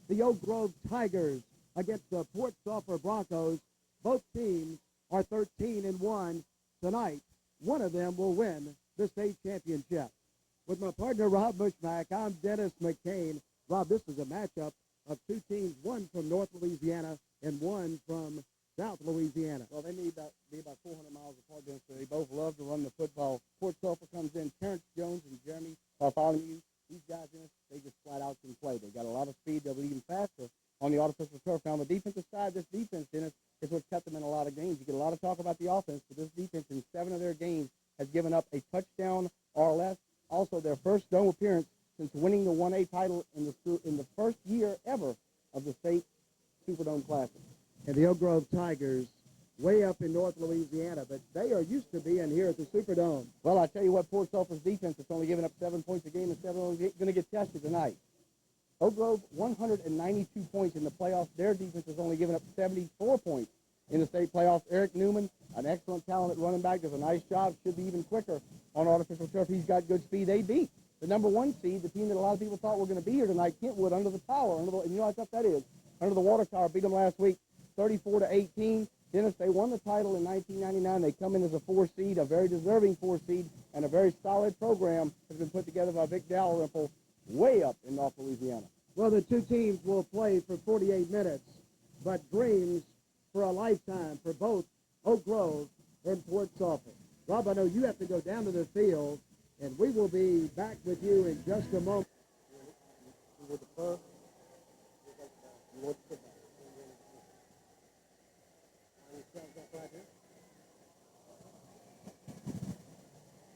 the Oak Grove Tigers against the Port Sulphur Broncos. Both teams are 13-1 tonight. One of them will win the state championship. With my partner, Rob Bushmack, I'm Dennis McCain. Rob, this is a matchup of two teams, one from North Louisiana and one from South Louisiana. Well, they may be about 400 miles apart, so they both love to run the football. Port Sulphur comes in. Terrence Jones and Jeremy Bartholomew. These guys in it, they just flat out can play. They got a lot of speed. They'll be even faster on the artificial turf. Now, on the defensive side, this defense, Dennis, is what's kept them in a lot of games. You get a lot of talk about the offense, but this defense in 7 of their games has given up a touchdown or less. Also, their first dome appearance since winning the 1A title in the first year ever of the state Superdome Classic. And the Oak Grove Tigers, way up in North Louisiana, but they are used to being here at the Superdome. Well, I tell you what, Port Sulphur's defense is only giving up 7 points a game and 7 going to get tested tonight. Oak Grove, 192 points in the playoffs. Their defense has only given up 74 points in the state playoffs. Eric Newman, an excellent talent at running back, does a nice job, should be even quicker on artificial turf. He's got good speed. They beat the number 1 seed, the team that a lot of people thought were going to be here tonight, Kentwood, under the tower. And you know how tough that is. Under the water tower, beat them last week, 34-18. Dennis, they won the title in 1999. They come in as a 4 seed, a very deserving 4 seed, and a very solid program has been put together by Vic Dalrymple way up in North Louisiana. Well, the two teams will play for 48 minutes, but dreams for a lifetime for both Oak Grove and Port Sulphur. Rob, I know you have to go down to the field, and we will be back with you in just a moment.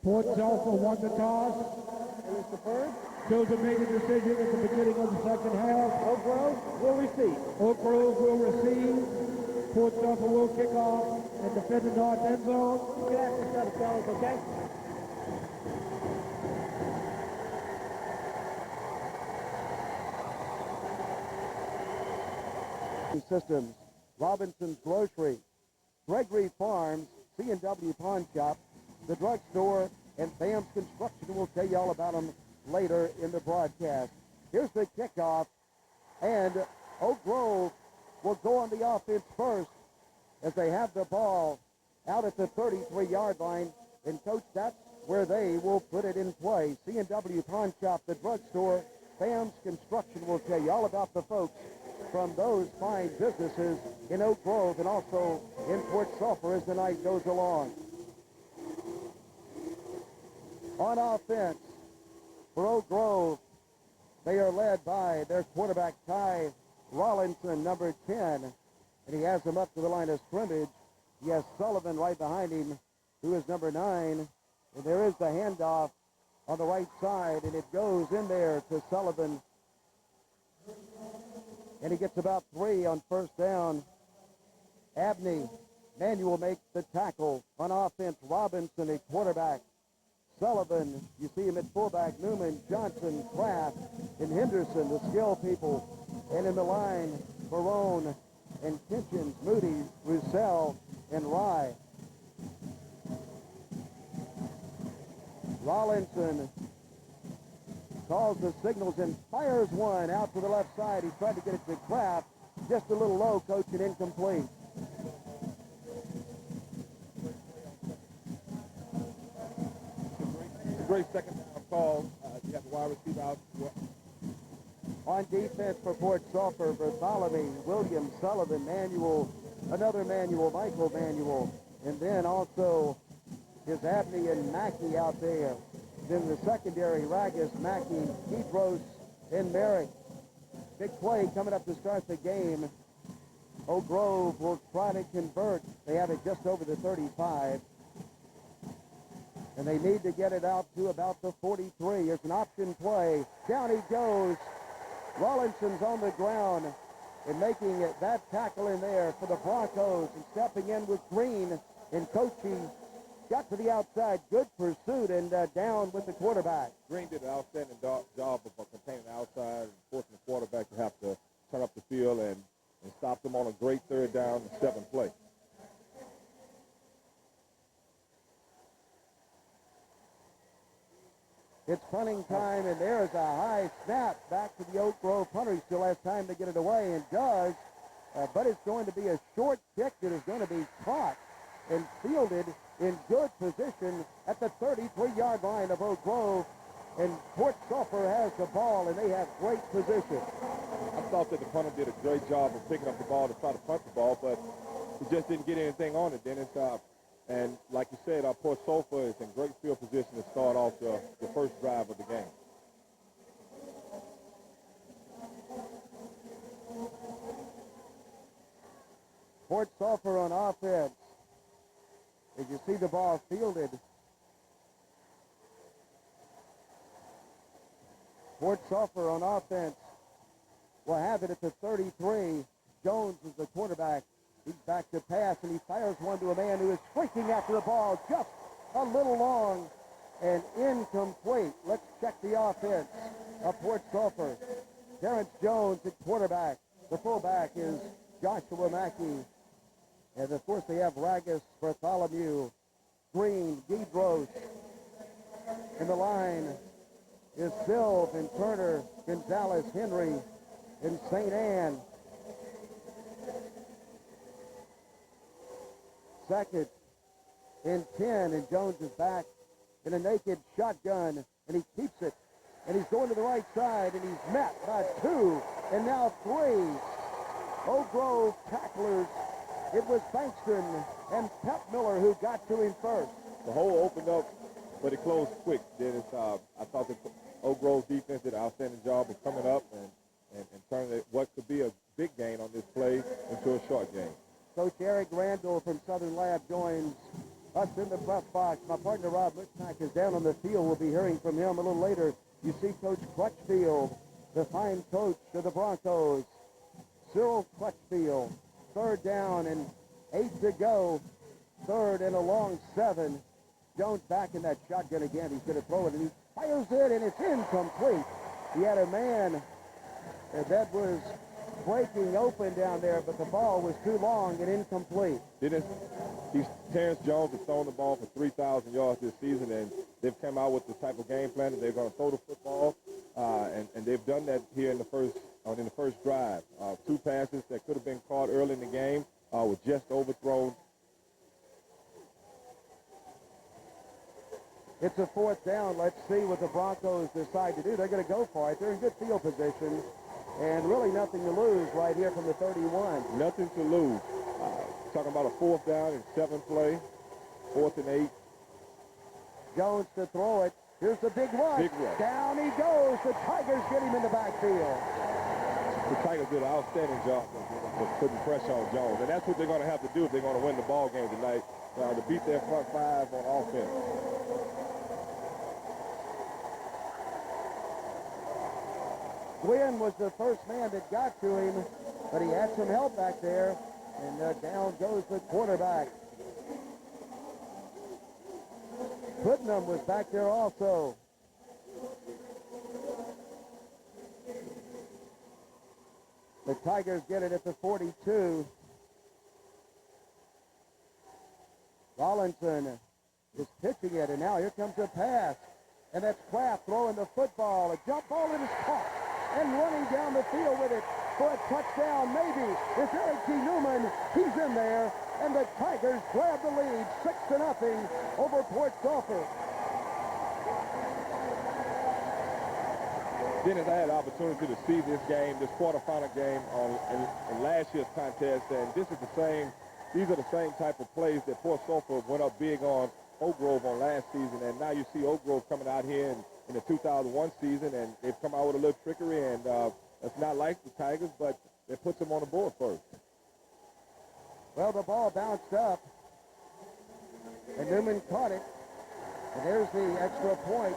Port Sulphur won the toss. Chose to make a decision at the beginning of the second half. Oak Grove will receive. Oak Grove will receive. Port Sulphur will kick off and defend the north end zone. You can ask this other fellas, okay? Systems, Robinson's Grocery, Gregory Farms, C&W Pawn Shop, the drugstore, and Bam's Construction. We'll tell you all about them later in the broadcast. Here's the kickoff, and Oak Grove will go on the offense first as they have the ball out at the 33-yard line. And, Coach, that's where they will put it in play. C&W Pawn Shop, the drugstore, Bam's Construction. Will tell you all about the folks from those fine businesses in Oak Grove and also in Port Sulphur as the night goes along. On offense for Oak Grove, they are led by their quarterback, Ty Rollinson, number 10, and he has them up to the line of scrimmage. He has Sullivan right behind him, who is number 9, and there is the handoff on the right side, and it goes in there to Sullivan, and he gets about 3 on first down. Abney Manuel makes the tackle. On offense, Robinson, a quarterback. Sullivan, you see him at fullback. Newman, Johnson, Kraft, and Henderson, the skill people. And in the line, Barone and Kitchens, Moody, Roussel, and Rye. Rollinson calls the signals and fires one out to the left side. He tried to get it to Kraft. Just a little low, Coach, and incomplete. Great second down call. You have the wide receiver out. On defense for Port Sulphur, Bartholomew, Williams, Sullivan, Manuel, another Manuel, Michael Manuel, and then also is Abney and Mackey out there. Then the secondary, Ragus, Mackey, Keithros, and Merrick. Big play coming up to start the game. Oak Grove will try to convert. They have it just over the 35. And they need to get it out to about the 43. It's an option play. Down he goes. Rollinson's on the ground and making that tackle in there for the Broncos and stepping in with Green and Coachy. Got to the outside, good pursuit, and down with the quarterback. Green did an outstanding job of containing the outside and forcing the quarterback to have to turn up the field and stop them on a great third down and 7 play. It's punting time, and there's a high snap back to the Oak Grove punter. He still has time to get it away, and does, but it's going to be a short kick that is going to be caught and fielded in good position at the 33-yard line of Oak Grove. And Port Sulphur has the ball, and they have great position. I thought that the punter did a great job of picking up the ball to try to punt the ball, but he just didn't get anything on it, Dennis. And like you said, Port Sulphur is in great field position to start off the first drive of the game. Port Sulphur on offense. As you see the ball fielded, Port Sulphur on offense will have it at the 33. Jones is the quarterback. He's back to pass, and he fires one to a man who is streaking after the ball just a little long and incomplete. Let's check the offense of Port Sulphur. Terrence Jones at quarterback. The fullback is Joshua Mackey. And, of course, they have Ragus, Bartholomew, Green, Guidros. In the line is Silv and Turner, Gonzalez, Henry, and St. Anne. Second and 10, and Jones is back in a naked shotgun, and he keeps it. And he's going to the right side, and he's met by 2, and now 3. Oak Grove tacklers. It was Bankston and Pep Miller who got to him first. The hole opened up, but it closed quick, Dennis. I thought that Oak Grove defense did an outstanding job of coming up and turning what could be a big gain on this play into a short game. Coach Eric Randall from Southern Lab joins us in the press box. My partner Rob Lichnack is down on the field. We'll be hearing from him a little later. You see Coach Crutchfield, the fine coach of the Broncos. Cyril Crutchfield, 3rd down and 8 to go. 3rd and a long 7. Jones back in that shotgun again. He's going to throw it, and he fires it, and it's incomplete. He had a man that was breaking open down there, but the ball was too long and incomplete. Terrence Jones has thrown the ball for 3,000 yards this season, and they've come out with the type of game plan that they're going to throw the football, and they've done that here in the first drive. 2 passes that could have been caught early in the game were just overthrown. It's a 4th down. Let's see what the Broncos decide to do. They're going to go for it. They're in good field position, and really nothing to lose right here from the 31. Nothing to lose. Talking about a 4th down and 7 play, 4th and 8. Jones to throw it. Here's the big rush. Big rush. Down he goes. The Tigers get him in the backfield. The Tigers did an outstanding job of putting pressure on Jones, and that's what they're going to have to do if they're going to win the ball game tonight, to beat their front 5 on offense. Gwynn was the first man that got to him, but he had some help back there, and down goes the quarterback. Putnam was back there also. The Tigers get it at the 42. Rollinson is pitching it, and now here comes a pass. And that's Kraft throwing the football. A jump ball, it is caught. And running down the field with it for a touchdown, maybe. It's Eric T. Newman. He's in there. And the Tigers grab the lead, 6-0 over Port Sulphur. Dennis, I had the opportunity to see this game, this quarterfinal game in last year's contest, and these are the same type of plays that Port Sulphur went up big on Oak Grove on last season, and now you see Oak Grove coming out here in the 2001 season, and they've come out with a little trickery, and it's not like the Tigers, but it puts them on the board first. Well, the ball bounced up, and Newman caught it, and there's the extra point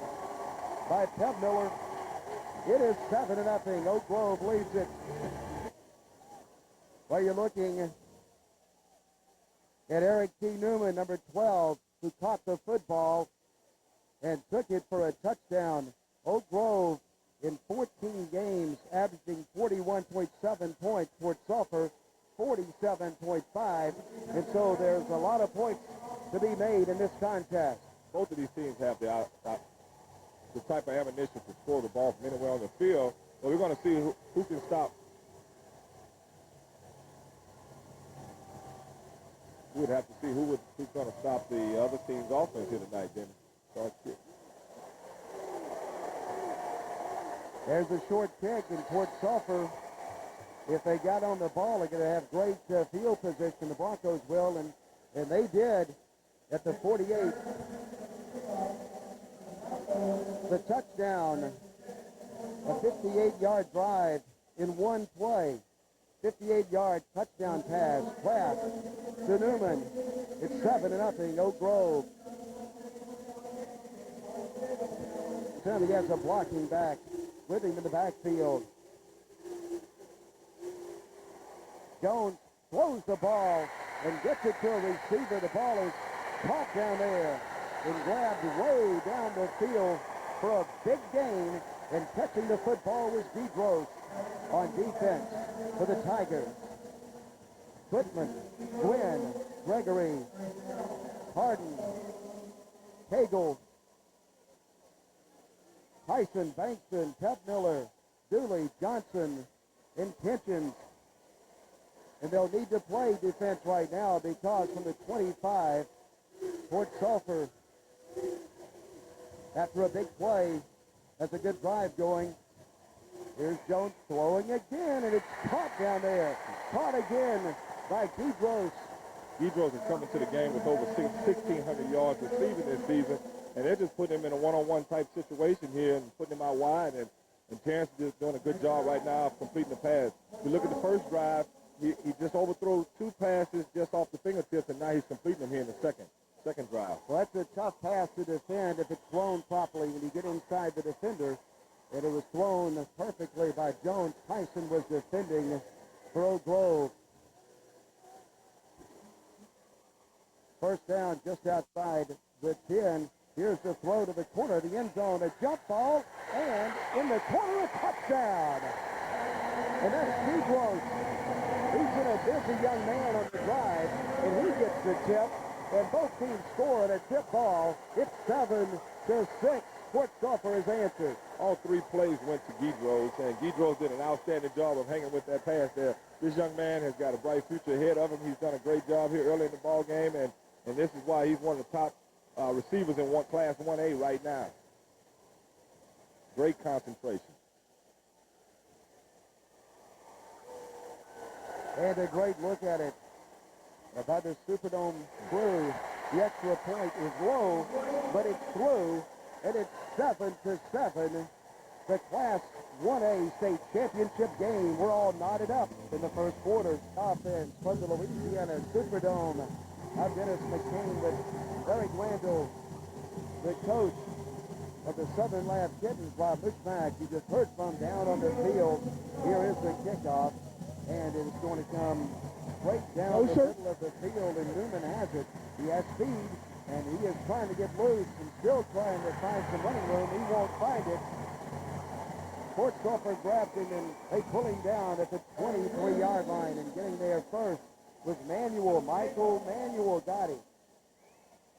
by Pep Miller. It is 7-0. Oak Grove leads it. While you're looking at Eric T. Newman, number 12, who caught the football and took it for a touchdown. Oak Grove in 14 games, averaging 41.7 points. Port Sulphur, 47.5. And so there's a lot of points to be made in this contest. Both of these teams have the type of ammunition to score the ball from anywhere on the field. But we're going to see who can stop we'd have to see who's going to stop the other team's offense here tonight, Dennis. There's a short kick, and Port Sulphur, if they got on the ball, they're going to have great field position. The Broncos will, and they did at the 48. The touchdown, a 58-yard drive in one play. 58-yard touchdown pass, pass to Newman. It's 7-0, Oak Grove. Tim, he has a blocking back with him in the backfield. Jones throws the ball and gets it to a receiver. The ball is caught down there and grabbed way down the field for a big gain. And catching the football was Deidros on defense for the Tigers. Goodman, Gwynn, Gregory, Harden, Cagle, Tyson, Bankston, Pep Miller, Dooley, Johnson, intentions. And they'll need to play defense right now because from the 25, Port Sulphur, after a big play, has a good drive going. Here's Jones throwing again, and it's caught down there. Caught again by Deidros. Deidros is coming to the game with over 1,600 yards receiving this season, and they're just putting him in a one-on-one type situation here and putting him out wide, and Terrence is just doing a good job right now of completing the pass. If you look at the first drive, he just overthrew 2 passes just off the fingertips, and now he's completing them here in the second drive. Well, that's a tough pass to defend if it's thrown properly when you get inside the defender. And it was thrown perfectly by Jones. Tyson was defending for Oak Grove. First down just outside the 10. Here's the throw to the corner of the end zone. A jump ball, and in the corner, a touchdown. And that's Deidros. He's been a busy young man on the drive, and he gets the tip. And both teams score on a tip ball. It's 7-6. Port Sulphur is answered. All 3 plays went to Deidros, and Deidros did an outstanding job of hanging with that pass there. This young man has got a bright future ahead of him. He's done a great job here early in the ball game, and this is why he's one of the top receivers in Class 1A right now. Great concentration. And a great look at it by the Superdome crew. The extra point is low, but it's through, and it's 7-7. The Class 1A state championship game. We're all knotted up in the first quarter. Offense from the Louisiana Superdome. I'm Dennis McCain with Eric Randall, the coach of the Southern Lab Kittens, Rob Bushmack, you just heard from down on the field. Here is the kickoff, and it is going to come straight down the middle of the field, and Newman has it. He has speed, and he is trying to get loose and still trying to find some running room. He won't find it. Port Sulphur grabbed him, and they pull him down at the 23-yard line, and getting there first was Michael Manuel got him.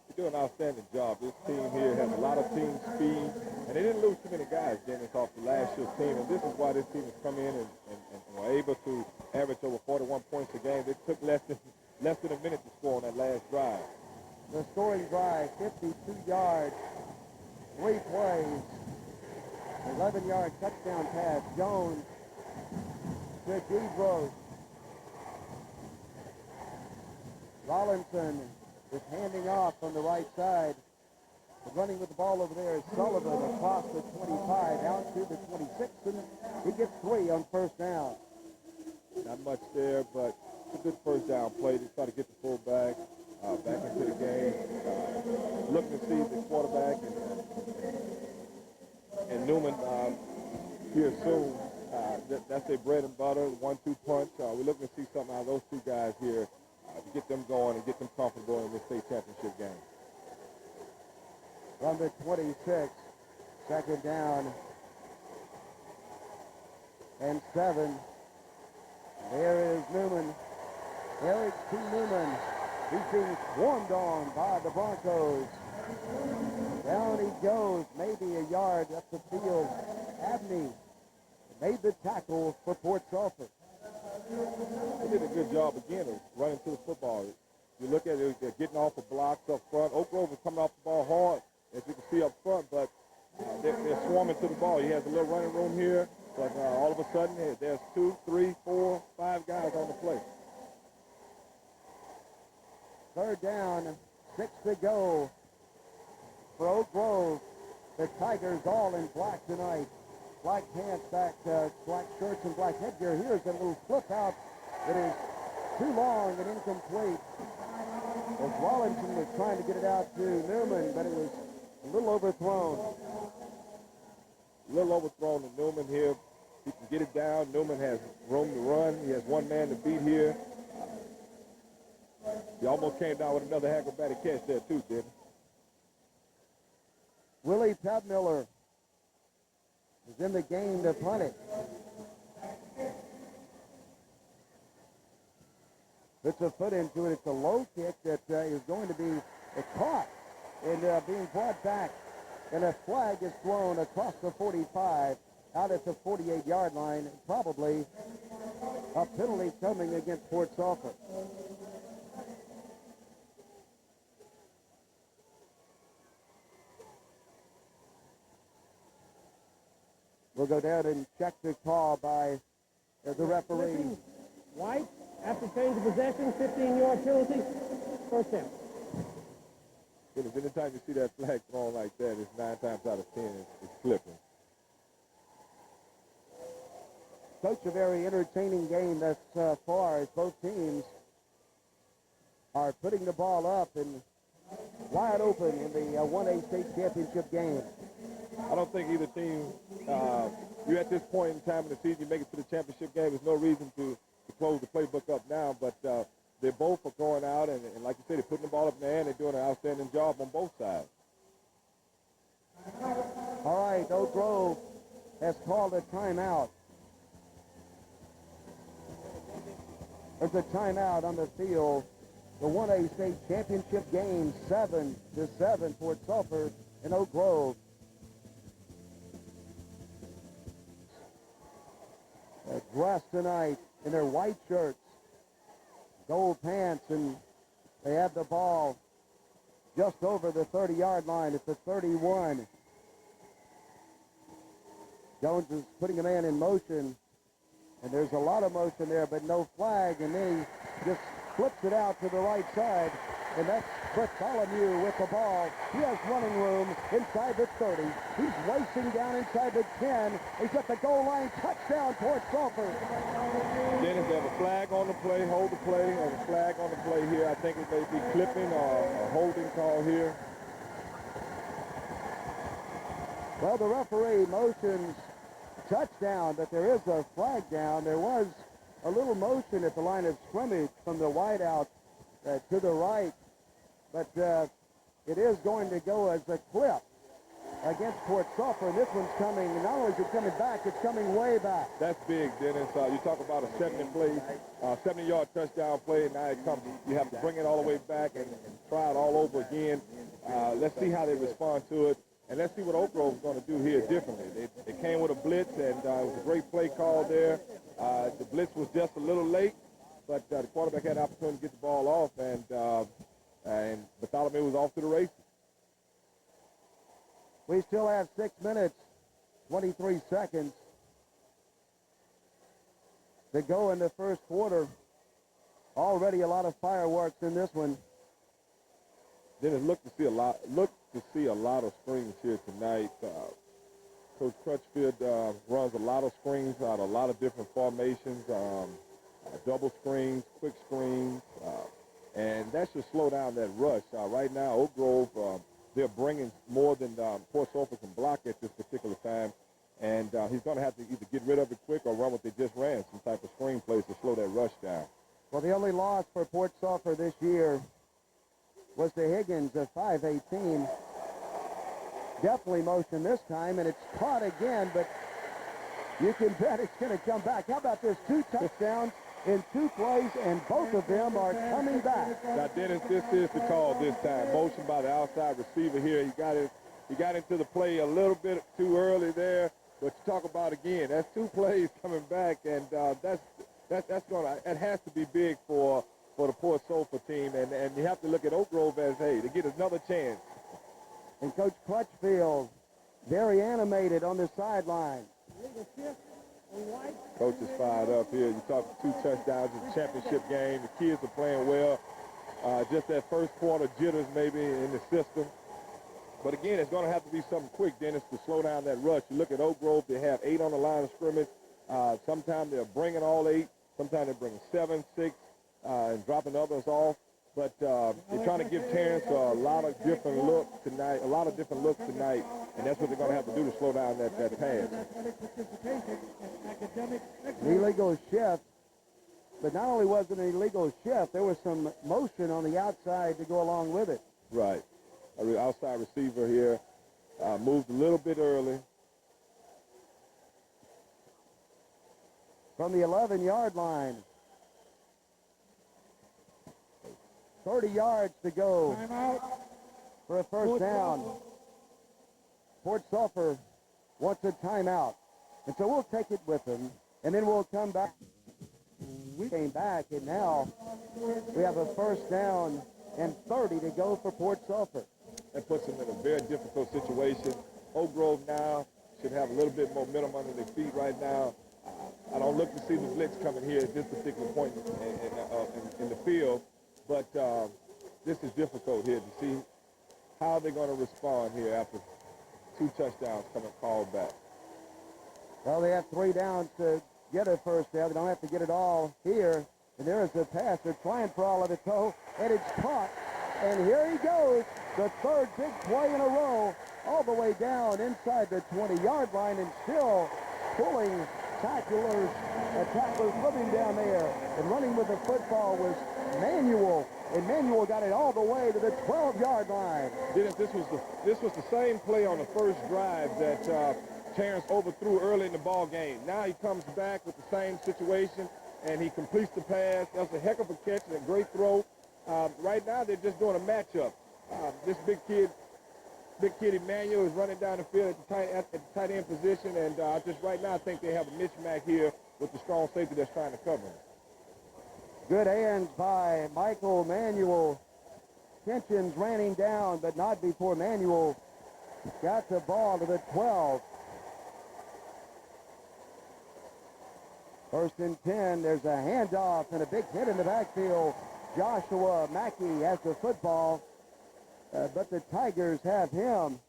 They do an outstanding job. This team here has a lot of team speed, and they didn't lose too many guys, Dennis, off the last year's team, and this is why this team has come in and were able to average over 41 points a game. It took less than a minute to score on that last drive. The scoring drive, 52 yards, 3 plays, 11-yard touchdown pass. Jones to Deidros. Rollinson is handing off on the right side. Running with the ball over there is Sullivan across the 25 out to the 26, and he gets 3 on first down. Not much there, but it's a good first down play to try to get the fullback back into the game. Looking to see the quarterback and Newman here soon. That's their bread and butter, 1-2 punch. We're looking to see something out of those 2 guys here to get them going and get them comfortable in this state championship game. From the 26, second down and 7. There is Newman, Eric T. Newman. He's being swarmed on by the Broncos. Down he goes, maybe a yard up the field. Abney made the tackle for Port Sulphur. They did a good job again of running to the football. You look at it, they're getting off of blocks up front. Oak Grove is coming off the ball hard, as you can see up front, but they're swarming to the ball. He has a little running room here, but all of a sudden there's 2, 3, 4, 5 guys on the play. Third down, 6 to go for Oak Grove. The Tigers all in black tonight. Black pants, black shirts, and black headgear. Here's a little flip out that is too long and incomplete. Well, Wallinson was trying to get it out to Newman, but it was a little overthrown. A little overthrown to Newman here. He can get it down. Newman has room to run. He has one man to beat here. He almost came down with another acrobatic catch there too, didn't he? Willie Pebmiller is in the game to punt it. Puts a foot into it. It's a low kick that is going to be caught and being brought back. And a flag is thrown across the 45 out at the 48-yard line. Probably a penalty coming against Port Sulphur. We'll go down and check the call by the referee. White, after change of possession, 15-yard penalty, first down. Anytime you see that flag thrown like that, it's 9 times out of 10, it's flipping. Coach, a very entertaining game thus far as both teams are putting the ball up and wide open in the 1A state championship game. I don't think either team, you're at this point in time in the season, you make it to the championship game, there's no reason to close the playbook up now, but they both are going out, and like you said, they're putting the ball up in the air, and they're doing an outstanding job on both sides. All right, Oak Grove has called a timeout. There's a timeout on the field. The 1A state championship game, 7-7, Port Sulphur and Oak Grove. They're dressed tonight in their white shirts, gold pants, and they have the ball just over the 30-yard line. It's the 31. Jones is putting a man in motion, and there's a lot of motion there, but no flag, and then he just flips it out to the right side, and that's Bartholomew with the ball. He has running room inside the 30. He's racing down inside the 10. He's at the goal line. Touchdown, Port Sulphur. Dennis, they have a flag on the play, hold the play, and a flag on the play here. I think it may be clipping or a holding call here. Well, the referee motions touchdown, but there is a flag down. There was a little motion at the line of scrimmage from the wideout to the right, but it is going to go as a clip against Port Sulphur. And this one's coming, not only is it coming back, it's coming way back. That's big, Dennis. You talk about a 70-yard touchdown play, and now it comes, you have to bring it all the way back and try it all over again. Let's see how they respond to it, and let's see what Oak Grove is going to do here differently. They came with a blitz, and it was a great play call there. The blitz was just a little late, but the quarterback had an opportunity to get the ball off, and Bartholomew was off to the races. We still have 6 minutes, 23 seconds to go in the first quarter. Already a lot of fireworks in this one. Then it looked to see a lot of screens here tonight. Coach Crutchfield runs a lot of screens out a lot of different formations, double screens, quick screens, and that should slow down that rush. Right now, Oak Grove, they're bringing more than Port Sulphur can block at this particular time, and he's going to have to either get rid of it quick or run what they just ran, some type of screen plays to slow that rush down. Well, the only loss for Port Sulphur this year was to Higgins of 518. Definitely motion this time, and it's caught again, but you can bet it's going to come back. How about this? 2 touchdowns in 2 plays, and both of them are coming back. Now, Dennis, this is the call this time. Motion by the outside receiver here. He got into the play a little bit too early there, but you talk about again, that's 2 plays coming back, and it has to be big for for the Port Sulphur team, and you have to look at Oak Grove as, hey, to get another chance. And Coach Crutchfield, very animated on the sideline. Coach is fired up here. You talk 2 touchdowns in the championship game. The kids are playing well. Just that first quarter jitters maybe in the system. But again, it's going to have to be something quick, Dennis, to slow down that rush. You look at Oak Grove, they have 8 on the line of scrimmage. Sometimes they're bringing all 8. Sometimes they're bringing 7, 6, and dropping others off. But they're trying to give Terrence a lot of different looks tonight, and that's what they're going to have to do to slow down that pass. An illegal shift, but not only was it an illegal shift, there was some motion on the outside to go along with it. Right. Our outside receiver here moved a little bit early. From the 11-yard line. 30 yards to go for a first down. Port Sulphur wants a timeout. And so we'll take it with them, and then we'll come back. We came back, and now we have a first down and 30 to go for Port Sulphur. That puts them in a very difficult situation. Oak Grove now should have a little bit more momentum under their feet right now. I don't look to see the blitz coming here at this particular point in the field, but this is difficult here to see how they're going to respond here after 2 touchdowns coming called back. Well, they have 3 downs to get a first down. They don't have to get it all here. And there is a pass. They're trying for all of it, though, and it's caught. And here he goes, the 3rd big play in a row, all the way down inside the 20-yard line, and still pulling tacklers living down there. And running with the football was Manuel, and Manuel got it all the way to the 12-yard line. Dennis, this was the same play on the first drive that Terrence overthrew early in the ball game. Now he comes back with the same situation, and he completes the pass. That's a heck of a catch and a great throw. Right now they're just doing a matchup. This big kid Emmanuel is running down the field at the tight end position, and just right now I think they have a mismatch here with the strong safety that's trying to cover him. Good hands by Michael Manuel. Tensions ran him down, but not before Manuel got the ball to the 12. 1st and 10. There's a handoff and a big hit in the backfield. Joshua Mackey has the football, but the Tigers have him.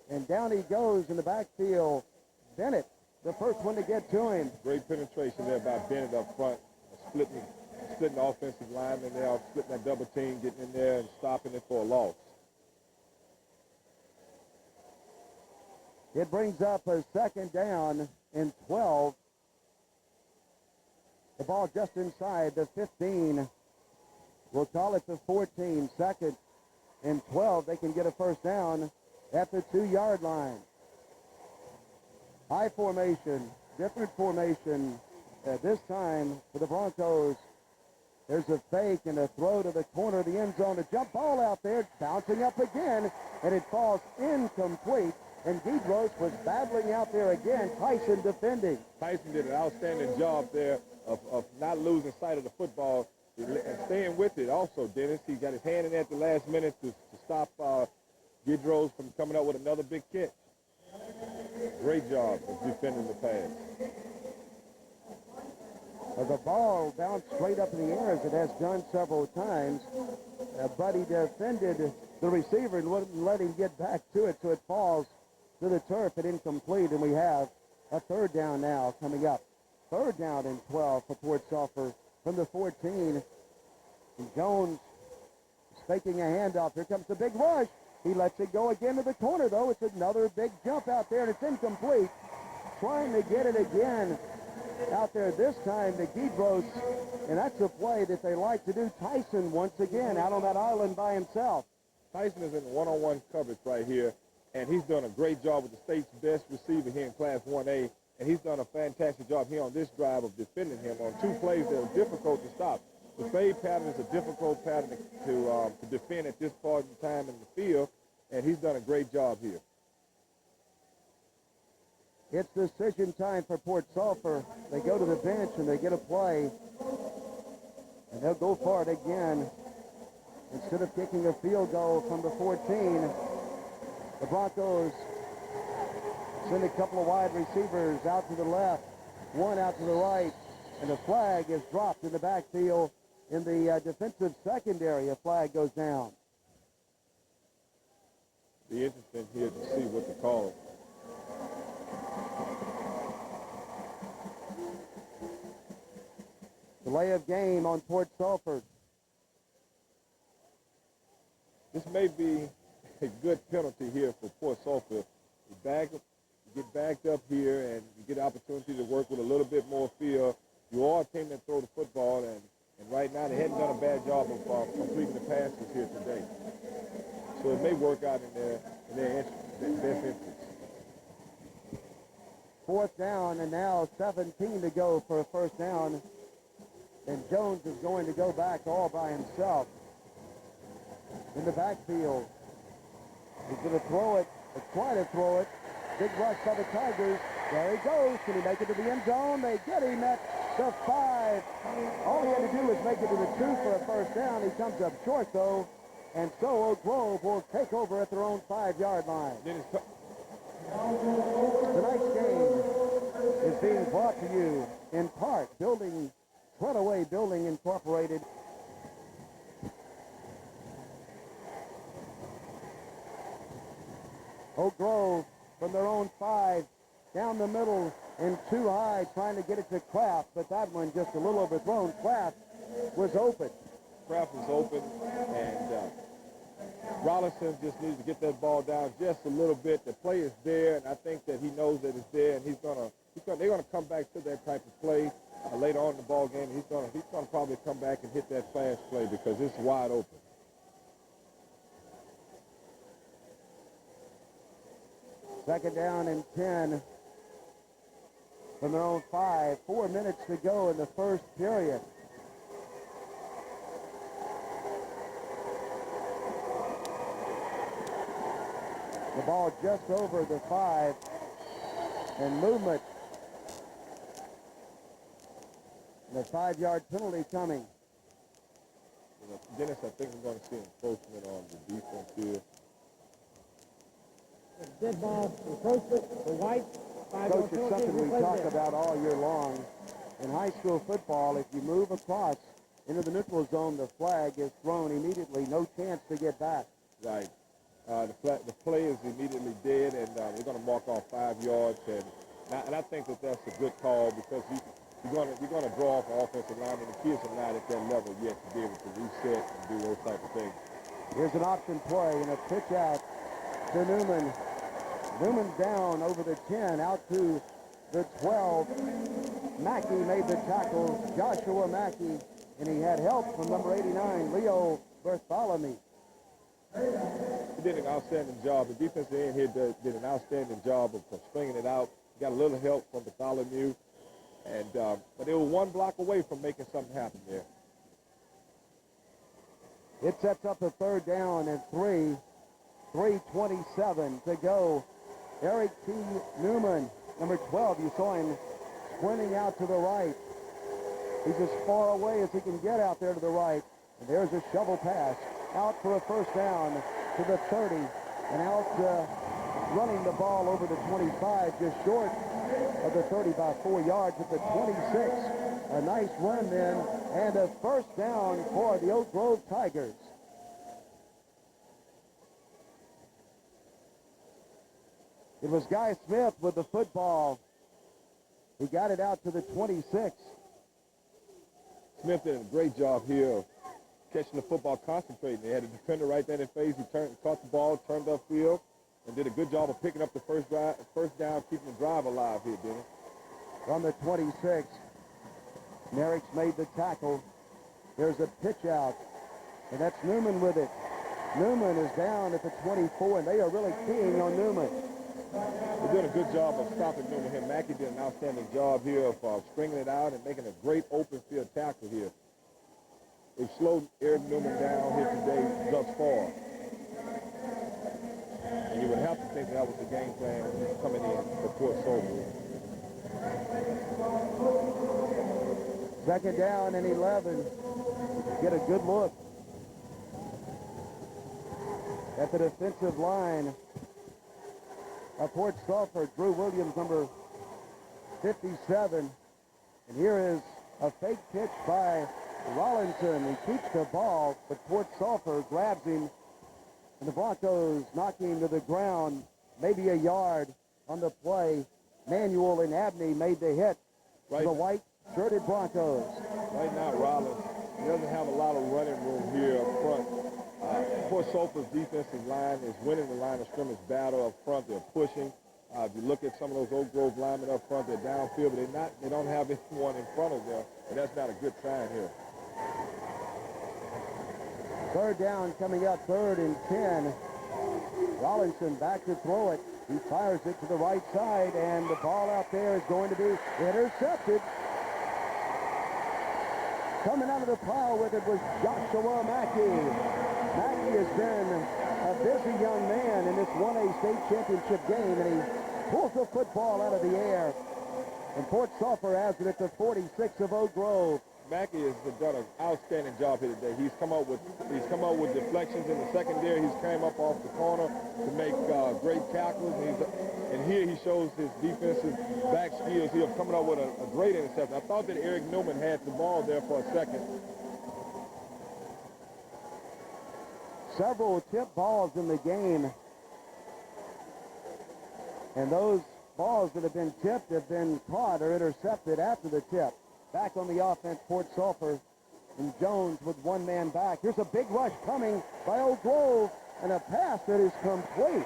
And down he goes in the backfield. Bennett, the first one to get to him. Great penetration there by Bennett up front, splitting the offensive lineman there, splitting that double team, getting in there and stopping it for a loss. It brings up a 2nd down and 12. The ball just inside the 15. We'll call it the 14. 2nd and 12. They can get a first down at the 2-yard line. High formation, different formation this time for the Broncos. There's a fake and a throw to the corner of the end zone. A jump ball out there, bouncing up again, and it falls incomplete. And Guidros was battling out there again. Tyson defending. Tyson did an outstanding job there of not losing sight of the football and staying with it. Also, Dennis, he got his hand in there at the last minute to stop Guidros from coming up with another big catch. Great job of defending the pass. The ball bounced straight up in the air, as it has done several times, but he defended the receiver and wouldn't let him get back to it, so it falls to the turf and incomplete, and we have a 3rd down now coming up. 3rd down and 12 for Port Sulphur from the 14. And Jones is faking a handoff. Here comes the big rush. He lets it go again to the corner, though. It's another big jump out there, and it's incomplete. Trying to get it again out there this time to Guidros, and that's a play that they like to do. Tyson once again out on that island by himself. Tyson is in one-on-one coverage right here, and he's done a great job with the state's best receiver here in Class 1A, and he's done a fantastic job here on this drive of defending him on 2 plays that are difficult to stop. The fade pattern is a difficult pattern to defend at this part in time in the field, and he's done a great job here. It's decision time for Port Sulphur. They go to the bench and they get a play. And And they'll go for it again. Instead of kicking a field goal from the 14, the Broncos send a couple of wide receivers out to the left, one out to the right, and the flag is dropped in the backfield. In the defensive secondary, a flag goes down. Be interesting here to see what the call. Delay of game on Port Sulphur. This may be a good penalty here for Port Sulphur. You get backed up here, and you get the opportunity to work with a little bit more feel. You are a team that throw the football, and right now they hadn't done a bad job of completing the passes here today. So it may work out in their best interest. Fourth down, and now 17 to go for a first down. And Jones is going to go back all by himself in the backfield. He's going to throw it, or try to throw it. Big rush by the Tigers. There he goes. Can he make it to the end zone? They get him at the 5. All he had to do was make it to the 2 for a first down. He comes up short, though. And so Oak Grove will take over at their own 5-yard line. Tonight's game is being brought to you in part Runaway Building Incorporated. Oak Grove from their own 5, down the middle and too high, trying to get it to Kraft, but that one just a little overthrown. Kraft was open. Kraft was open, and Rollinson just needs to get that ball down just a little bit. The play is there, and I think that he knows that it's there, and they're gonna come back to that type of play later on in the ball game. He's gonna probably come back and hit that fast play because it's wide open. Second down and 10 from their own 5. 4 minutes to go in the first period. The ball just over the 5, and movement. And a 5-yard penalty coming. Dennis, I think we're going to see encroachment on the defense here. Dead ball, encroachment for White. Coach, it's something we talk about all year long. In high school football, if you move across into the neutral zone, the flag is thrown immediately. No chance to get back. Right. The play is immediately dead, and we're going to mark off 5 yards. And I think that that's a good call because you're going to draw off an offensive line, and the kids are not at that level yet to be able to reset and do those type of things. Here's an option play and a pitch out to Newman. Newman's down over the 10, out to the 12. Mackey made the tackle, Joshua Mackey, and he had help from number 89, Leo Bartholomew. He did an outstanding job. The defensive end here did an outstanding job of stringing it out. He got a little help from Bartholomew, but they were one block away from making something happen there. It sets up a third down and 3:27 to go. Eric T. Newman, number 12, you saw him sprinting out to the right. He's as far away as he can get out there to the right. And there's a shovel pass out for a first down to the 30, and out running the ball over the 25, just short of the 30 by 4 yards at the 26. A nice run then, and a first down for the Oak Grove Tigers. It was Guy Smith with the football. He got it out to the 26. Smith did a great job here of catching the football, concentrating. They had a defender right there in phase. He caught the ball, turned upfield, and did a good job of picking up the first down, keeping the drive alive here, Dennis. From the 26, Merrick's made the tackle. There's a pitch out, and that's Newman with it. Newman is down at the 24, and they are really keying on Newman. They're doing a good job of stopping Newman here. Mackey did an outstanding job here of stringing it out and making a great open field tackle here. They've slowed Eric Newman down here today thus far. And you would have to think that was the game plan coming in for Port Sulphur. Second down and 11. get a good look at the defensive line of Port Sulphur. Drew Williams, number 57. And here is a fake pitch by Rollinson. He keeps the ball, but Port Sulphur grabs him, and the Broncos knock him to the ground, maybe a yard on the play. Manuel and Abney made the hit for the white-shirted Broncos. Right now, Rollins doesn't have a lot of running room here up front. Port Sulphur's defensive line is winning the line of scrimmage battle up front. They're pushing. If you look at some of those Oak Grove linemen up front, they're downfield, but they don't have anyone in front of them, and that's not a good sign here. Third down coming up, 3rd and 10. Rollinson back to throw it. He fires it to the right side, and the ball out there is going to be intercepted. Coming out of the pile with it was Joshua Mackey. Mackey has been a busy young man in this 1A state championship game, and he pulls the football out of the air. And Port Sulphur has it at the 46 of Oak Grove. Mackey has done an outstanding job here today. He's come up with deflections in the secondary. He's came up off the corner to make great tackles. And here he shows his defensive back skills here, coming up with a great interception. I thought that Eric Newman had the ball there for a second. Several tip balls in the game, and those balls that have been tipped have been caught or intercepted after the tip. Back on the offense, Port Sulphur, and Jones with one man back. Here's a big rush coming by Oak Grove, and a pass that is complete.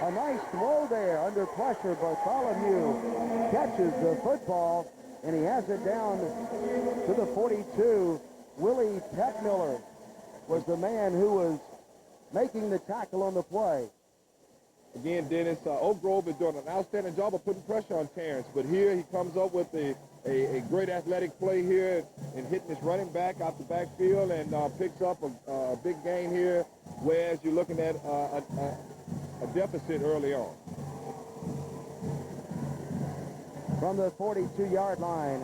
A nice throw there under pressure. Bartholomew catches the football, and he has it down to the 42. Willie Peckmiller was the man who was making the tackle on the play. Again, Dennis, Oak Grove is doing an outstanding job of putting pressure on Terrence, but here he comes up with a great athletic play here and hitting his running back out the backfield and picks up a big gain here, whereas you're looking at a deficit early on. From the 42-yard line,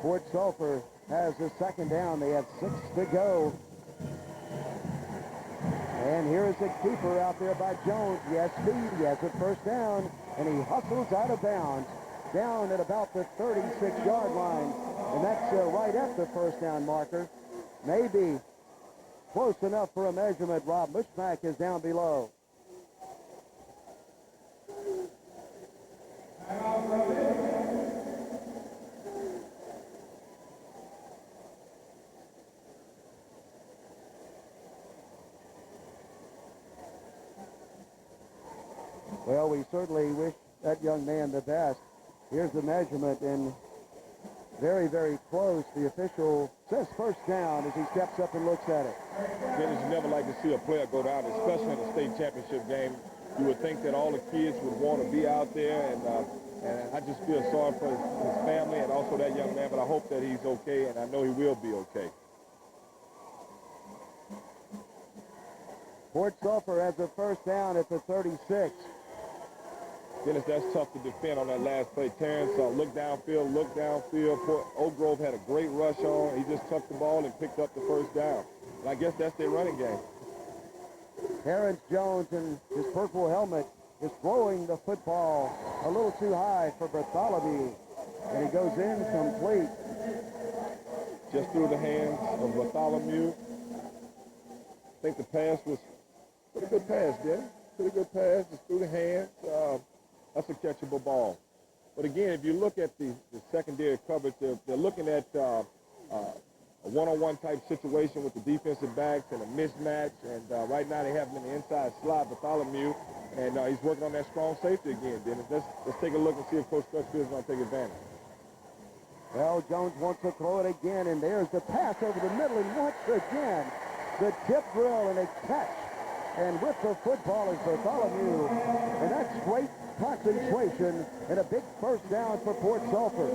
Port Sulphur has the second down. They have 6 to go. And here is a keeper out there by Jones. He has speed. He has a first down, and he hustles out of bounds down at about the 36-yard line. And that's right at the first down marker. Maybe close enough for a measurement. Rob Bushmack is down below. Well, we certainly wish that young man the best. Here's the measurement, and very, very close. The official says first down as he steps up and looks at it. Dennis, you never like to see a player go down, especially in a state championship game. You would think that all the kids would want to be out there, and I just feel sorry for his family and also that young man, but I hope that he's okay, and I know he will be okay. Port Sulphur has a first down at the 36. Dennis, that's tough to defend on that last play. Terrence look downfield. Oak Grove had a great rush on. He just tucked the ball and picked up the first down. And I guess that's their running game. Terrence Jones in his purple helmet is throwing the football a little too high for Bartholomew, and he goes incomplete. Just through the hands of Bartholomew. I think the pass was a pretty good pass, Dennis. Pretty good pass, just through the hands. That's a catchable ball. But again, if you look at the secondary coverage, they're looking at a one-on-one type situation with the defensive backs and a mismatch. And right now they have him in the inside slot, Bartholomew, and he's working on that strong safety again. Dennis, let's take a look and see if Coach Crutchfield is going to take advantage. Well, Jones wants to throw it again, and there's the pass over the middle, and once again, the tip drill and a catch. And with the football is Bartholomew, and that's great concentration and a big first down for Port Sulphur.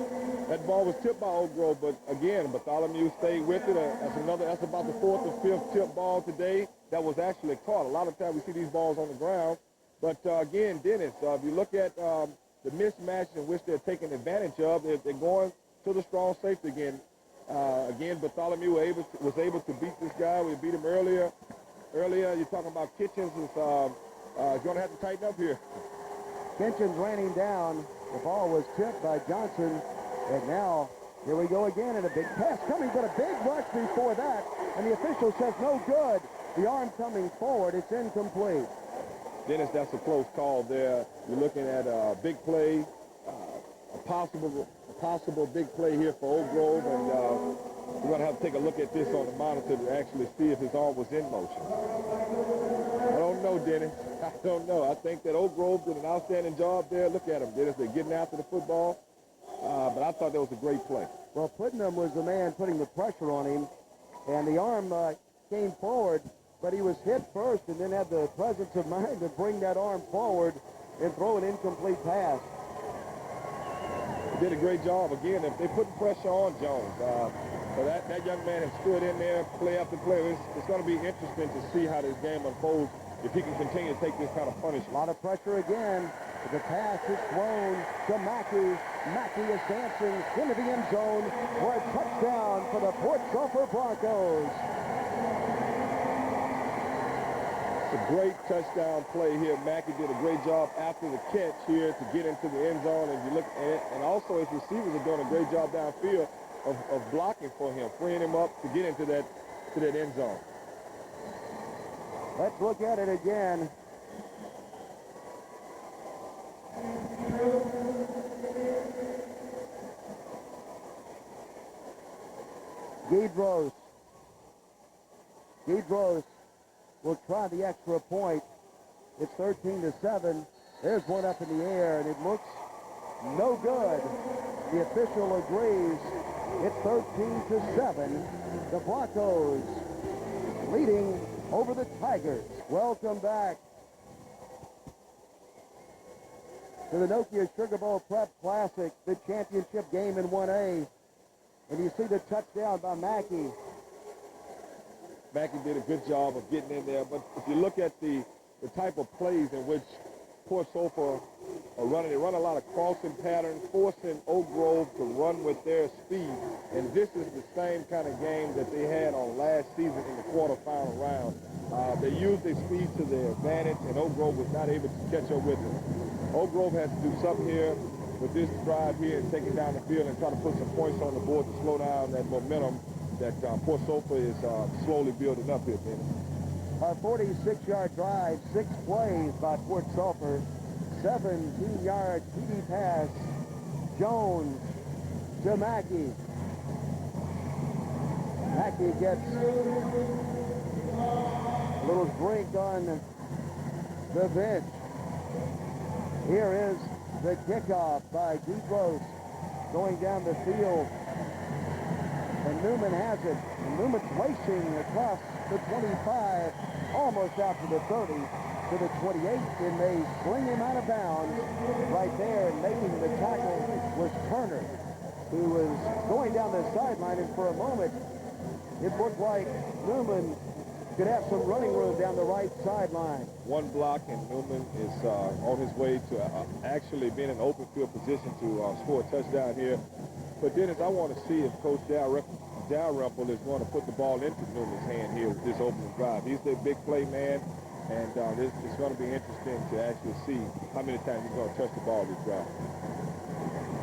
That ball was tipped by Oak Grove, but again, Bartholomew stayed with it. That's about the 4th or 5th tip ball today that was actually caught. A lot of times we see these balls on the ground, but again, Dennis, if you look at the mismatch in which they're taking advantage of, they're going to the strong safety again. Again, Bartholomew was able to beat this guy. We beat him earlier. You're talking about Kitchens is going to have to tighten up here. Kitchens ran him down. The ball was tipped by Johnson. And now, here we go again, and a big pass coming, but a big rush before that. And the official says no good. The arm coming forward. It's incomplete. Dennis, that's a close call there. You're looking at a big play, a possible big play here for Oak Grove, and we're going to have to take a look at this on the monitor to actually see if his arm was in motion. I don't know, Dennis. I don't know. I think that Oak Grove did an outstanding job there. Look at them, Dennis. They're getting after the football, but I thought that was a great play. Well, Putnam was the man putting the pressure on him, and the arm came forward, but he was hit first and then had the presence of mind to bring that arm forward and throw an incomplete pass. Did a great job. Again, if they put pressure on Jones, so that young man has stood in there play after play. It's going to be interesting to see how this game unfolds if he can continue to take this kind of punishment. A lot of pressure again. The pass is thrown to Mackey. Mackey is dancing into the end zone for a touchdown for the Port Sulphur Broncos. It's a great touchdown play here. Mackey did a great job after the catch here to get into the end zone. And you look at it, and also his receivers are doing a great job downfield of blocking for him, freeing him up to get into that end zone. Let's look at it again. Guidros will try the extra point. It's 13-7. There's one up in the air, and it looks no good. The official agrees. It's 13-7. The Broncos leading over the Tigers. Welcome back to the Nokia Sugar Bowl Prep Classic, the championship game in 1A. And you see the touchdown by Mackey. Mackey did a good job of getting in there, but if you look at the type of plays in which Port Sulphur are running, they run a lot of crossing patterns, forcing Oak Grove to run with their speed. And this is the same kind of game that they had on last season in the quarterfinal round. They used their speed to their advantage, and Oak Grove was not able to catch up with them. Oak Grove has to do something here with this drive here and take it down the field and try to put some points on the board to slow down that momentum that Port Sulphur is slowly building up here, Dennis. A 46-yard drive, 6 plays by Port Sulphur, 17-yard TD pass. Jones to Mackey. Mackey gets a little drink on the bench. Here is the kickoff by Guidros going down the field. And Newman has it. And Newman's racing across the 25, almost out to the 30, to the 28, and they sling him out of bounds right there. And making the tackle was Turner, who was going down the sideline, and for a moment, it looked like Newman could have some running room down the right sideline. One block, and Newman is on his way to actually being in open field position to score a touchdown here. But Dennis, I want to see if Coach Dalrymple is going to put the ball into Newman's hand here with this opening drive. He's the big play man, and it's going to be interesting to actually see how many times he's going to touch the ball this drive.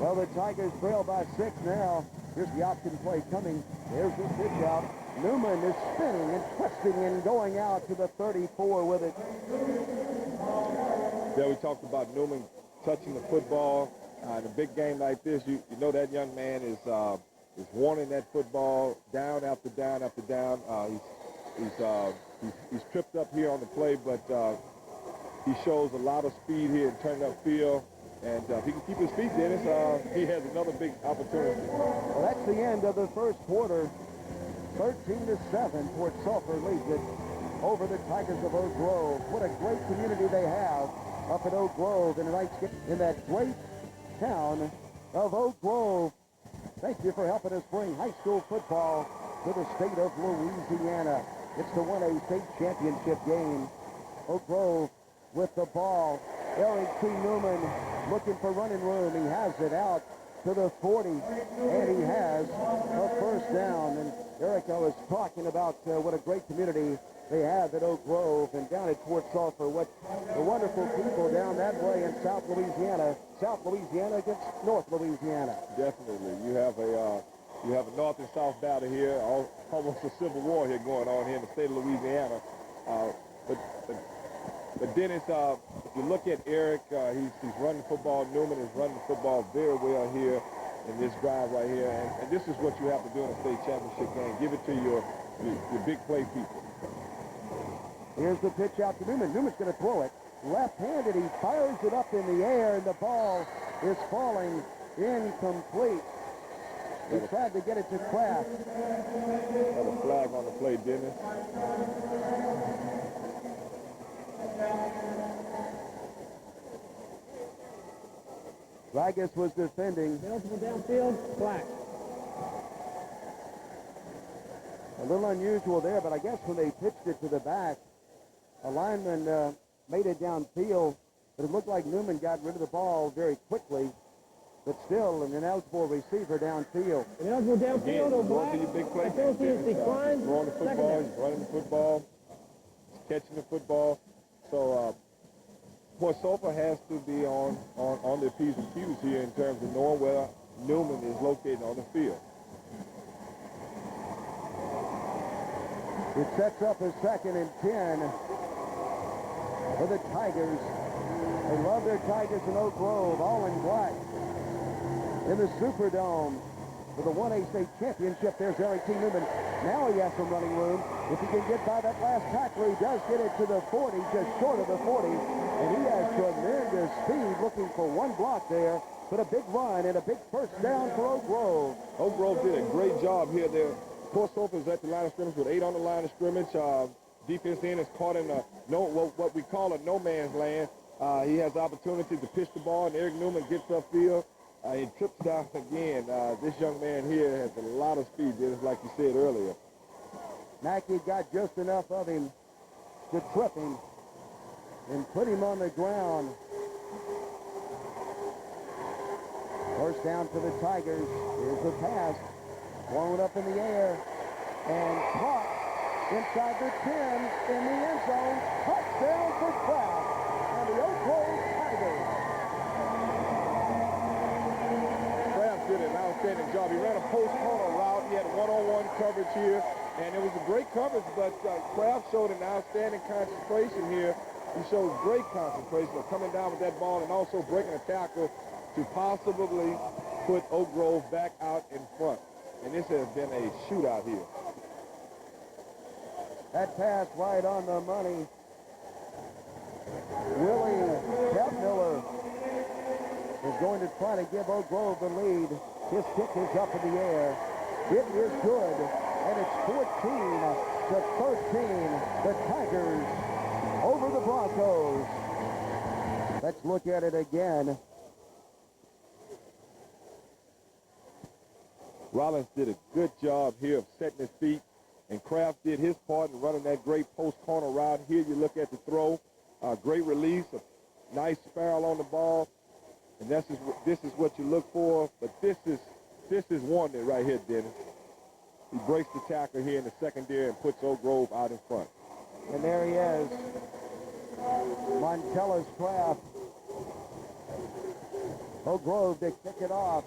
Well, the Tigers trail by 6 now. Here's the option play coming. There's the pitch out. Newman is spinning and twisting and going out to the 34 with it. There we talked about Newman touching the football. In a big game like this, you know that young man is wanting that football down after down after down. He's tripped up here on the play, but he shows a lot of speed here and turning upfield. And if he can keep his feet, Dennis, he has another big opportunity. Well, that's the end of the first quarter. 13-7, Port Sulphur leads it over the Tigers of Oak Grove. What a great community they have up at Oak Grove in that great town of Oak Grove. Thank you for helping us bring high school football to the state of Louisiana. It's the 1A state championship game. Oak Grove with the ball. Eric T. Newman looking for running room. He has it out to the 40, and he has a first down. And Eric, I was talking about what a great community they have at Oak Grove and down at Port Sulphur. What the wonderful people down that way in South Louisiana. South Louisiana against North Louisiana. Definitely. You have a North and South battle here, almost a civil war here going on here in the state of Louisiana. But Dennis, if you look at Eric, he's running football. Newman is running the football very well here in this drive right here. And this is what you have to do in a state championship game. Give it to your big play people. Here's the pitch out to Newman. Newman's going to throw it. Left-handed, he fires it up in the air, and the ball is falling incomplete. He tried to get it to Kraft. Got a flag on the play, Dennis. Vargas was defending. Eligible downfield, flag. A little unusual there, but I guess when they pitched it to the back, a lineman made it downfield, but it looked like Newman got rid of the ball very quickly, but still an ineligible receiver downfield. Eligible downfield or Going black. to your big play. Penalty is declined. Throwing the football, he's running the football, he's catching the football. So Port Sulphur has to be on their P's and Q's here in terms of knowing where Newman is located on the field. It sets up a 2nd and 10 for the Tigers. They love their Tigers in Oak Grove, all in black. In the Superdome for the 1A state championship, there's Eric T. Newman. Now he has some running room. If he can get by that last tackler, he does get it to the 40, just short of the 40. And he has tremendous speed, looking for one block there. But a big run and a big first down for Oak Grove. Oak Grove did a great job here. Port Sulphur is at the line of scrimmage with 8 on the line of scrimmage. Defense end is caught in what we call a no man's land. He has the opportunity to pitch the ball, and Eric Newman gets upfield. He trips down again. This young man here has a lot of speed, just like you said earlier. Mackey got just enough of him to trip him and put him on the ground. First down for the Tigers. Here's the pass. Blown up in the air and caught inside the 10 in the end zone. Touchdown for Kraft and the Oak Grove Tigers. Kraft did an outstanding job. He ran a post corner route. He had one-on-one coverage here, and it was a great coverage, but Kraft showed an outstanding concentration here. He showed great concentration of coming down with that ball and also breaking a tackle to possibly put Oak Grove back out in front. And this has been a shootout here. That pass right on the money. Willie Kepmiller is going to try to give Oak Grove the lead. His kick is up in the air. It is good, and it's 14-13. The Tigers over the Broncos. Let's look at it again. Rollins did a good job here of setting his feet, and Kraft did his part in running that great post corner route. Here you look at the throw, great release, a nice spiral on the ball, and this is what you look for. But this is one right here, Dennis. He breaks the tackle here in the secondary and puts Oak Grove out in front. And there he is, Montellis Kraft. Oak Grove to kick it off.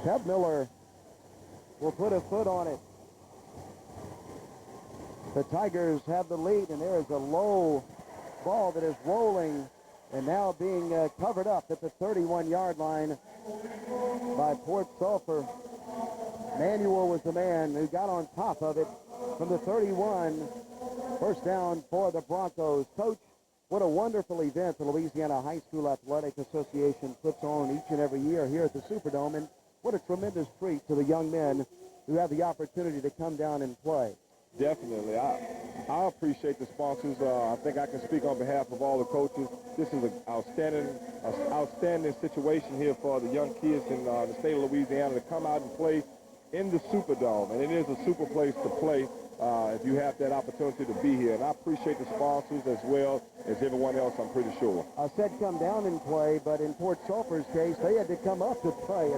Kepmiller will put a foot on it. The Tigers have the lead, and there is a low ball that is rolling and now being covered up at the 31-yard line by Port Sulphur. Manuel was the man who got on top of it from the 31. First down for the Broncos. Coach, what a wonderful event the Louisiana High School Athletic Association puts on each and every year here at the Superdome, and what a tremendous treat to the young men who have the opportunity to come down and play. Definitely. I appreciate the sponsors. I think I can speak on behalf of all the coaches. This is an outstanding situation here for the young kids in the state of Louisiana to come out and play in the Superdome. And it is a super place to play if you have that opportunity to be here. And I appreciate the sponsors as well as everyone else, I'm pretty sure. I said come down and play, but in Port Sulphur's case, they had to come up to play.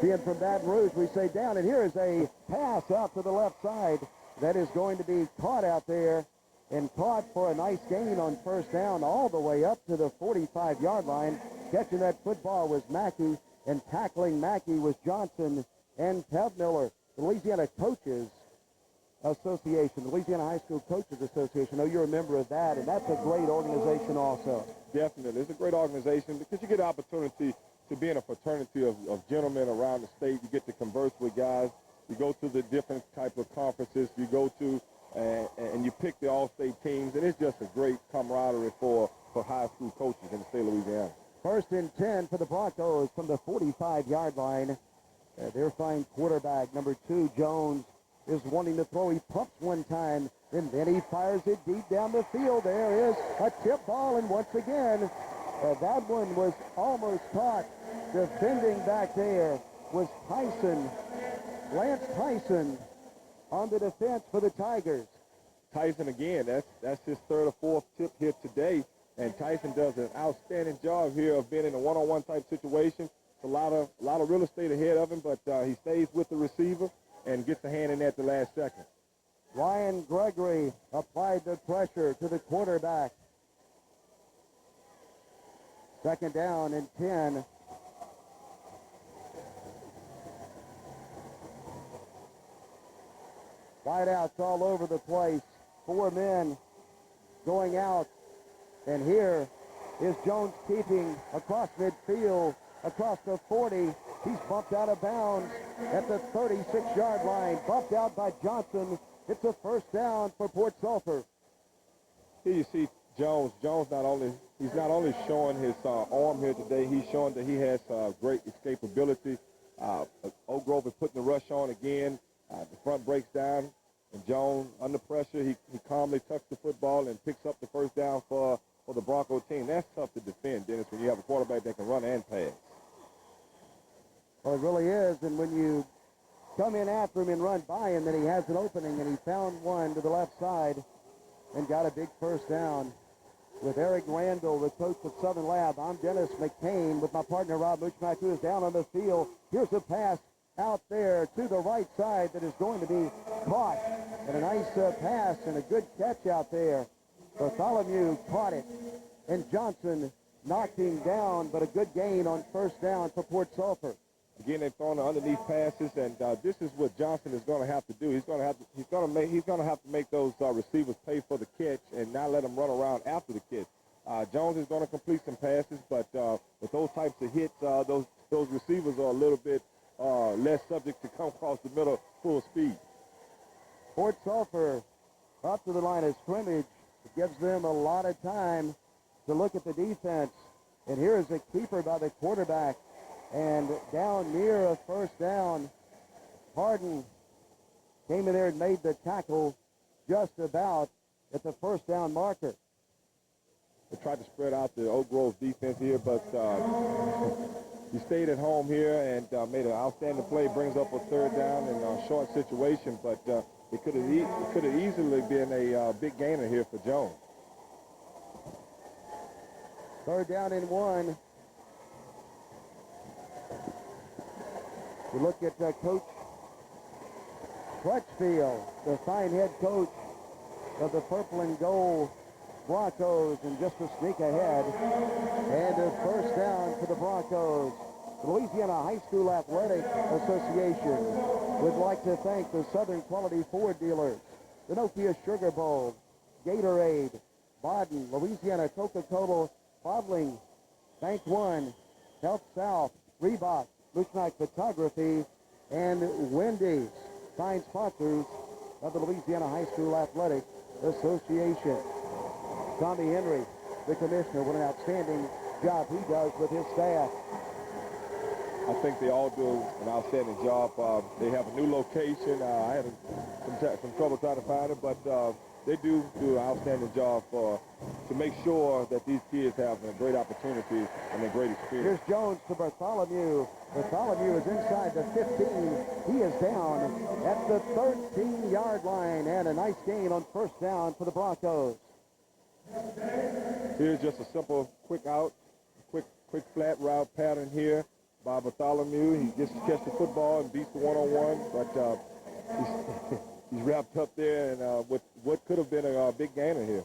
Being from Baton Rouge, we say down. And here is a pass out to the left side that is going to be caught out there and caught for a nice gain on first down all the way up to the 45-yard line. Catching that football was Mackey, and tackling Mackey was Johnson and Pevmiller. The Louisiana Coaches Association, the Louisiana High School Coaches Association. I know you're a member of that, and that's a great organization also. Definitely. It's a great organization because you get the opportunity to be in a fraternity of gentlemen around the state. You get to converse with guys. You go to the different type of conferences you go to, and you pick the all-state teams, and it's just a great camaraderie for high school coaches in the state of Louisiana. 1st and 10 for the Broncos from the 45-yard line. Their fine quarterback, number 2, Jones, is wanting to throw. He pumps one time, and then he fires it deep down the field. There is a tip ball, and once again, that one was almost caught. Defending back there was Tyson, Lance Tyson, on the defense for the Tigers. Tyson again, that's his 3rd or 4th tip here today, and Tyson does an outstanding job here of being in a one-on-one type situation. It's a lot of real estate ahead of him, but he stays with the receiver and gets a hand in there at the last second. Ryan Gregory applied the pressure to the quarterback. 2nd down and 10. Wideouts all over the place. 4 men going out. And here is Jones keeping across midfield, across the 40. He's bumped out of bounds at the 36-yard line. Bumped out by Johnson. It's a 1st down for Port Sulphur. Here you see Jones. He's not only showing his arm here today, he's showing that he has great escapability. Oak Grove is putting the rush on again. The front breaks down, and Jones, under pressure, he calmly tucks the football and picks up the 1st down for the Bronco team. That's tough to defend, Dennis, when you have a quarterback that can run and pass. Well, it really is, and when you come in after him and run by him, then he has an opening, and he found one to the left side and got a big 1st down. With Eric Randall, the coach of Southern Lab, I'm Dennis McCain with my partner Rob Muchmack, who is down on the field. Here's a pass out there to the right side that is going to be caught. And a nice pass and a good catch out there. Bartholomew caught it, and Johnson knocked him down, but a good gain on 1st down for Port Sulphur. Again, they've thrown the underneath passes, and this is what Johnson is going to have to do. He's going to have to make those receivers pay for the catch and not let them run around after the catch. Jones is going to complete some passes, but with those types of hits, those receivers are a little bit less subject to come across the middle full speed. Port Sulphur up to the line of scrimmage. It gives them a lot of time to look at the defense. And here is a keeper by the quarterback. And down near a 1st down, Harden came in there and made the tackle just about at the 1st down marker. They tried to spread out the Oak Grove defense here, but he stayed at home here and made an outstanding play, brings up a 3rd down in a short situation, but it could have easily been a big gainer here for Jones. 3rd down and 1. We look at Coach Crutchfield, the fine head coach of the Purple and Gold Broncos, and just a sneak ahead. And a 1st down for the Broncos. The Louisiana High School Athletic Association would like to thank the Southern Quality Ford dealers, the Nokia Sugar Bowl, Gatorade, Baden, Louisiana Coca-Cola Bottling, Bank One, Health South, Reebok, Luchnick Photography, and Wendy's, fine sponsors of the Louisiana High School Athletic Association. Tommy Henry, the commissioner, what an outstanding job he does with his staff. I think they all do an outstanding job. They have a new location. I had some trouble trying to find it, but they do an outstanding job to make sure that these kids have a great opportunity and a great experience. Here's Jones to Bartholomew. Bartholomew is inside the 15. He is down at the 13-yard line, and a nice gain on 1st down for the Broncos. Here's just a simple quick out, quick flat route pattern here. by Bartholomew. He gets to catch the football and beats the one-on-one, but he's wrapped up there and with what could have been a big gainer here.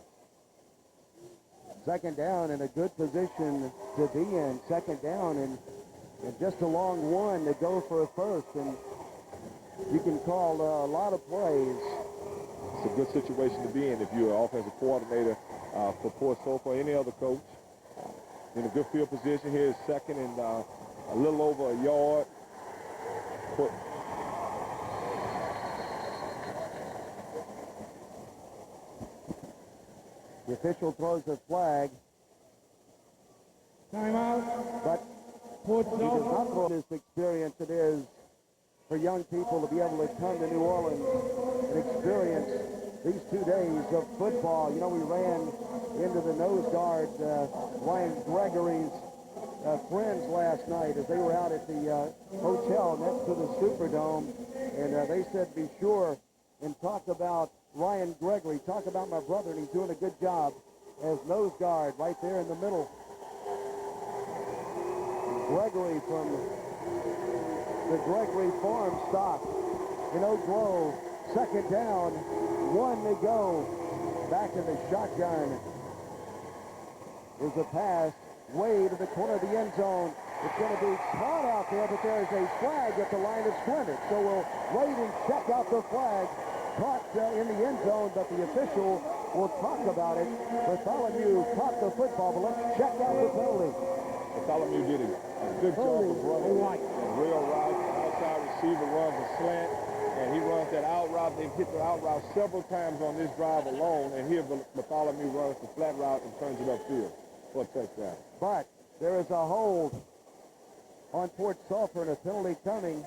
Second down in a good position to be in. Second down and just a long one to go for a first. And you can call a lot of plays. It's a good situation to be in if you're an offensive coordinator for Port Sulphur or any other coach. In a good field position here is second and a little over a yard. The official throws a flag. Timeout. But Port he does not Sulphur. throw this experience it is for young people to be able to come to New Orleans and experience these 2 days of football. You know, we ran into the nose guard, Ryan Gregory's friends last night as they were out at the hotel next to the Superdome, and they said be sure and talk about Ryan Gregory, talk about my brother, and he's doing a good job as nose guard right there in the middle. Gregory from the Gregory Farm stock in Oak Grove. Second down, 1 to go. Back in the shotgun is a pass way to the corner of the end zone. It's going to be caught out there, but there is a flag at the line of scrimmage. So we'll wait and check out the flag. Caught in the end zone, but the official will talk about it. Bartholomew caught the football, but let's check out the penalty. Bartholomew did a good job of running a real route. Outside receiver runs a slant, and he runs that out route. They've hit the out route several times on this drive alone, and here Bartholomew runs the flat route and turns it upfield for a touchdown. But there is a hold on Port Sulphur and a penalty coming.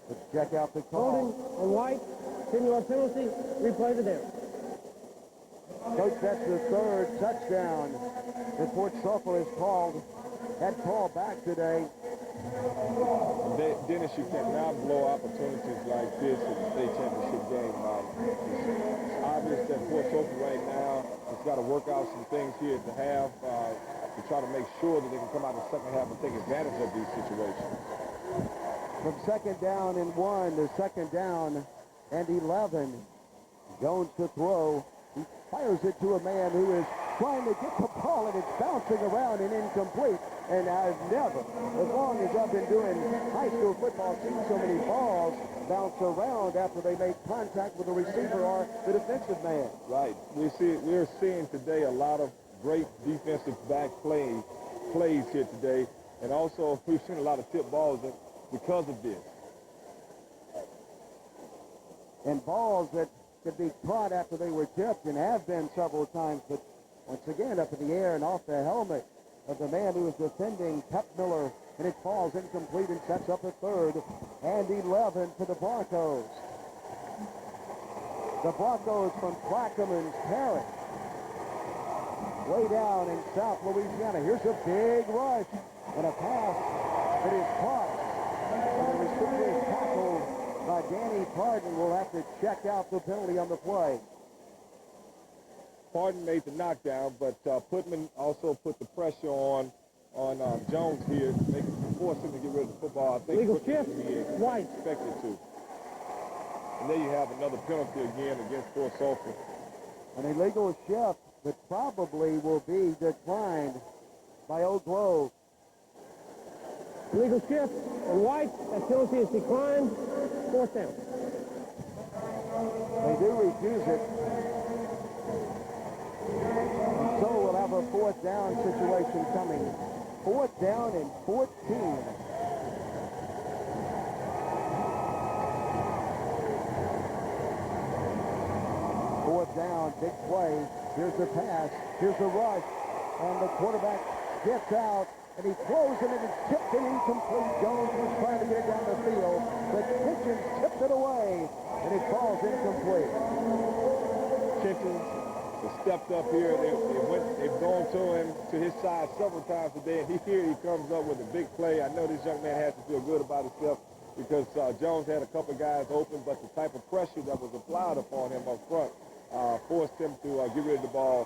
Let's check out the Holding call. on White. 10-yard penalty. Replay to there. Coach, that's the third touchdown that Port Sulphur has called. Had called back today. Dennis, you cannot blow opportunities like this in the state championship game. It's obvious that Port Sulphur right now has got to work out some things here at the half to try to make sure that they can come out in the second half and take advantage of these situations. From second down and 1 to second down and 11. Jones to throw. He fires it to a man who is trying to get the ball, and it's bouncing around and incomplete. And I've never, as long as I've been doing high school football, seen so many balls bounce around after they make contact with the receiver or the defensive man. Right. We're seeing today a lot of great defensive back plays here today, and also we've seen a lot of tip balls because of this. And balls that could be caught after they were tipped and have been several times, but once again up in the air and off the helmet of the man who is defending Pep Miller, and it falls incomplete and sets up a third and 11 for the Broncos. The Broncos from Plaquemines Parish, way down in South Louisiana. Here's a big rush and a pass that is caught. And the receiver is tackled by Danny Pardon. Will have to check out the penalty on the play. Pardon made the knockdown, but Putman also put the pressure on Jones here, force him to get rid of the football. I think Legal quicker shift. than he White. expected to. And there you have another penalty again against Port Sulphur. An illegal shift that probably will be declined by Oak Grove. Legal shift on White. That penalty is declined. Fourth down. They do refuse it. And so we'll have a fourth down situation coming. Fourth down and 14. Fourth down, big play. Here's the pass. Here's the rush. And the quarterback gets out. And he throws it, and it's tipped and incomplete. Jones was trying to get it down the field, but Kitchens tipped it away, and it falls incomplete. Kitchens has stepped up here. They've gone to him, to his side several times today, and here he comes up with a big play. I know this young man has to feel good about himself because Jones had a couple guys open, but the type of pressure that was applied upon him up front forced him to get rid of the ball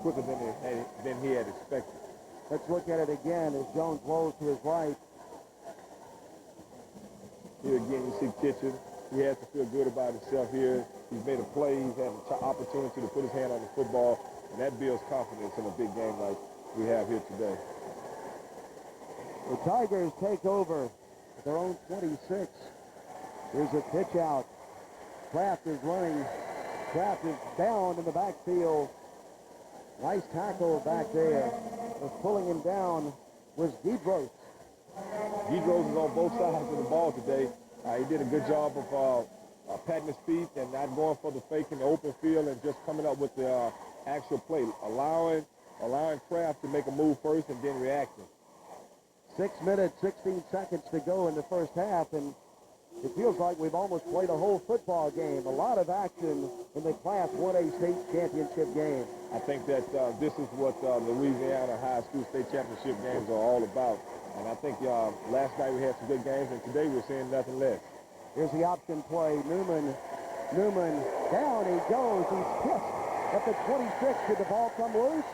quicker than he had expected. Let's look at it again as Jones rolls to his right. Here again, you see Kitchen. He has to feel good about himself here. He's made a play. He's had an opportunity to put his hand on the football, and that builds confidence in a big game like we have here today. The Tigers take over at their own 26. Here's a pitch out. Kraft is running. Kraft is down in the backfield. Nice tackle back there. Was pulling him down was Deidros. Deidros is on both sides of the ball today. He did a good job of patting his feet and not going for the fake in the open field and just coming up with the actual play, allowing Kraft to make a move first and then reacting. 6 minutes, 16 seconds to go in the first half, and it feels like we've almost played a whole football game. A lot of action in the Class 1A state championship game. I think that this is what Louisiana high school state championship games are all about. And I think last night we had some good games, and today we're seeing nothing less. Here's the option play. Newman, down he goes. He's pissed at the 26. Did the ball come loose?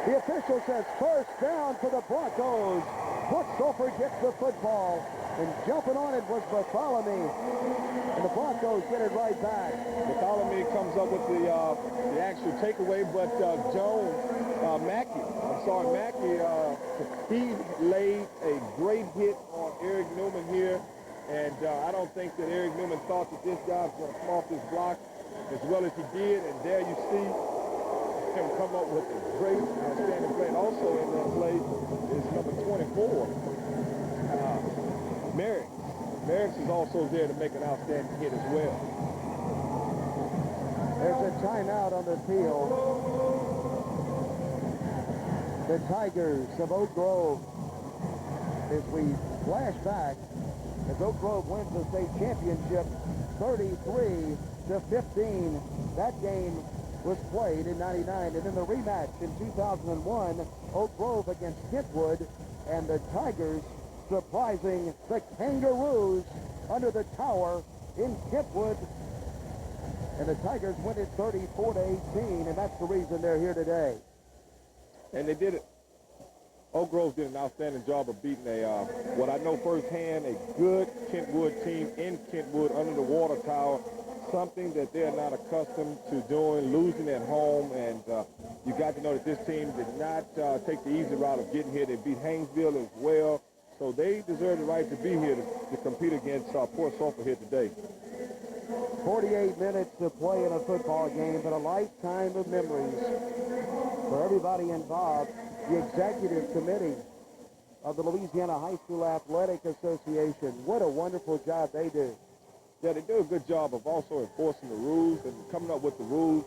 The official says first down for the Broncos. But Sulphur gets the football, and jumping on it was Bartholomew, and the Broncos get it right back. Bartholomew comes up with the actual takeaway, but Mackey, he laid a great hit on Eric Newman here, and I don't think that Eric Newman thought that this guy was going to come off this block as well as he did, and there you see him come up with a great, outstanding play. And also in that play is number 24, Merrick. Merrick is also there to make an outstanding hit as well. There's a timeout on the field. The Tigers of Oak Grove, as we flash back, as Oak Grove wins the state championship 33-15. That game was played in 99, and in the rematch in 2001, Oak Grove against Kentwood, and the Tigers surprising the Kangaroos under the tower in Kentwood, and the Tigers win it 34-18, and that's the reason they're here today. And they did it. Oak Grove did an outstanding job of beating what I know firsthand, a good Kentwood team in Kentwood under the water tower. Something that they're not accustomed to doing, losing at home, and you got to know that this team did not take the easy route of getting here. They beat Haynesville as well, so they deserve the right to be here to compete against Port Sulphur here today. 48 minutes to play in a football game, but a lifetime of memories for everybody involved. The executive committee of the Louisiana High School Athletic Association, what a wonderful job they do. Yeah, they do a good job of also enforcing the rules and coming up with the rules,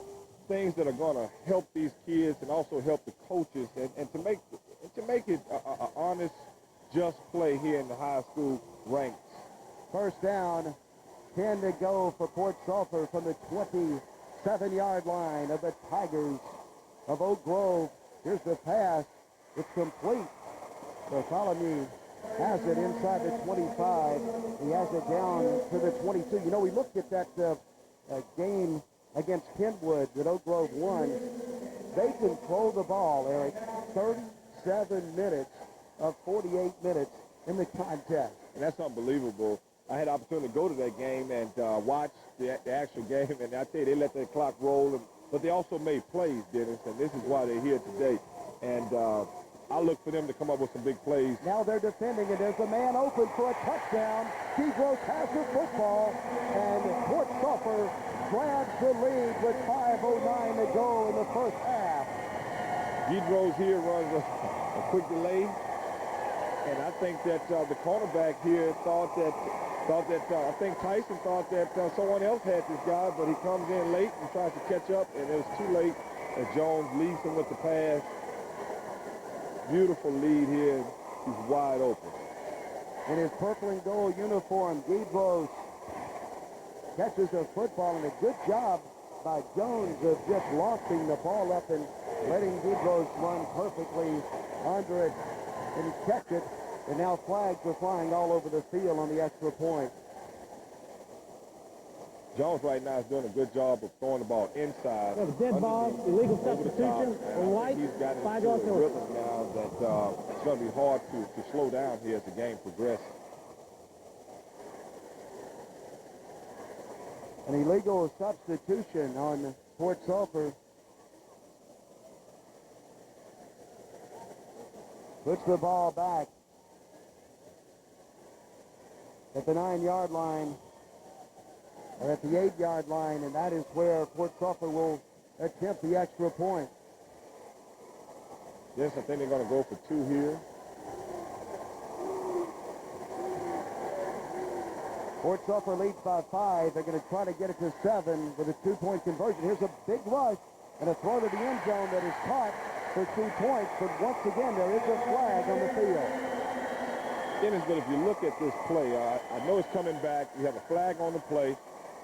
things that are going to help these kids and also help the coaches and to make it an honest, just play here in the high school ranks. First down, 10 to go for Port Sulphur from the 27-yard line of the Tigers of Oak Grove. Here's the pass. It's complete. Bartholomew has it inside the 25. He has it down to the 22. You know, we looked at that game against Kentwood that Oak Grove won. They control the ball, Eric. 37 minutes of 48 minutes in the contest. And that's unbelievable. I had the opportunity to go to that game and watch the actual game, and I tell you, they let that clock roll. But they also made plays, Dennis, and this is why they're here today. And I look for them to come up with some big plays. Now they're defending it. There's a man open for a touchdown. Deidros has the football, and Port Sulphur grabs the lead with 5:09 to go in the first half. Deidros here runs a quick delay, and I think that the cornerback here thought that I think Tyson thought that someone else had this guy, but he comes in late and tries to catch up, and it was too late as Jones leads him with the pass. Beautiful lead here. He's wide open. In his purple and gold uniform, Deidros catches a football, and a good job by Jones of just lofting the ball up and letting Deidros run perfectly under it and catch it. And now flags are flying all over the field on the extra point. Jones right now is doing a good job of throwing the ball inside. We have a dead ball, illegal over the top, substitution, and White, he's got 5 into yard a penalty. rhythm now that it's going to be hard to slow down here as the game progresses. An illegal substitution on Port Sulphur. Puts the ball back at the 9-yard line, or at the 8-yard line, and that is where Port Sulphur will attempt the extra point. Yes, I think they're going to go for 2 here. Port Sulphur leads by 5. They're going to try to get it to 7 with a 2-point conversion. Here's a big rush and a throw to the end zone that is caught for 2 points, but once again, there is a flag on the field. Dennis, but if you look at this play, I know it's coming back. You have a flag on the play.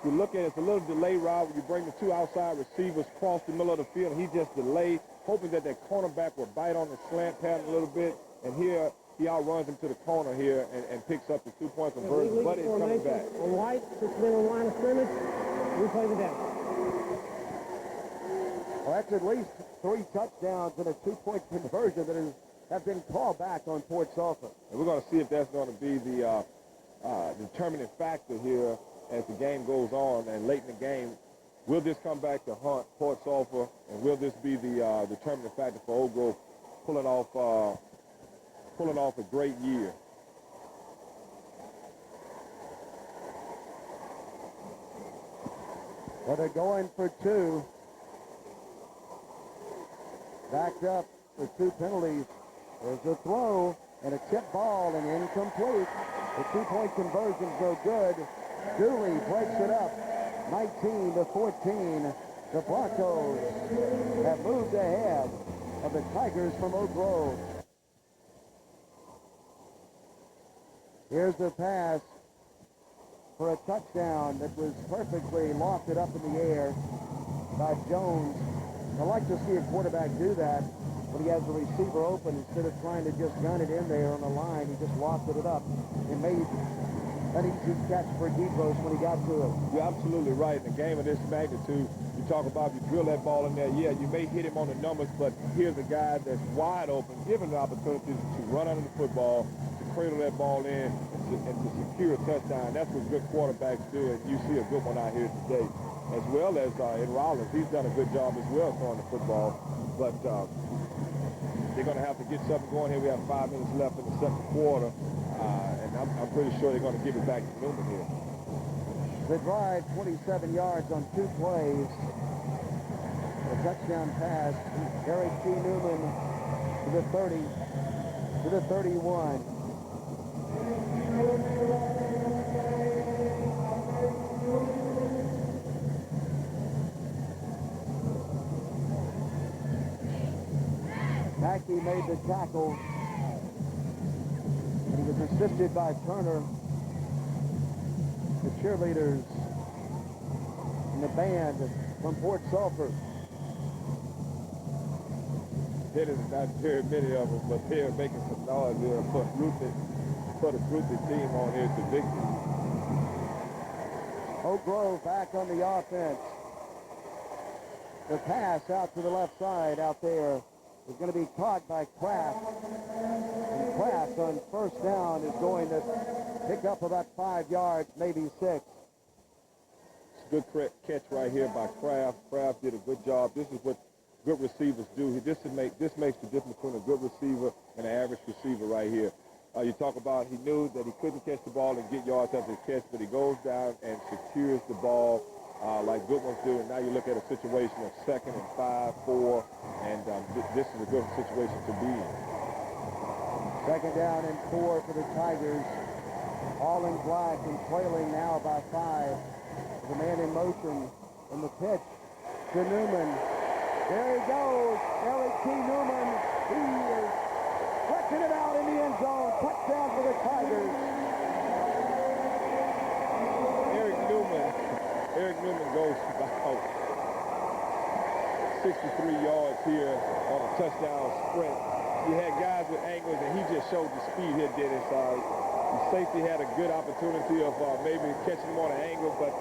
You look at it, it's a little delay route where you bring the 2 outside receivers across the middle of the field, and he just delayed, hoping that cornerback will bite on the slant pattern a little bit, and here he outruns him to the corner here and picks up the 2-point conversion, but it's coming back. On White, 6 men on line of scrimmage, replay the down. Well, that's at least 3 touchdowns and a 2-point conversion that have been called back on Port Sulphur. And we're going to see if that's going to be the determining factor here as the game goes on and late in the game. Will this come back to hunt Port Sulphur, and will this be the determining factor for Oak Grove pulling off a great year? Well, they're going for 2. Backed up with 2 penalties. There's a throw and a tip ball and incomplete. The 2-point conversion's no good. Dooley breaks it up. 19-14. The Broncos have moved ahead of the Tigers from Oak Grove. Here's the pass for a touchdown that was perfectly lofted up in the air by Jones. I like to see a quarterback do that when he has the receiver open. Instead of trying to just gun it in there on the line, he just lofted it up and made an easy catch for Debros when he got to it. You're absolutely right. In a game of this magnitude, you talk about you drill that ball in there. Yeah, you may hit him on the numbers, but here's a guy that's wide open, given the opportunity to run under the football, to cradle that ball in, and to secure a touchdown. That's what good quarterbacks do, and you see a good one out here today. As well as in Rollins, he's done a good job as well throwing the football. But they're going to have to get something going here. We have 5 minutes left in the second quarter, and I'm pretty sure they're going to give it back to Newman here. The drive, 27 yards on 2 plays. A touchdown pass. Eric T. Newman to the 30, to the 31. Mackey made the tackle, and he was assisted by Turner. The cheerleaders and the band from Port Sulphur. It is not very many of them, but they're making some noise here and put a groupie team on here to victory. Oak Grove back on the offense. The pass out to the left side out there is going to be caught by Kraft. And Kraft on first down is going to pick up about 5 yards, maybe 6. It's a good catch right here by Kraft. Kraft did a good job. This is what good receivers do. This makes the difference between a good receiver and an average receiver right here. You talk about he knew that he couldn't catch the ball and get yards after the catch, but he goes down and secures the ball like good ones do. And now you look at a situation of 2nd and 5, 4, and this is a good situation to be in. 2nd down and 4 for the Tigers. All in black and trailing now by 5. The man in motion from the pitch to Newman. There he goes, Eric T. Newman. He is stretching it out in the end zone. Touchdown for the Tigers. Eric Newman goes about 63 yards here on a touchdown sprint. You had guys with angles, and he just showed the speed here. Dennis. The safety had a good opportunity of maybe catching him on an angle, but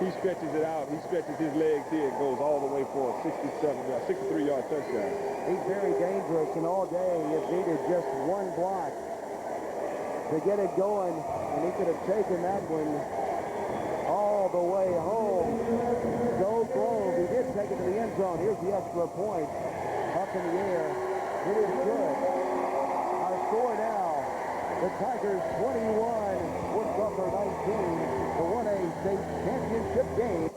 he stretches it out. He stretches his legs here and goes all the way for a 63-yard touchdown. He's very dangerous, and all day it needed just one block to get it going, and he could have taken that one all the way home. Go Grove. He did take it to the end zone. Here's the extra point up in the air. It is good. Our score now, the Tigers 21, Sulphur 19, the 1A state championship game.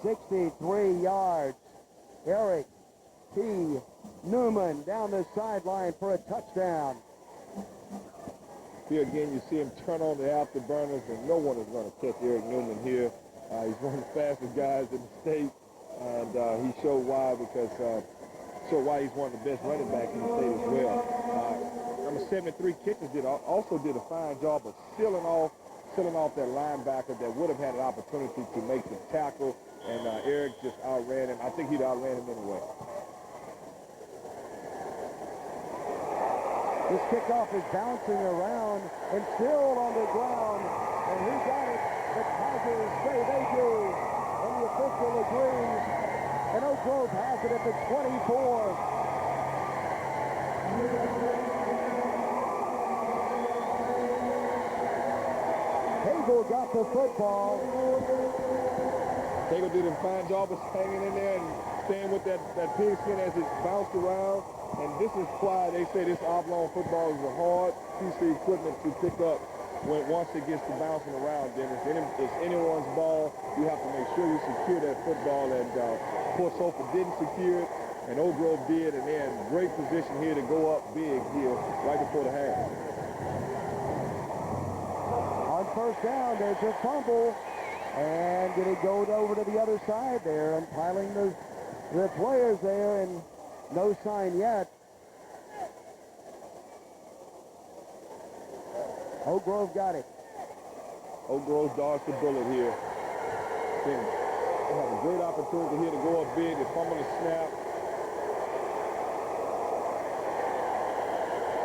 63 yards. Eric T. Newman down the sideline for a touchdown. Here again, you see him turn on the afterburners, and no one is going to catch Eric Newman here. He's one of the fastest guys in the state, and he showed why, because he's one of the best running backs in the state as well. Number 73 Kitchens also did a fine job of sealing off that linebacker that would have had an opportunity to make the tackle, and Eric just outran him. I think he'd outran him anyway. This kickoff is bouncing around and still on the ground. And who got it? The Tigers say they do. And the official agrees. And Oak Grove has it at the 24. Hagel got the football. Hagel did a fine job of hanging in there and staying with that pigskin as it bounced around. And this is why they say this oblong football is a hard piece of equipment to pick up once it gets to bouncing around, Dennis. It's anyone's ball. You have to make sure you secure that football. And Port Sulphur didn't secure it, and Oak Grove did. And they're in great position here to go up big here right before the half. On first down, there's a fumble. And did it go over to the other side there and piling the players there, and no sign yet. Oak Grove got it. Oak Grove dodged the bullet here. They have a great opportunity here to go up big. They fumble the snap.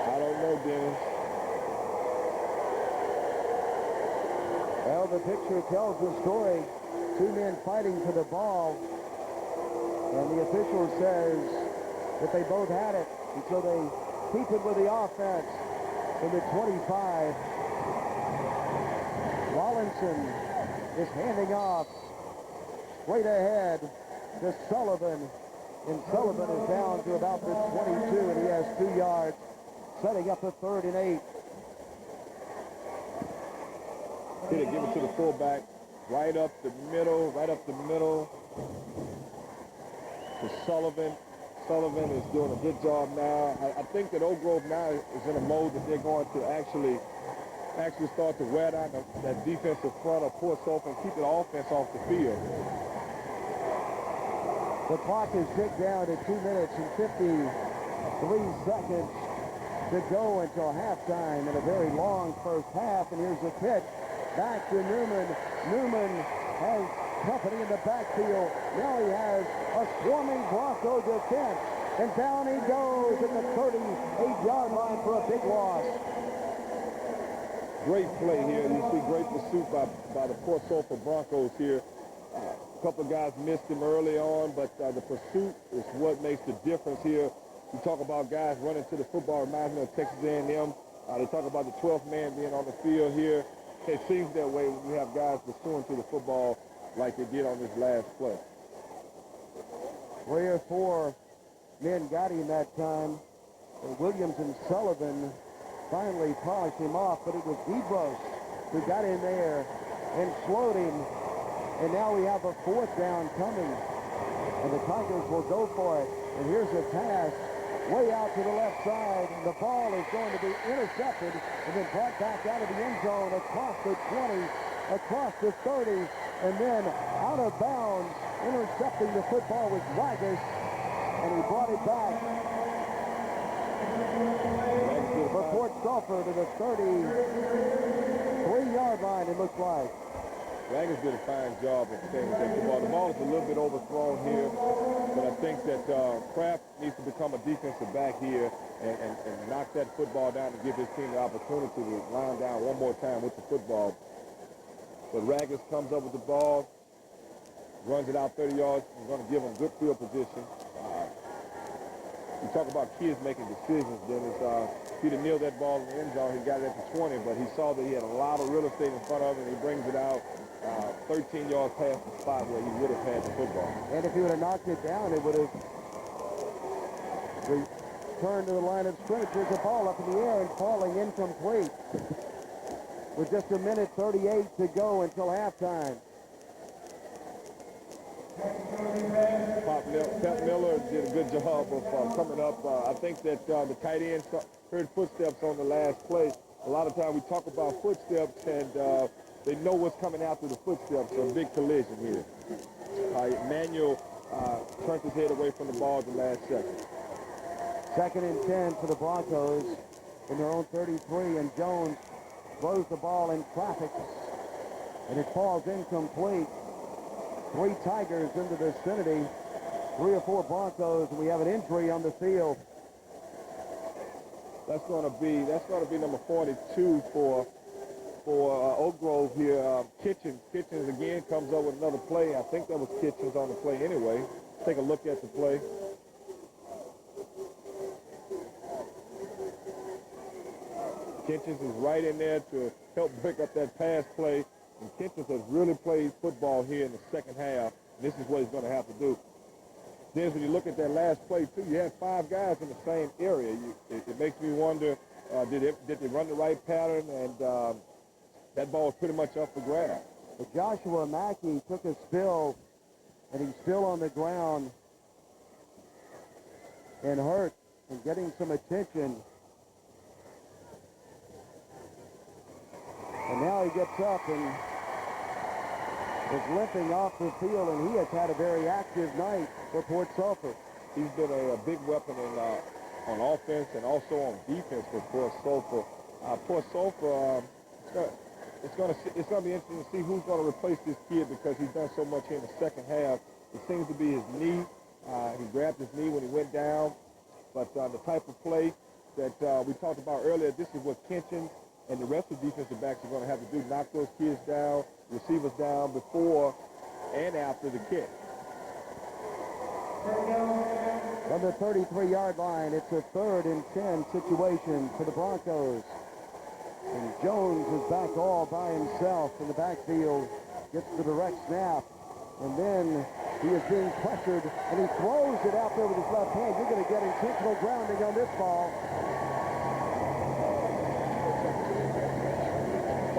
I don't know, Dennis. Well, the picture tells the story. Two men fighting for the ball. And the official says that they both had it. And so they keep it with the offense in the 25. Wallinson is handing off straight ahead to Sullivan. And Sullivan is down to about the 22, and he has 2 yards, setting up a 3rd and 8. Here to give it to the fullback, right up the middle, to Sullivan. Sullivan is doing a good job now. I think that Oak Grove now is in a mode that they're going to actually start to wear down that defensive front of Port Sulphur and keep the offense off the field. The clock is ticked down to 2 minutes and 53 seconds to go until halftime in a very long first half. And here's the pitch back to Newman. Newman has company in the backfield. Now he has a swarming Bronco defense. And down he goes at the 38-yard line for a big loss. Great play here. You see great pursuit by the Port Sulphur Broncos here. A couple of guys missed him early on, but the pursuit is what makes the difference here. You talk about guys running to the football, reminds me of Texas A&M. They talk about the 12th man being on the field here. It seems that way when you have guys pursuing to the football like they did on this last play. 3 or 4 men got him that time. And Williams and Sullivan finally polished him off, but it was Debros who got in there and slowed him. And now we have a 4th down coming. And the Tigers will go for it. And here's a pass way out to the left side. The ball is going to be intercepted and then brought back out of the end zone across the 20, across the 30, and then out of bounds. Intercepting the football was Rigas, and he brought it back for Port Sulphur to the 33-yard line, it looks like. Rigas did a fine job of staying with that football. The ball is a little bit overthrown here, but I think that Kraft needs to become a defensive back here and knock that football down and give his team the opportunity to line down one more time with the football. But Raggers comes up with the ball, runs it out 30 yards. He's going to give them good field position. You talk about kids making decisions, Dennis. He'd have nailed that ball in the end zone. He got it at the 20, but he saw that he had a lot of real estate in front of him, and he brings it out 13 yards past the spot where he would have had the football. And if he would have knocked it down, it would have returned to the line of scrimmage. There's a ball up in the air and falling incomplete. With just a minute 38 to go until halftime. Pep Miller did a good job of coming up. I think that the tight end heard footsteps on the last play. A lot of times we talk about footsteps, and they know what's coming after the footsteps. So a big collision here. Manuel turned his head away from the ball at the last second. 2nd and 10 for the Broncos in their own 33, and Jones throws the ball in traffic, and it falls incomplete. 3 Tigers in the vicinity, 3 or 4 Broncos, and we have an injury on the field. That's going to be number 42 for Oak Grove here. Kitchens again comes up with another play. I think that was Kitchens on the play anyway. Take a look at the play. Kitchens is right in there to help pick up that pass play. And Kitchens has really played football here in the second half. This is what he's going to have to do. Then when you look at that last play, too, you had 5 guys in the same area. It makes me wonder, did they run the right pattern? And that ball was pretty much up for grabs. But Joshua Mackey took a spill, and he's still on the ground and hurt and getting some attention. And now he gets up and is limping off the field, and he has had a very active night for Port Sulphur. He's been a big weapon on offense and also on defense for Port Sulphur. Port Sulphur, it's going to be interesting to see who's going to replace this kid because he's done so much here in the second half. It seems to be his knee. He grabbed his knee when he went down. But the type of play that we talked about earlier, this is what Kitchens and the rest of the defensive backs are going to have to do, knock those kids down, receivers down before and after the kick. From the 33-yard line, it's a 3rd and 10 situation for the Broncos. And Jones is back all by himself in the backfield, gets the direct snap, and then he is being pressured, and he throws it out there with his left hand. You're going to get intentional grounding on this ball.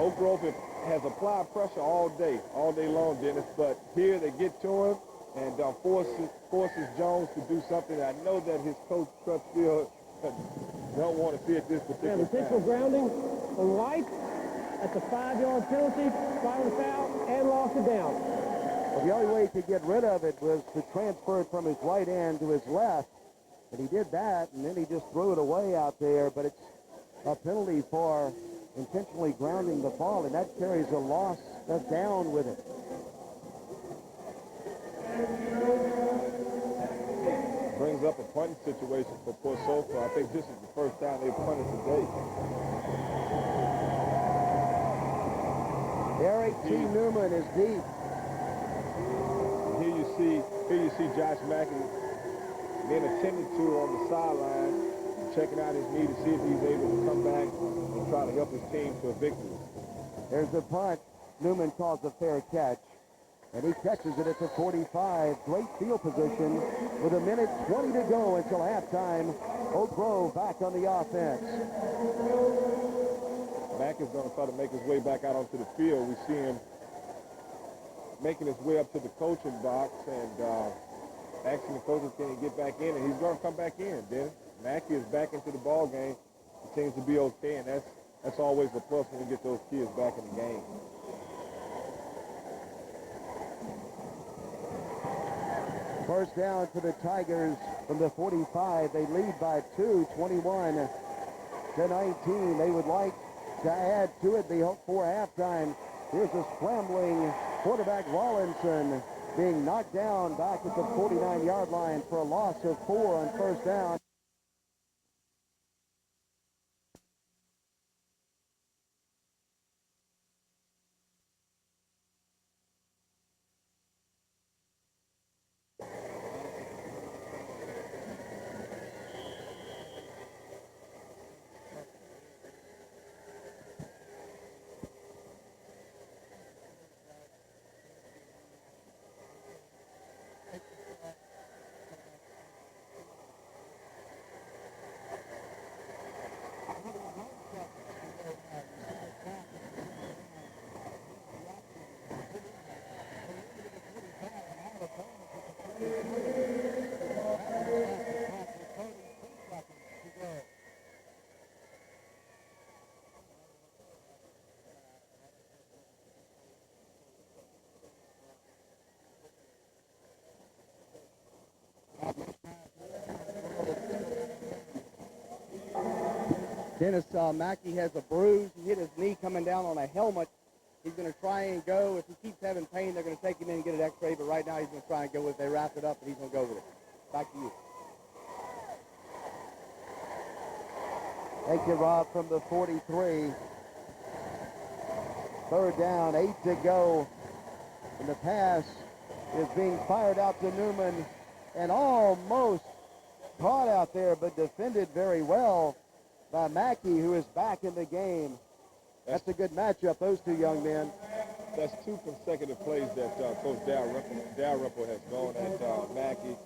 Oak Grove has applied pressure all day long, Dennis, but here they get to him and forces Jones to do something. I know that his coach, Crutchfield, don't want to see it this particular time. Intentional grounding on White at the 5-yard penalty, fired a foul, and lost it down. Well, the only way he could get rid of it was to transfer it from his right hand to his left, and he did that, and then he just threw it away out there, but it's a penalty for intentionally grounding the ball, and that carries a loss down with it. Brings up a punting situation for Port Sulphur. I think this is the first time they've punted today. Eric T. Newman is deep. Here you see Josh Mackey being attended to on the sideline, checking out his knee to see if he's able to come back and try to help his team to a victory. There's the punt. Newman calls a fair catch, and he catches it at the 45. Great field position with a minute 20 to go until halftime. Oak Grove back on the offense. Mack is going to try to make his way back out onto the field. We see him making his way up to the coaching box and asking the coaches, can he get back in? And he's going to come back in, Dennis. Mackey is back into the ball game. It seems to be okay, and that's always a plus when we get those kids back in the game. First down for the Tigers from the 45. They lead by 2, 21-19. They would like to add to it before halftime. Here's a scrambling quarterback Rawlinson being knocked down back at the 49-yard line for a loss of 4 on first down. Dennis Mackey has a bruise. He hit his knee coming down on a helmet. He's going to try and go. If he keeps having pain, they're going to take him in and get an x-ray, but right now he's going to try and go with it. They wrap it up, and he's going to go with it. Back to you. Thank you, Rob, from the 43. Third down, 8 to go. And the pass is being fired out to Newman and almost caught out there, but defended very well by Mackey, who is back in the game. That's a good matchup, those two young men. That's 2 consecutive plays that Coach Dalrymple has gone at Mackey.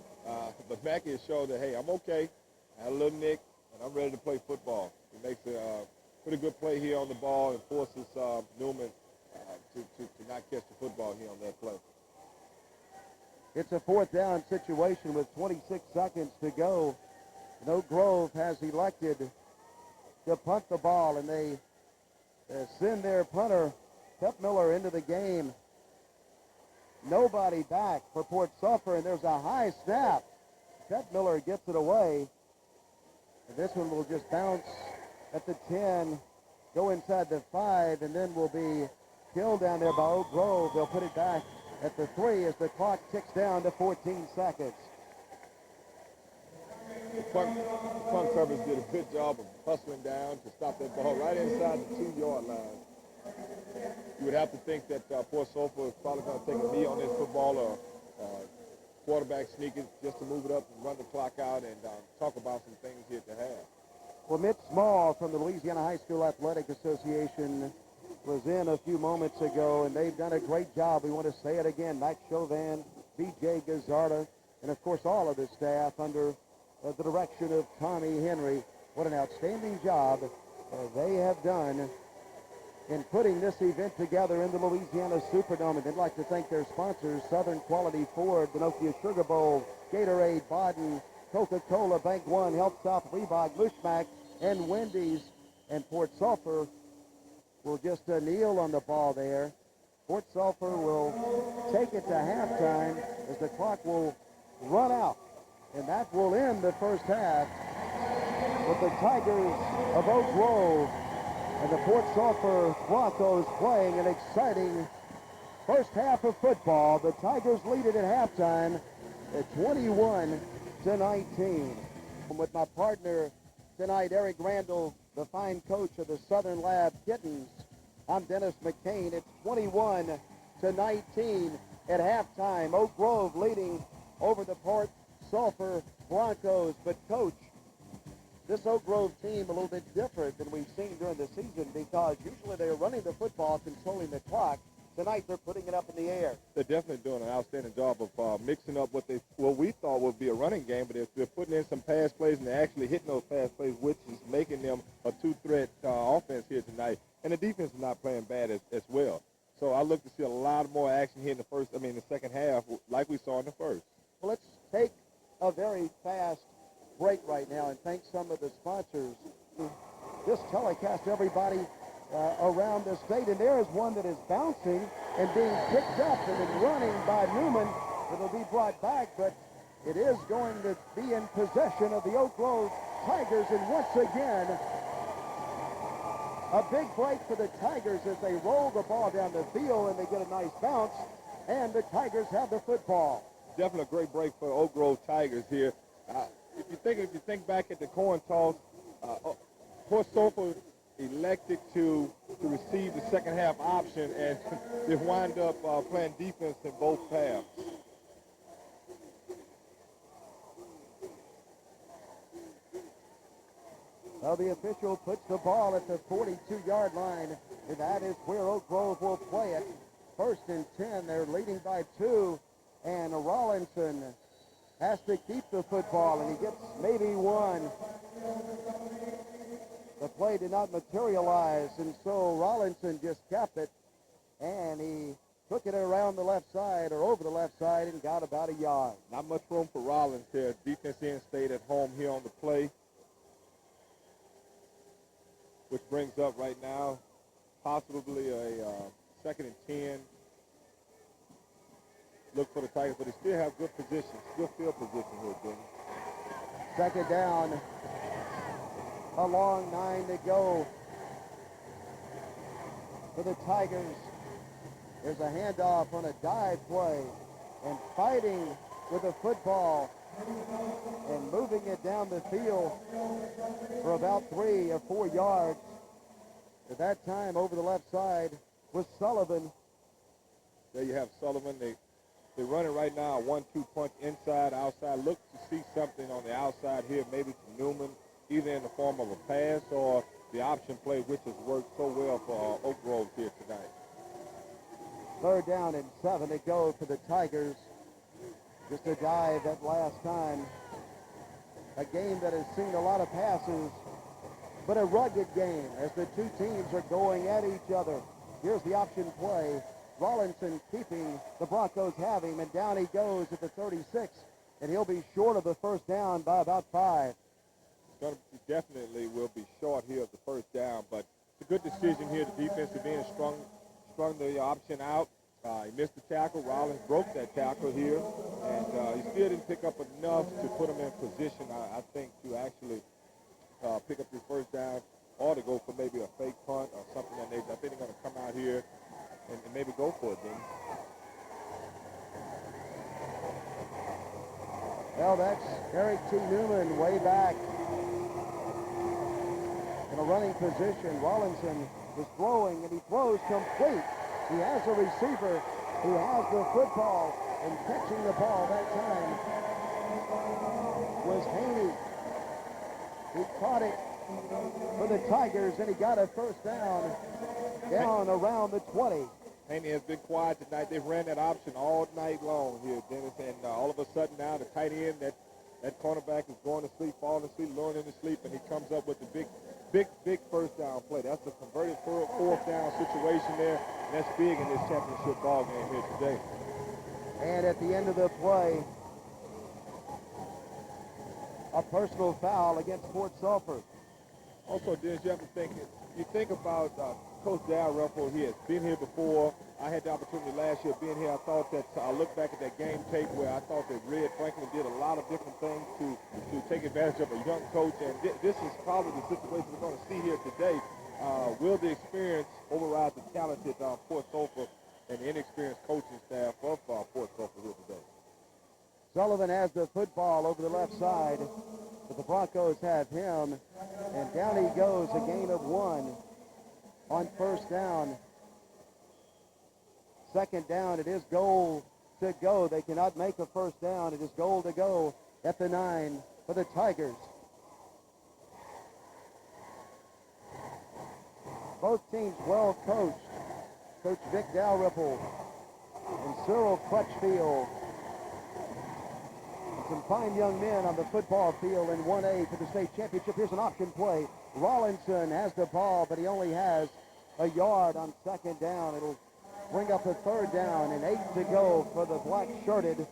But Mackey has shown that, hey, I'm okay. I had a little nick, and I'm ready to play football. He makes a pretty good play here on the ball and forces Newman to not catch the football here on that play. It's a fourth down situation with 26 seconds to go. And Oak Grove has elected to punt the ball, and they send their punter, Pep Miller, into the game. Nobody back for Port Sulphur, and there's a high snap. Pep Miller gets it away. And this one will just bounce at the 10, go inside the 5, and then will be killed down there by Oak Grove. They'll put it back at the 3 as the clock ticks down to 14 seconds. The punt service did a good job of hustling down to stop that ball right inside the 2-yard line. You would have to think that Port Sulphur is probably going to take a knee on this football, or quarterback sneaking just to move it up and run the clock out, and talk about some things here to have. Well, Mitch Small from the Louisiana High School Athletic Association was in a few moments ago, and they've done a great job. We want to say it again. Max Chauvin, B.J. Gazzarda, and, of course, all of the staff under the direction of Tommy Henry. What an outstanding job they have done in putting this event together in the Louisiana Superdome. And they'd like to thank their sponsors, Southern Quality Ford, the Nokia Sugar Bowl, Gatorade, Baden, Coca-Cola, Bank One, Health South, Reebok, Mushmack, and Wendy's. And Port Sulphur will just kneel on the ball there. Port Sulphur will take it to halftime as the clock will run out. And that will end the first half with the Tigers of Oak Grove and the Port Sulphur Broncos playing an exciting first half of football. The Tigers lead it at halftime at 21-19. With my partner tonight, Eric Randall, the fine coach of the Southern Lab Kittens. I'm Dennis McCain. It's 21-19 at halftime. Oak Grove leading over the Port Sulphur Broncos. But, Coach, this Oak Grove team a little bit different than we've seen during the season, because usually they're running the football, controlling the clock. Tonight they're putting it up in the air. They're definitely doing an outstanding job of mixing up what we thought would be a running game, but they're putting in some pass plays, and they're actually hitting those pass plays, which is making them a two-threat offense here tonight. And the defense is not playing bad as well. So I look to see a lot more action here in the second half, like we saw in the first. Well, let's take a very fast break right now and thank some of the sponsors who just telecast everybody around the state. And there is one that is bouncing and being picked up and then running by Newman. It'll be brought back, but it is going to be in possession of the Oak Grove Tigers. And once again, a big break for the Tigers as they roll the ball down the field and they get a nice bounce, and the Tigers have the football. Definitely a great break for the Oak Grove Tigers here. If you think back at the coin toss, Port Sulphur elected to receive the second half option, and they wind up playing defense in both halves. Well, the official puts the ball at the 42-yard line, and that is where Oak Grove will play it. 1st and 10, they're leading by 2, and Rollinson has to keep the football, and he gets maybe 1. The play did not materialize, and so Rollinson just kept it, and he took it around the left side or over the left side and got about a yard. Not much room for Rollins here. Defense end stayed at home here on the play, which brings up right now possibly a 2nd and 10. Look for the Tigers, but they still have good positions, good field position here, Jimmy. 2nd down A long 9 to go for the Tigers. There's a handoff on a dive play, and fighting with the football and moving it down the field for about 3 or 4 yards. At that time, over the left side was Sullivan. There you have Sullivan. They're running right now a 1-2 punch inside, outside. Look to see something on the outside here, maybe to Newman, either in the form of a pass or the option play, which has worked so well for Oak Grove here tonight. 3rd down and 7 to go for the Tigers. Just a dive that last time. A game that has seen a lot of passes, but a rugged game as the two teams are going at each other. Here's the option play. Rollinson keeping the Broncos have him, and down he goes at the 36, and he'll be short of the first down by about 5. Definitely will be short here of the first down, but it's a good decision here. The defensive end strung the option out. He missed the tackle. Rollins broke that tackle here, and he still didn't pick up enough to put him in position, I think, to actually pick up his first down or to go for maybe a fake punt or something that nature. I think they're going to come out here and maybe go for it then. Well, that's Eric T. Newman way back in a running position. Rollinson is throwing, and he throws complete. He has a receiver who has the football, and catching the ball that time was Haney. He caught it for the Tigers, and he got a first down around the 20. Haney has been quiet tonight. They've ran that option all night long here, Dennis, and all of a sudden now the tight end, that cornerback is going to sleep, falling asleep, luring him to sleep, and he comes up with the big first down play. That's a converted fourth down situation there, and that's big in this championship ball game here today. And at the end of the play, a personal foul against Fort Sulphur. Also, Dennis, you have to think, you think about Coach Dalrymple. He has been here before. I had the opportunity last year being here. I thought that, I looked back at that game tape where I thought that Red Franklin did a lot of different things to take advantage of a young coach, and this is probably the situation we're going to see here today. Will the experience override the talented Fort Sulphur and the inexperienced coaching staff of Fort Sulphur here today? Sullivan has the football over the left side, but the Broncos have him, and down he goes, a gain of 1 on first down. 2nd down, it is goal to go. They cannot make a first down. It is goal to go at the 9 for the Tigers. Both teams well coached. Coach Vic Dalrymple and Cyril Crutchfield. Some fine young men on the football field in 1A for the state championship. Here's an option play. Rollinson has the ball, but he only has a yard on 2nd down. It'll bring up a 3rd down and 8 to go for the black-shirted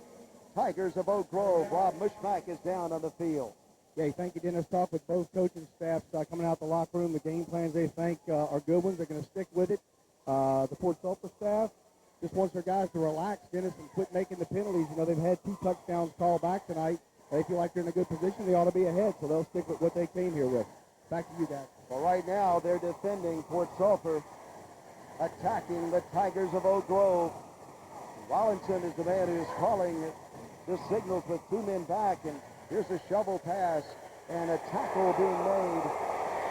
Tigers of Oak Grove. Rob Mushmack is down on the field. Yeah, thank you, Dennis. Talk with both coaching staffs coming out the locker room. The game plans they think are good ones. They're going to stick with it. The Fort Sulphur staff just wants their guys to relax, Dennis, and quit making the penalties. You know, they've had 2 touchdowns called back tonight. They feel like they're in a good position. They ought to be ahead, so they'll stick with what they came here with. Back to you, guys. Well, right now they're defending Fort Sulphur, attacking the Tigers of Oak Grove. Rollinson is the man who is calling the signals with 2 men back, and here's a shovel pass and a tackle being made.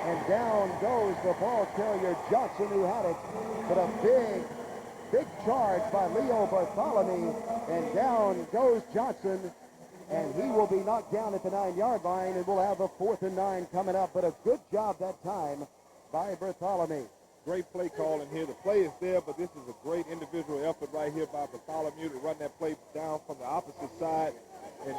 And down goes the ball carrier, Johnson, who had it. But a big charge by Leo Bartholomew. And down goes Johnson. And he will be knocked down at the 9-yard line, and we'll have a 4th and 9 coming up. But a good job that time by Bartholomew. Great play call in here. The play is there, but this is a great individual effort right here by Bartholomew to run that play down from the opposite side and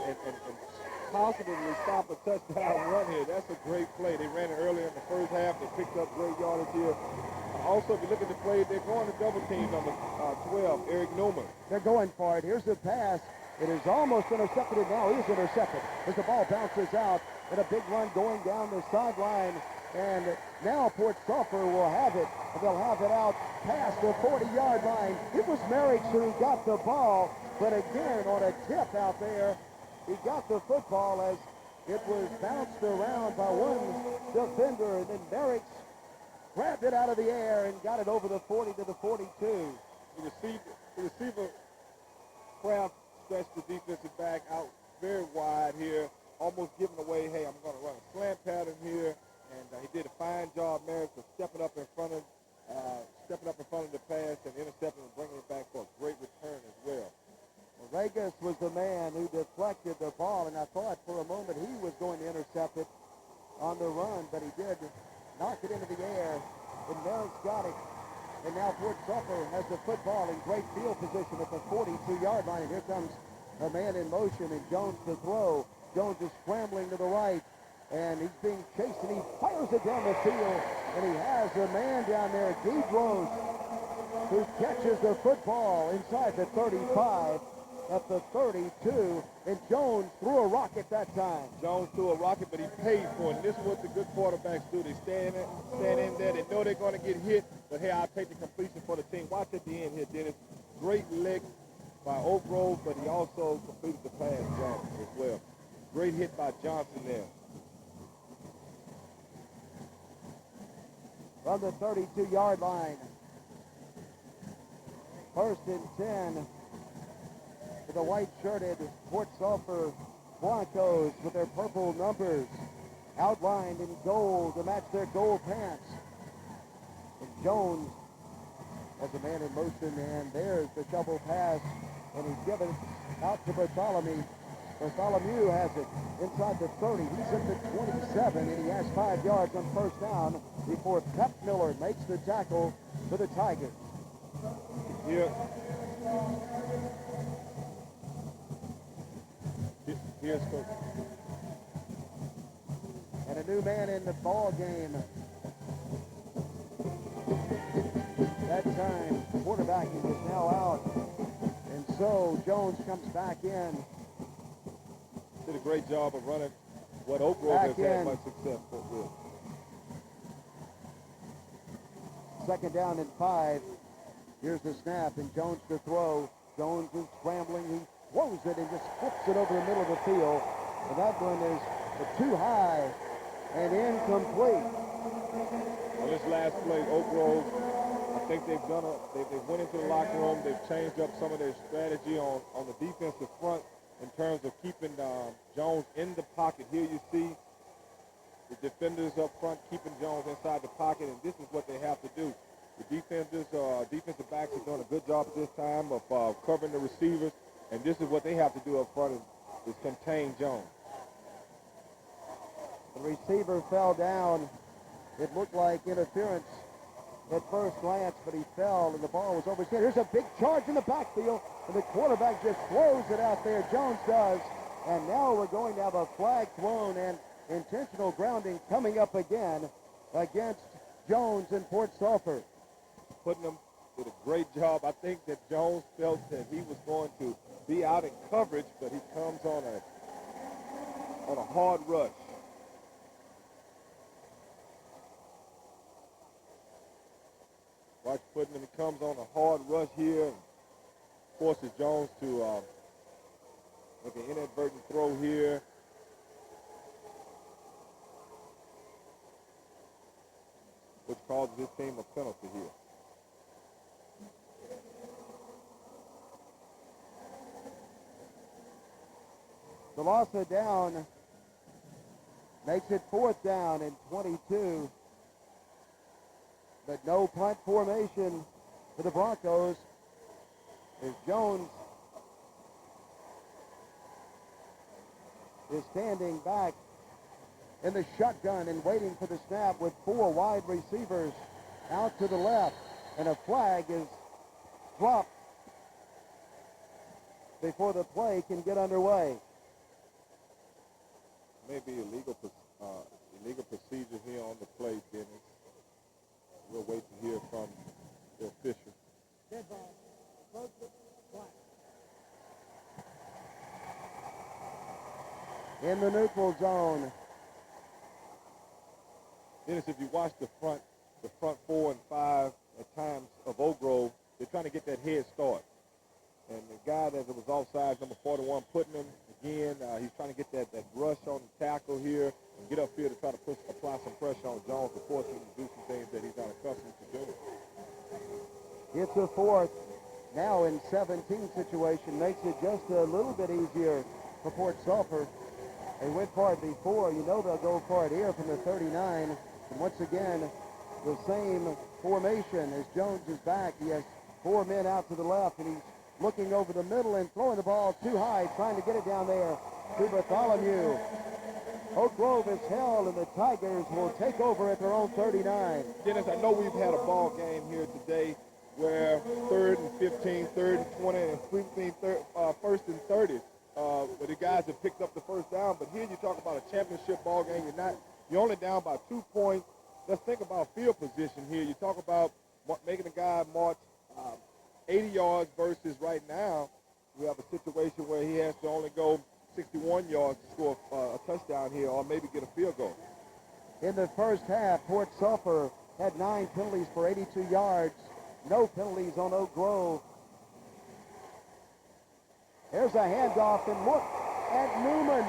possibly stop a touchdown run here. That's a great play. They ran it earlier in the first half. They picked up great yardage here. Also, if you look at the play, they're going to double team number 12, Eric Newman. They're going for it. Here's the pass. It is almost intercepted, and now is intercepted as the ball bounces out, and a big run going down the sideline. And now Fort Sulphur will have it, and they'll have it out past the 40-yard line. It was Merrick who got the ball, but again on a tip out there, he got the football as It was bounced around by one defender, and then Merrick's grabbed it out of the air and got it over the 40 to the 42. The receiver Kraft stretched the defensive back out very wide here, almost giving away, hey, I'm going to run a slant pattern here. And he did a fine job, Merrick, for stepping up in front of the pass and intercepting and bringing it back for a great return as well. Vegas was the man who deflected the ball, and I thought for a moment he was going to intercept it on the run, but he did knock it into the air, and Merrick's got it. And now Fort Sulphur has the football in great field position at the 42-yard line, and here comes a man in motion, and Jones to throw. Jones is scrambling to the right, and he's being chased, and he fires it down the field, and he has a man down there, Deedrose, who catches the football inside the 35 at the 32, and Jones threw a rocket that time. Jones threw a rocket, but he paid for it. And this is what the good quarterbacks do. They stand in there. They know they're going to get hit, but hey, I'll take the completion for the team. Watch at the end here, Dennis. Great lick by Oak Grove, but he also completed the pass, Johnson, as well. Great hit by Johnson there. From the 32-yard line. 1st and 10 for the white-shirted Fort Sulphur Broncos with their purple numbers outlined in gold to match their gold pants. And Jones has a man in motion, and there's the shovel pass, and he's given it out to Bartholomew. Bartholomew has it inside the 30. He's at the 27, and he has 5 yards on first down before Pep Miller makes the tackle for the Tigers. Here's Coach. And a new man in the ball game. That time, quarterbacking is now out. And so Jones comes back in. Did a great job of running what Oak Grove has had much success with. 2nd down and 5. Here's the snap, and Jones to throw. Jones is scrambling. He throws it and just flips it over the middle of the field. And that one is too high and incomplete. On this last play, Oak Grove, I think they went into the locker room. They've changed up some of their strategy on the defensive front in terms of keeping Jones in the pocket. Here you see the defenders up front keeping Jones inside the pocket, and this is what they have to do. The defensive backs are doing a good job at this time of covering the receivers, and this is what they have to do up front is contain Jones. The receiver fell down. It looked like interference at first glance, but he fell, and the ball was over his head. Here's a big charge in the backfield, and the quarterback just throws it out there. Jones does, and now we're going to have a flag thrown and intentional grounding coming up again against Jones and Fort Sulphur. Putnam did a great job. I think that Jones felt that he was going to be out in coverage, but he comes on a hard rush. Watch Putnam, he comes on a hard rush here and forces Jones to make an inadvertent throw here. Which causes his team a penalty here. The loss of down makes it 4th down and 22. But no punt formation for the Broncos as Jones is standing back in the shotgun and waiting for the snap with 4 wide receivers out to the left, and a flag is dropped before the play can get underway. Maybe illegal procedure here on the play, Dennis. We'll wait to hear from the official. In the neutral zone. Dennis, if you watch the front 4 and 5 at times of Oak Grove, they're trying to get that head start. And the guy that was offside, number 41, Putnam, again. He's trying to get that rush on the tackle here and get upfield to try to apply some pressure on Jones to force him to do some things that he's not accustomed to doing. It's a fourth now in 17 situation. Makes it just a little bit easier for Port Sulphur. They went for it before. You know they'll go for it here from the 39. And once again, the same formation as Jones is back. He has 4 men out to the left, and he's looking over the middle and throwing the ball too high, trying to get it down there to Bartholomew. Oak Grove is held, and the Tigers will take over at their own 39. Dennis, I know we've had a ball game here today where 3rd and 15, 3rd and 20, and sweeping 1st and 30. But the guys have picked up the first down. But here you talk about a championship ball game. You're only down by 2 points. Let's think about field position here. You talk about making a guy march 80 yards versus right now we have a situation where he has to only go 61 yards to score a touchdown here or maybe get a field goal. In the first half, Port Sulphur had 9 penalties for 82 yards. No penalties on Oak Grove. There's a handoff, and look at Newman.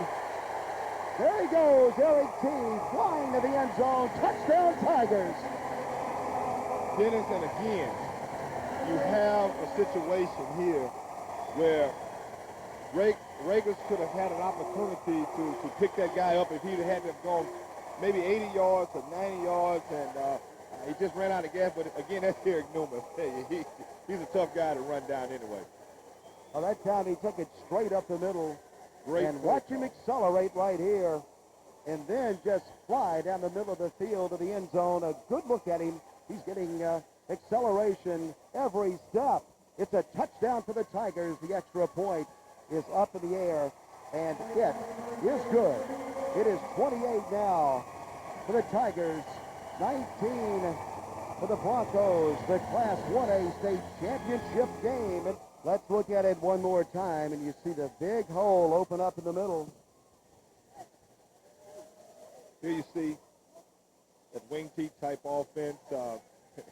There he goes, Eric T. flying to the end zone. Touchdown, Tigers. Dennis, and again, you have a situation here where Ragus could have had an opportunity to pick that guy up if he hadn't gone maybe 80 yards or 90 yards, and he just ran out of gas. But again, that's Eric Newman. He's a tough guy to run down anyway. Well, that time he took it straight up the middle. Great and play. Watch him accelerate right here and then just fly down the middle of the field to the end zone. A good look at him. He's getting acceleration every step. It's a touchdown for the Tigers. The extra point is up in the air, and it is good. It is 28 now for the Tigers, 19 for the Broncos, the Class 1A state championship game. And let's look at it one more time, and you see the big hole open up in the middle. Here you see that wing T type offense.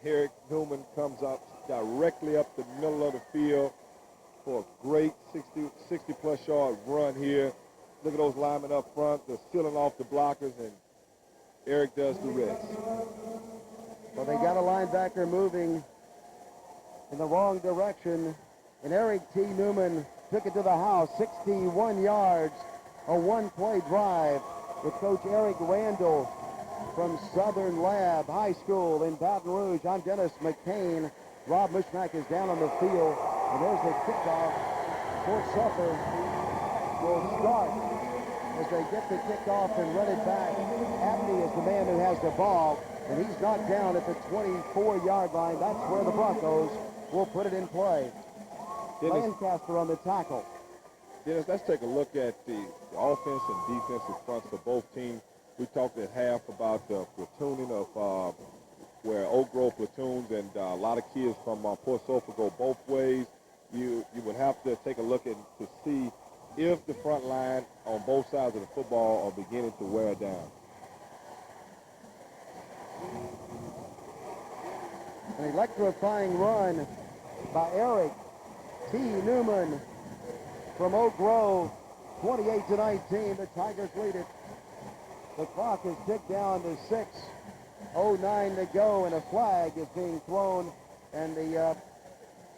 Eric Newman comes up directly up the middle of the field for a great 60-plus yard run here. Look at those linemen up front. They're sealing off the blockers, and Eric does the rest. Well, they got a linebacker moving in the wrong direction, and Eric T. Newman took it to the house, 61 yards, a one-play drive with Coach Eric Randall from Southern Lab High School in Baton Rouge. I'm Dennis McCain. Rob Mushmack is down on the field, and there's the kickoff. Port Sulphur will start as they get the kickoff and run it back. Abney is the man who has the ball, and he's knocked down at the 24-yard line. That's where the Broncos will put it in play. Lancaster on the tackle. Dennis, let's take a look at the offense and defensive fronts for both teams. We talked at half about the platooning of where Oak Grove platoons, and a lot of kids from Port Sulphur go both ways. You would have to take a look at to see if the front line on both sides of the football are beginning to wear down. An electrifying run by Eric T. Newman from Oak Grove, 28-19. The Tigers lead it. The clock is ticked down to 6:09 to go, and a flag is being thrown, and the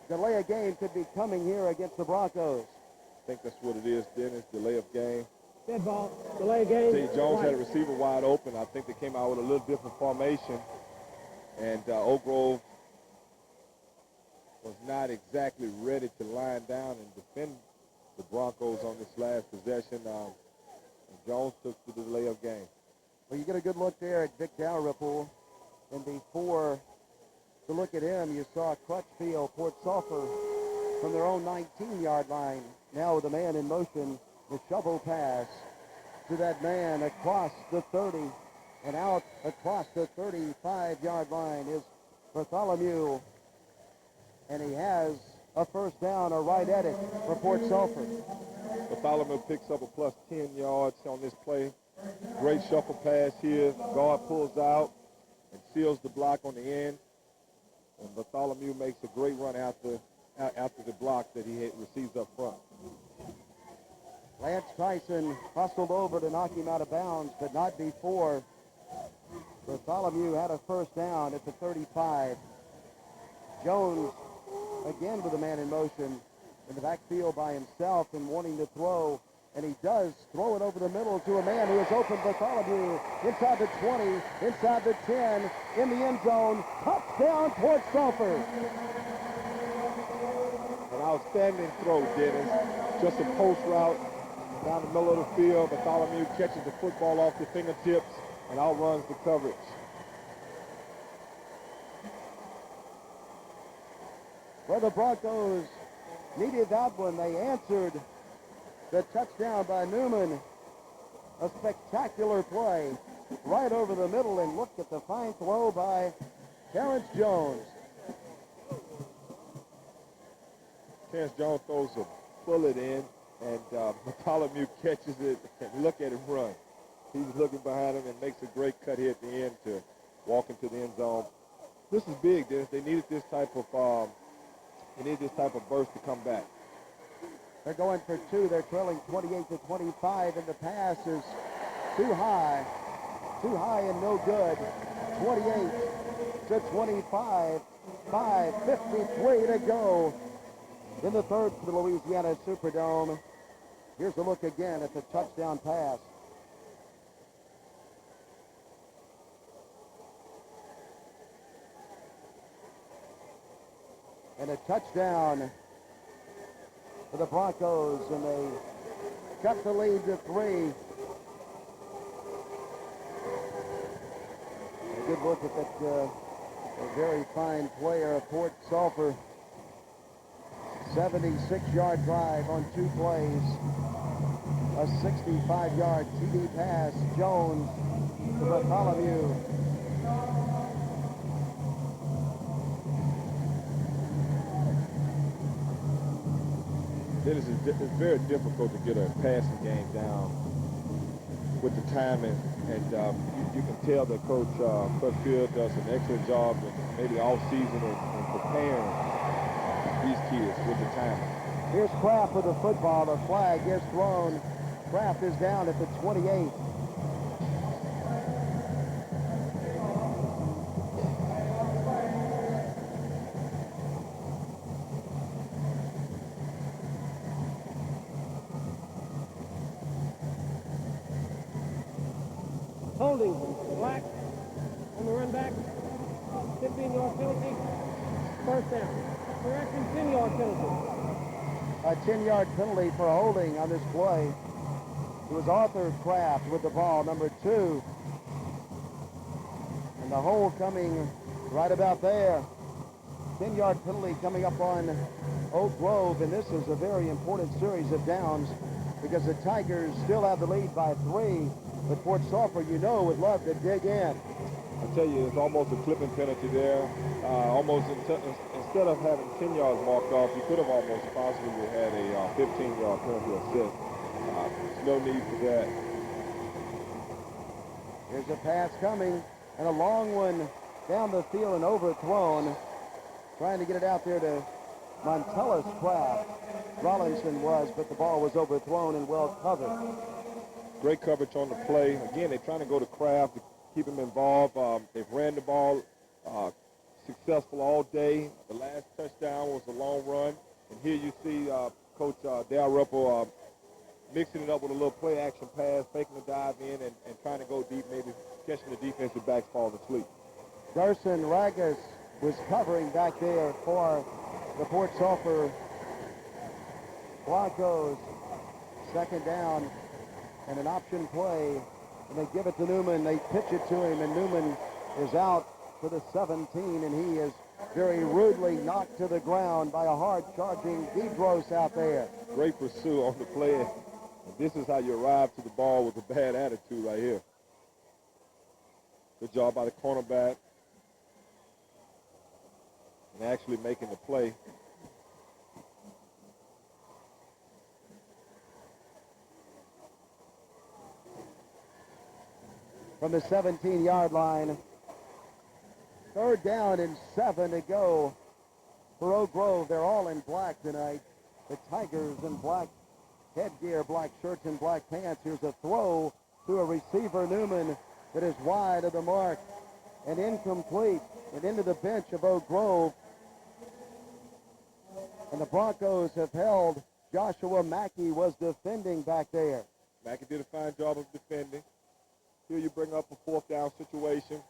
delay of game could be coming here against the Broncos. I think that's what it is, Dennis, delay of game. Dead ball, delay game. See, Jones had a receiver wide open. I think they came out with a little different formation, and Oak Grove was not exactly ready to line down and defend the Broncos on this last possession. And Jones took the delay of game. Well, you get a good look there at Vic Dalrymple, and before to look at him, you saw Crutchfield, Port Sulphur, from their own 19-yard line. Now with a man in motion, the shovel pass to that man across the 30 and out across the 35-yard line is Bartholomew, and he has a first down, or right at it, for Port Sulphur. Bartholomew picks up a plus 10 yards on this play. Great shuffle pass here. Guard pulls out and seals the block on the end. And Bartholomew makes a great run after the block that he receives up front. Lance Tyson hustled over to knock him out of bounds, but not before. Bartholomew had a first down at the 35. Jones again with a man in motion in the backfield by himself and wanting to throw, and he does throw it over the middle to a man who is open. Bartholomew inside the 20, inside the 10, in the end zone, touchdown towards Sulphur. An outstanding throw, Dennis. Just a post route down the middle of the field. Bartholomew catches the football off the fingertips and outruns the coverage. Well, the Broncos needed that one. They answered the touchdown by Newman. A spectacular play right over the middle, and look at the fine throw by Terrence Jones. Terrence Jones throws a bullet in, and Bartholomew catches it, and look at him run. He's looking behind him and makes a great cut here at the end to walk into the end zone. This is big, Dennis. They needed this type of burst to come back. They're going for two. They're trailing 28-25, and the pass is too high and no good. 28-25, 5:53 to go in the third for the Louisiana Superdome. Here's a look again at the touchdown pass. And a touchdown for the Broncos, and they cut the lead to 3. A good look at that a very fine player of Port Sulphur. 76-yard drive on 2 plays. A 65-yard TD pass. Jones to Bartholomew. Dennis, it's very difficult to get a passing game down with the timing, and you can tell that Coach Field does an excellent job in maybe all season in preparing these kids with the timing. Here's Kraft with the football. The flag is thrown. Kraft is down at the 28. Holding, black on the run back, 15-yard penalty, first down. Correction, 10-yard penalty. A 10-yard penalty for holding on this play. It was Arthur Kraft with the ball, number 2. And the hold coming right about there. 10-yard penalty coming up on Oak Grove, and this is a very important series of downs because the Tigers still have the lead by 3. But Port Sulphur, you know, would love to dig in. I tell you, it's almost a clipping penalty there. Instead of having 10 yards marked off, you could have almost possibly had a 15-yard penalty assist. There's no need for that. Here's a pass coming, and a long one down the field and overthrown. Trying to get it out there to Montellis Kraft. Rollinson was, but the ball was overthrown and well covered. Great coverage on the play. Again, they're trying to go to Kraft to keep him involved. They've ran the ball successful all day. The last touchdown was a long run. And here you see Coach Dale Ripple mixing it up with a little play action pass, faking the dive in and trying to go deep, maybe catching the defensive backs falling asleep. Gerson Ragas was covering back there for the Port Sulphur Broncos. Second down and an option play, and they give it to Newman. They pitch it to him, and Newman is out for the 17, and he is very rudely knocked to the ground by a hard-charging Deidros out there. Great pursuit on the play. And this is how you arrive to the ball with a bad attitude right here. Good job by the cornerback and actually making the play. From the 17-yard line. Third down and 7 to go for Oak Grove. They're all in black tonight. The Tigers in black headgear, black shirts, and black pants. Here's a throw to a receiver, Newman, that is wide of the mark and incomplete and into the bench of Oak Grove. And the Broncos have held. Joshua Mackey was defending back there. Mackey did a fine job of defending. Here you bring up a fourth down situation.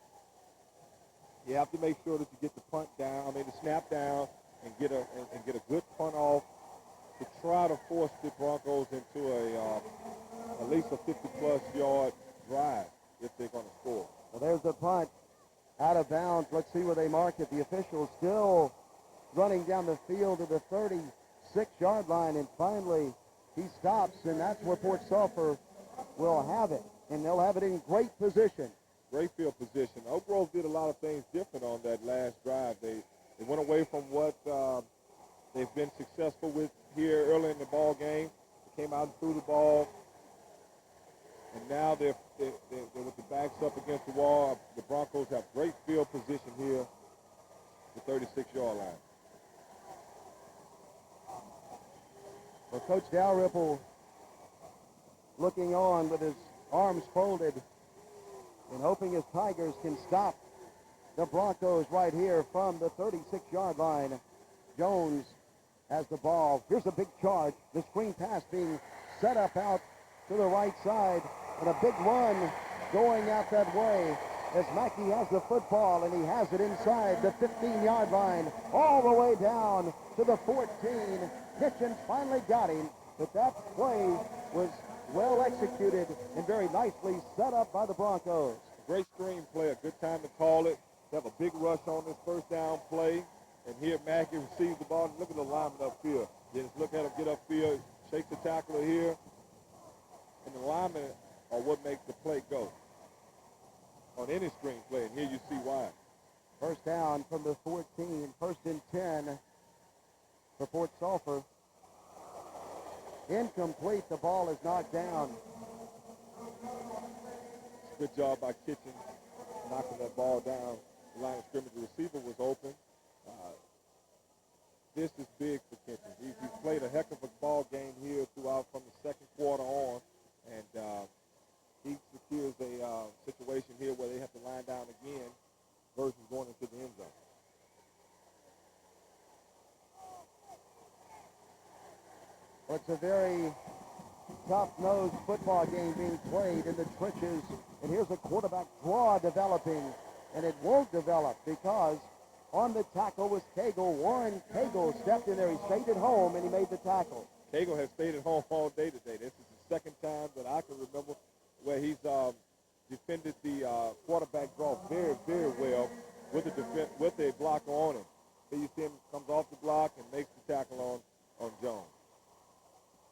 You have to make sure that you get the punt down, the snap down, and get a good punt off to try to force the Broncos into at least a 50-plus yard drive if they're going to score. Well, there's the punt out of bounds. Let's see where they mark it. The official still running down the field to the 36-yard line, and finally he stops, and that's where Port Sulphur will have it, and they'll have it in great position. Great field position. Oak Grove did a lot of things different on that last drive. They went away from what they've been successful with here early in the ball game. They came out and threw the ball, and now they're with the backs up against the wall. The Broncos have great field position here, the 36-yard line. Well, Coach Dalrymple looking on with his arms folded and hoping his Tigers can stop the Broncos right here from the 36-yard line. Jones has the ball. Here's a big charge. The screen pass being set up out to the right side, and a big run going out that way as Mackey has the football, and he has it inside the 15-yard line all the way down to the 14. Kitchens finally got him, but that play was well executed and very nicely set up by the Broncos. Great screen play, a good time to call it. They have a big rush on this first down play. And here Mackey receives the ball. Look at the lineman upfield. Then look at him get upfield, shake the tackler here. And the linemen are what makes the play go on any screen play. And here you see why. First down from the 14, first and 10 for Port Sulphur. Incomplete. The ball is knocked down. Good job by Kitchens knocking that ball down. The line of scrimmage, the receiver was open. This is big for Kitchens. He's played a heck of a ball game here throughout from the second quarter on, and he secures a situation here where they have to line down again versus going into the end zone. Well, it's a very tough-nosed football game being played in the trenches, and here's a quarterback draw developing, and it won't develop because on the tackle was Cagle. Warren Cagle stepped in there. He stayed at home, and he made the tackle. Cagle has stayed at home all day today. This is the second time that I can remember where he's defended the quarterback draw very, very well with a blocker on him. So you see him comes off the block and makes the tackle on Jones.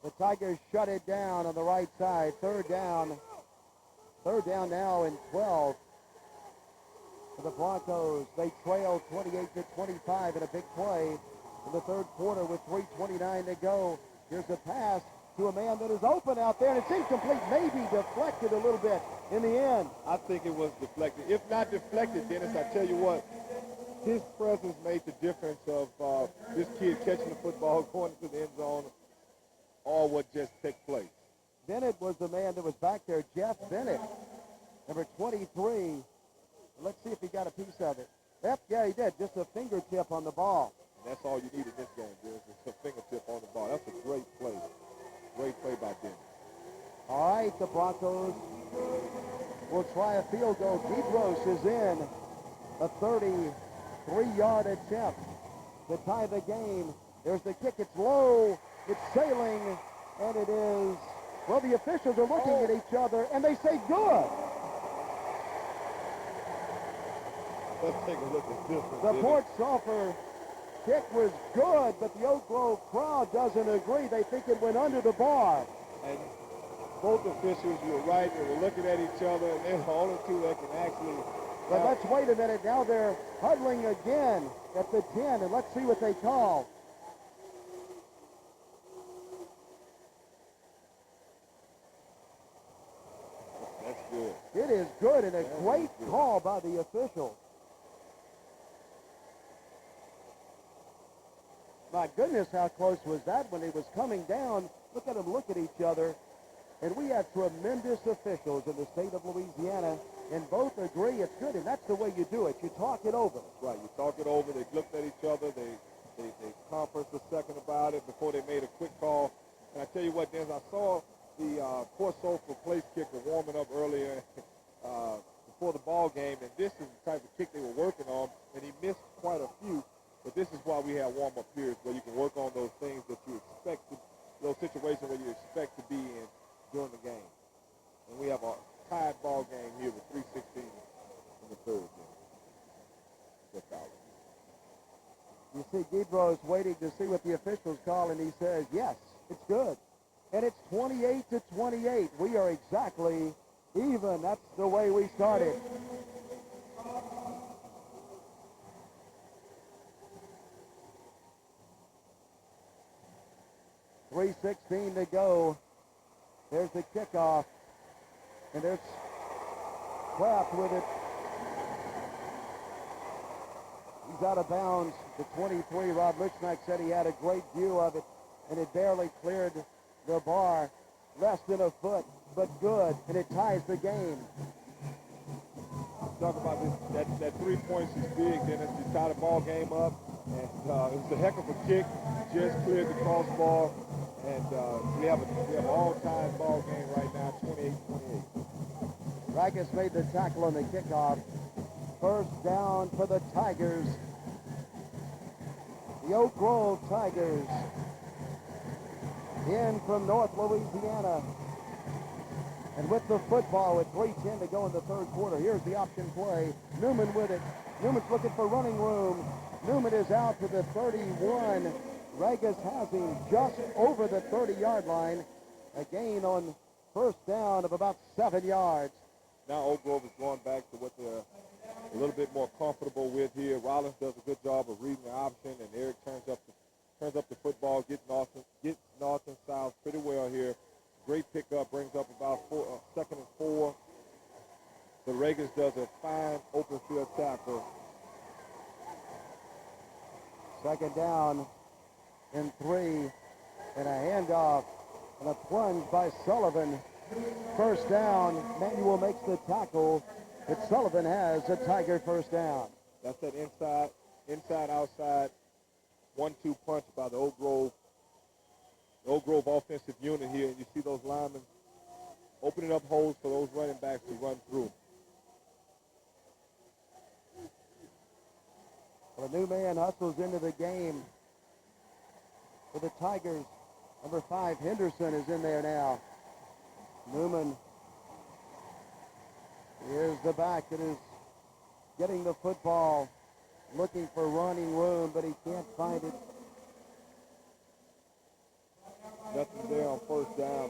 The Tigers shut it down on the right side. Third down now and 12 for the Broncos. They trail 28-25 in a big play in the third quarter with 3:29 to go. Here's a pass to a man that is open out there, and it's incomplete, maybe deflected a little bit in the end. I think it was deflected. If not deflected, Dennis, I tell you what, his presence made the difference of this kid catching the football, going into the end zone, or what just took place. Bennett was the man that was back there, Jeff Bennett, number 23. Let's see if he got a piece of it. Yep, yeah, he did. Just a fingertip on the ball. And that's all you need in this game, Dennis, is a fingertip on the ball. That's a great play. Great play by Dennis. All right, the Broncos will try a field goal. Deebros is in. A 33-yard attempt to tie the game. There's the kick. It's low. It's sailing. And it is, well, the officials are looking at each other, and they say good. Let's take a look at this one. The Port Sulphur kick was good, but the Oak Grove crowd doesn't agree. They think it went under the bar. And both officials, you're right, they were looking at each other, and they're the only two that can actually... But let's wait a minute. Now they're huddling again at the 10, and let's see what they call. That's good. It is good, and a great call by the official. My goodness, how close was that when he was coming down? Look at them look at each other. And we have tremendous officials in the state of Louisiana, and both agree it's good, and that's the way you do it. You talk it over. Right, you talk it over. They looked at each other. They conferenced a second about it before they made a quick call. And I tell you what, Dennis, I saw the Port Sulphur place kicker warming up earlier before the ball game, and this is the type of kick they were working on, and he missed quite a few. But this is why we have warm-up periods where you can work on those things that you expect, those situations where you expect to be in during the game. And we have a tied ball game here with 3:16 in the third game. You see Gaudreau's waiting to see what the officials call, and he says, yes, it's good. And it's 28-28. We are exactly even. That's the way we started. .316 to go. There's the kickoff. And there's Kraft with it. He's out of bounds. The 23, Rob Luchnack said he had a great view of it, and it barely cleared the bar. Less than a foot, but good, and it ties the game. Talk about this, that 3 points is big, Dennis. You tie the ball game up, and it was a heck of a kick. Just cleared the crossbar, and we have an all-time ball game right now, 28-28. Ragus made the tackle on the kickoff. First down for the Tigers. The Oak Grove Tigers in from North Louisiana. And with the football with 3:10 to go in the third quarter, here's the option play. Newman with it. Newman's looking for running room. Newman is out to the 31. Ragus has him just over the 30-yard line. A gain on first down of about 7 yards. Now Oak Grove is going back to what they're a little bit more comfortable with here. Rollins does a good job of reading the option, and Eric turns up the football, gets north and south pretty well here. Great pickup, brings up about 2nd and 4. But Reagan does a fine open field tackle. Second down and 3, and a handoff and a plunge by Sullivan. First down. Manuel makes the tackle, but Sullivan has a Tiger first down. That's that inside, outside, 1-2 punch by the Oak Grove offensive unit here. And you see those linemen opening up holes for those running backs to run through. Well, a new man hustles into the game for the Tigers. Number 5, Henderson, is in there now. Newman. Here's the back that is getting the football, looking for running room, but he can't find it. Nothing there on first down.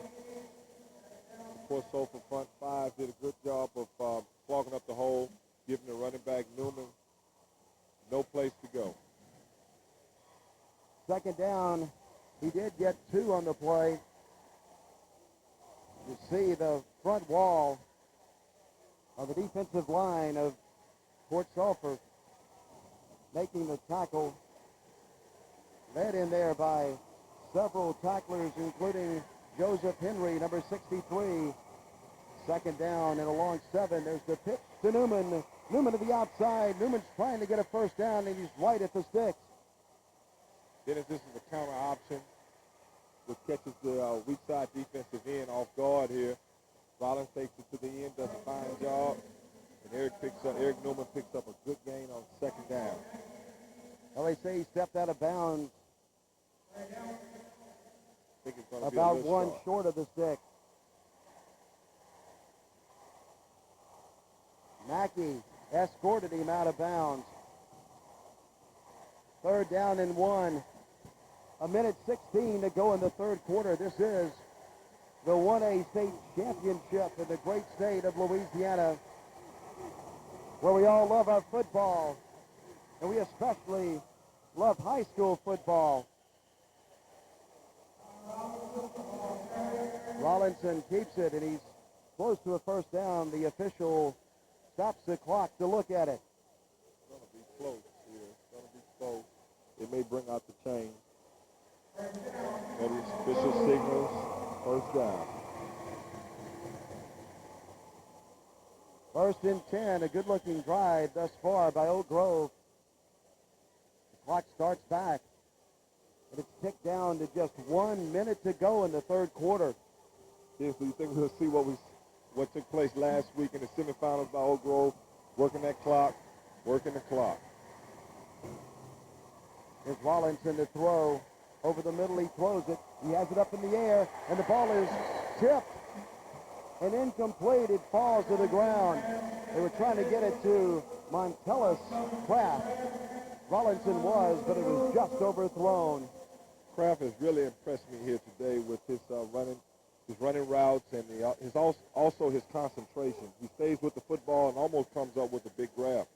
Of course, Sulphur front 5 did a good job of clogging up the hole, giving the running back Newman no place to go. Second down. He did get 2 on the play. You see the front wall of the defensive line of Port Sulphur making the tackle. Led in there by several tacklers, including Joseph Henry, number 63. Second down and a long 7. There's the pitch to Newman. Newman to the outside. Newman's trying to get a first down, and he's right at the sticks. Dennis, this is a counter option, which catches the weak side defensive end off guard here. Rollins takes it to the end, does a fine job, and Eric Newman picks up a good gain on second down. Well, they say he stepped out of bounds I think it's gonna about be a one short. short of the stick. Mackey escorted him out of bounds. Third down and 1. 1:16 to go in the third quarter. This is the 1A state championship in the great state of Louisiana, where we all love our football, and we especially love high school football. Rollinson keeps it, and he's close to a first down. The official stops the clock to look at it. It's going to be close here. It's going to be close. It may bring out the chain. So the official signals first down. 1st and 10, a good-looking drive thus far by Oak Grove. The clock starts back, and it's ticked down to just 1 minute to go in the third quarter. Yeah, so you think we'll see what took place last week in the semifinals by Oak Grove, working that clock, working the clock. Here's Rollinson to throw. Over the middle, he throws it. He has it up in the air, and the ball is tipped and incomplete. It falls to the ground. They were trying to get it to Montellis Kraft. Rollinson was, but it was just overthrown. Kraft has really impressed me here today with his running routes and also his concentration. He stays with the football and almost comes up with a big grab.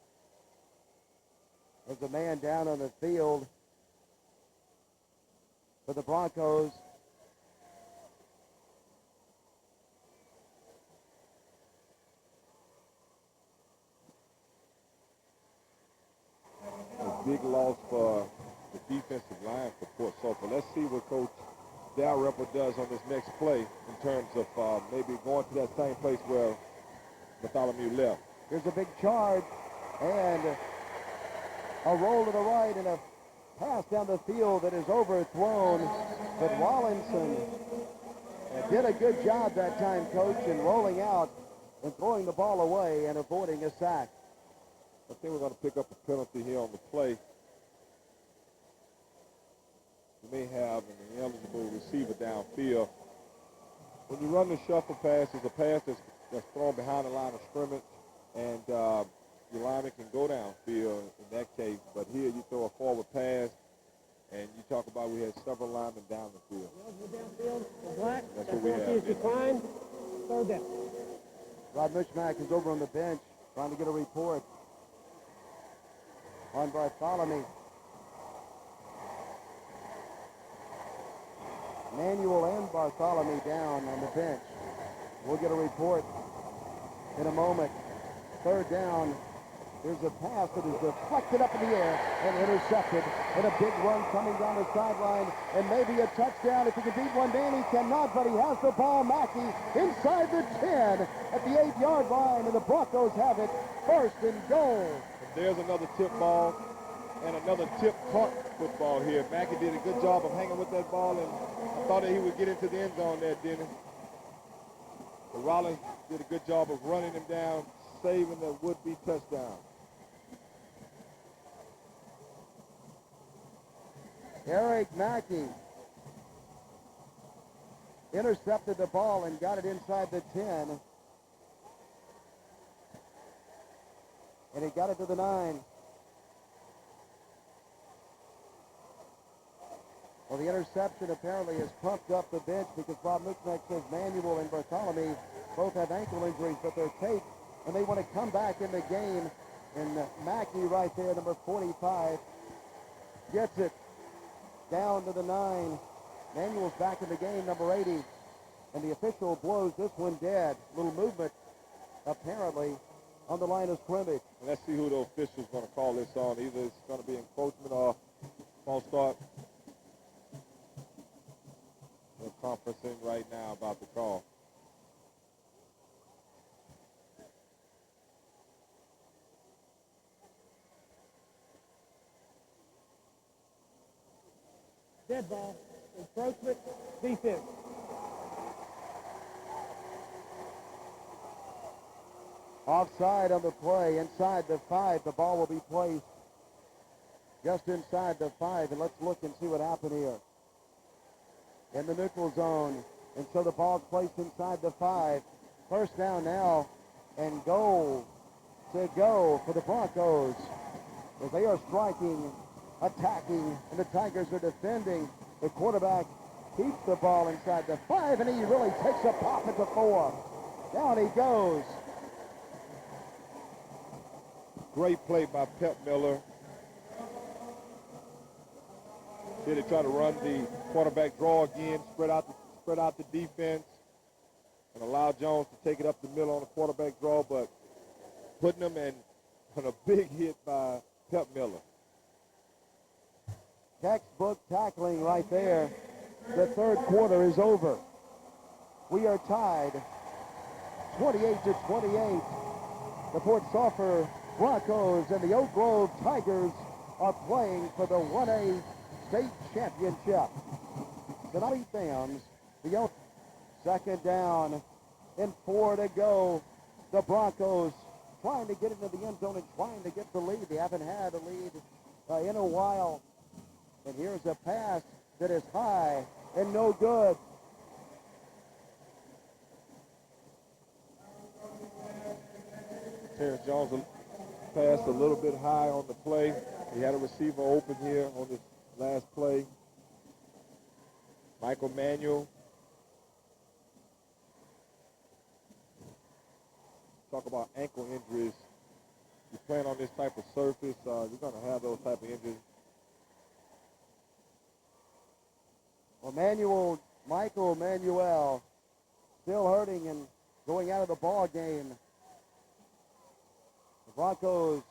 There's a man down on the field for the Broncos. A big loss for the defensive line for Port Sulphur. Let's see what Coach Dalrymple does on this next play in terms of maybe going to that same place where Bartholomew left. Here's a big charge and a roll to the right and a pass down the field that is overthrown. But Rollinson did a good job that time, Coach, in rolling out and throwing the ball away and avoiding a sack. I think we're going to pick up a penalty here on the play. We may have an ineligible receiver downfield. When you run the shuffle pass, it's a pass that's thrown behind the line of scrimmage, and your lineman can go downfield in that case. But here you throw a forward pass, and you talk about we had several linemen down the field. That's what we have. Declined. Third down. Rod Mushmack is over on the bench trying to get a report on Bartholomew. Manuel and Bartholomew down on the bench. We'll get a report in a moment. Third down. There's a pass that is deflected up in the air and intercepted. And a big run coming down the sideline. And maybe a touchdown. If he can beat one man, he cannot, but he has the ball. Mackey inside the 10 at the 8-yard line. And the Broncos have it. 1st and goal. There's another tip ball and another tip caught football here. Mackey did a good job of hanging with that ball, and I thought that he would get into the end zone there, didn't he? But Rollins did a good job of running him down, saving the would-be touchdown. Eric Mackey intercepted the ball and got it inside the 10. And he got it to the 9. Well, the interception apparently has pumped up the bench because Bob Mushmack says Manuel and Bartholomew both have ankle injuries, but they're taped, and they want to come back in the game. And Mackey right there, number 45, gets it down to the 9. Manuel's back in the game, number 80, and the official blows this one dead. Little movement, apparently, on the line of scrimmage. And let's see who the official's going to call this on. Either it's going to be encroachment or false start. We're conferencing right now about the call. Dead ball. Encroachment. Defense. Offside on the play, inside the 5. The ball will be placed just inside the 5. And let's look and see what happened here. In the neutral zone. And so the ball's placed inside the 5. First down now, and goal to go for the Broncos. As they are striking, attacking, and the Tigers are defending. The quarterback keeps the ball inside the 5, and he really takes a pop at the 4. Down he goes. Great play by Pep Miller. Here they try to run the quarterback draw again, spread out the defense, and allow Jones to take it up the middle on the quarterback draw, but putting them in on a big hit by Pep Miller. Textbook tackling right there. The third quarter is over. We are tied 28-28. The Port Sulphur Broncos and the Oak Grove Tigers are playing for the 1A state championship. Tonight, fans, the Oak, second down and 4 to go. The Broncos trying to get into the end zone and trying to get the lead. They haven't had a lead in a while. And here's a pass that is high and no good. Terrence Jones passed a little bit high on the play. He had a receiver open here on this last play. Michael Manuel. Talk about ankle injuries. You're playing on this type of surface, you're going to have those type of injuries. Well, Michael Manuel still hurting and going out of the ball game. The Broncos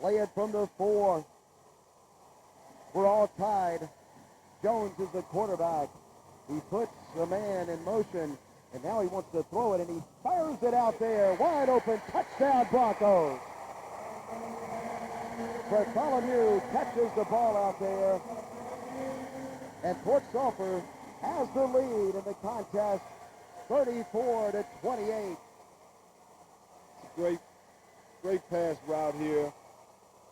play it from the 4. We're all tied. Jones is the quarterback. He puts the man in motion, and now he wants to throw it, and he fires it out there. Wide open, touchdown Broncos. Bartholomew catches the ball out there, and Port Sulphur has the lead in the contest, 34-28. Great pass route here.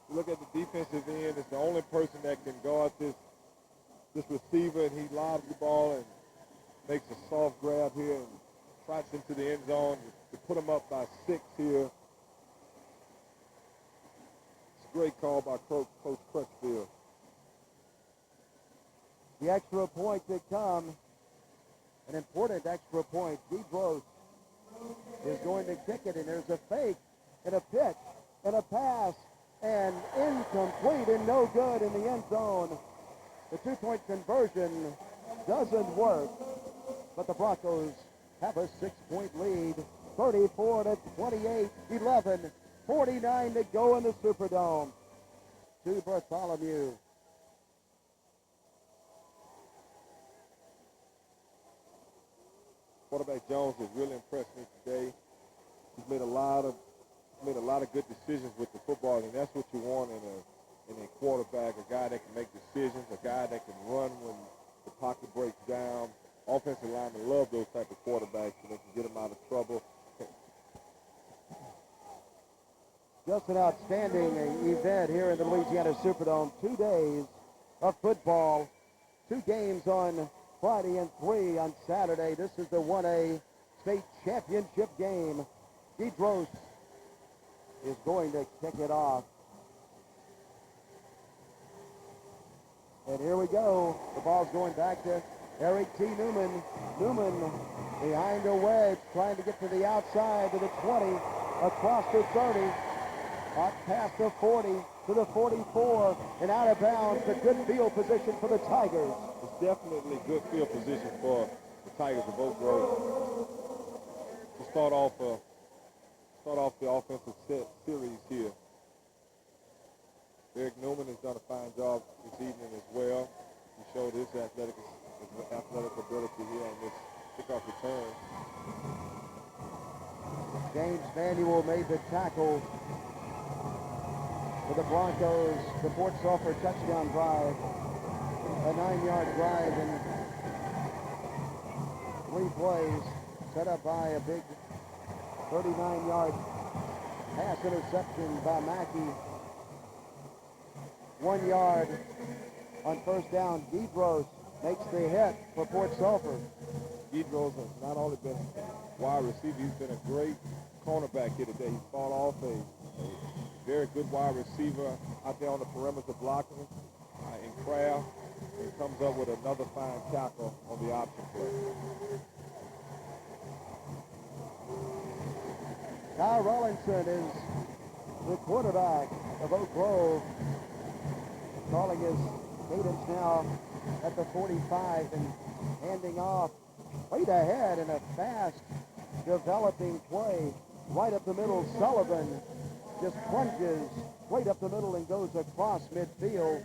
You look at the defensive end, it's the only person that can guard this receiver, and he lobs the ball and makes a soft grab here and trots into the end zone to put him up by 6 here. It's a great call by Coach Crutchfield. The extra point to come, an important extra point. Gross is going to kick it, and there's a fake and a pitch and a pass and incomplete and no good in the end zone. The 2-point conversion doesn't work, but the Broncos have a 6-point lead, 34-28, 11:49 to go in the Superdome. To Bartholomew. Quarterback Jones has really impressed me today. He's made a lot of good decisions with the football, and that's what you want in a quarterback, a guy that can make decisions, a guy that can run when the pocket breaks down. Offensive linemen love those type of quarterbacks, so they can get them out of trouble. Just an outstanding event here in the Louisiana Superdome. 2 days of football, 2 games on Friday and 3 on Saturday. This is the 1A state championship game. Gross is going to kick it off. And here we go. The ball's going back to Eric T. Newman. Newman behind the wedge, trying to get to the outside to the 20, across the 30, up past the 40 to the 44, and out of bounds. A good field position for the Tigers. It's definitely good field position for the Tigers of Oak Grove to start off the offensive series here. Eric Newman has done a fine job this evening as well. He showed his athletic ability here on this kickoff return. James Manuel made the tackle for the Broncos. The Port Sulphur touchdown drive, a 9-yard drive in 3 plays, set up by a big 39-yard pass interception by Mackey. 1 yard on first down. Gross makes the hit for Port Sulphur. Gross has not only been wide receiver, he's been a great cornerback here today. He's fought off a very good wide receiver out there on the perimeter blocking in Craft, and comes up with another fine tackle on the option play. Kyle Rollinson is the quarterback of Oak Grove, calling his cadence now at the 45 and handing off right ahead in a fast developing play right up the middle. Sullivan just plunges right up the middle and goes across midfield.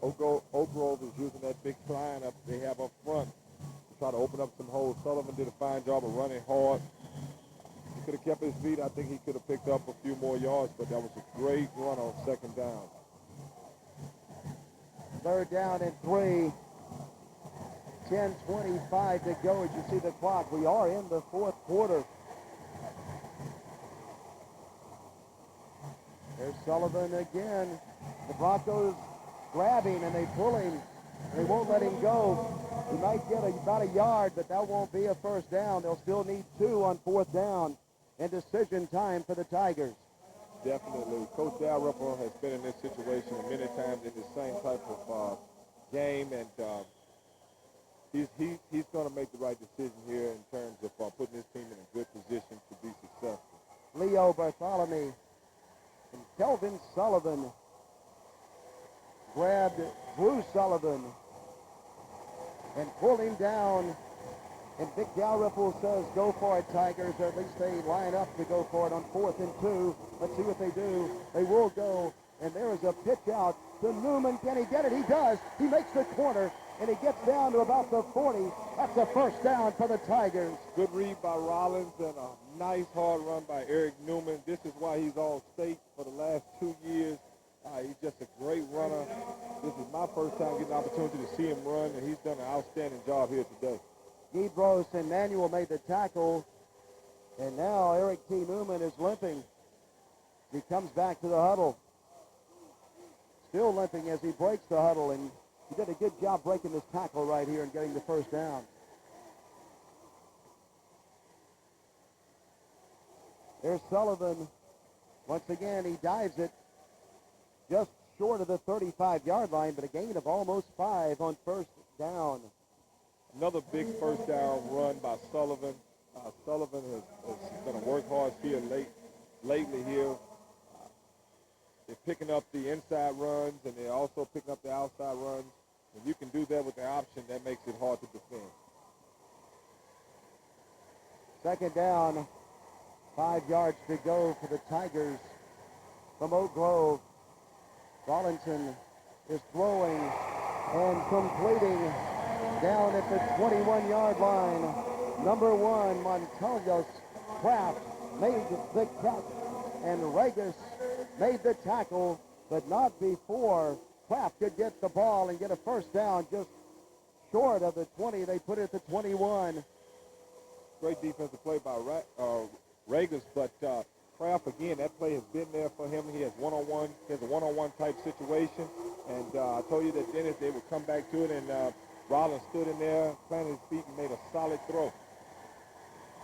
Oak Grove is using that big line up they have up front to try to open up some holes. Sullivan did a fine job of running hard. He could have kept his feet. I think he could have picked up a few more yards, but that was a great run on second down. Third down and 3. 10:25 to go as you see the clock. We are in the fourth quarter. There's Sullivan again. The Broncos grab him and they pull him. They won't let him go. He might get about a yard, but that won't be a first down. They'll still need 2 on fourth down. And decision time for the Tigers. Definitely. Coach Dalrymple has been in this situation many times in the same type of game, and he's going to make the right decision here in terms of putting his team in a good position to be successful. Leo Bartholomew and Kelvin Sullivan grabbed Drew Sullivan and pulled him down. And Vic Dalrymple says, go for it, Tigers, or at least they line up to go for it on 4th and 2. Let's see what they do. They will go, and there is a pitch out to Newman. Can he get it? He does. He makes the corner, and he gets down to about the 40. That's a first down for the Tigers. Good read by Rollins and a nice hard run by Eric Newman. This is why he's All-State for the last 2 years. He's just a great runner. This is my first time getting an opportunity to see him run, and he's done an outstanding job here today. Gebros and Manuel made the tackle, and now Eric T. Newman is limping. He comes back to the huddle. Still limping as he breaks the huddle, and he did a good job breaking this tackle right here and getting the first down. There's Sullivan. Once again, he dives it just short of the 35-yard line, but a gain of almost 5 on first down. Another big first down run by Sullivan. Sullivan has going to work hard here lately here. They're picking up the inside runs, and they're also picking up the outside runs. When you can do that with the option, that makes it hard to defend. Second down, 5 yards to go for the Tigers from Oak Grove. Rollinson is throwing and completing down at the 21-yard line. Number 1, Montavious Kraft made the catch, and Regis made the tackle, but not before Kraft could get the ball and get a first down just short of the 20. They put it at the 21. Great defensive play by Regis, but Kraft, again, that play has been there for him. He has one-on-one. He has a one-on-one type situation, and I told you that Dennis, they would come back to it, and Rollins stood in there, planted his feet, and made a solid throw.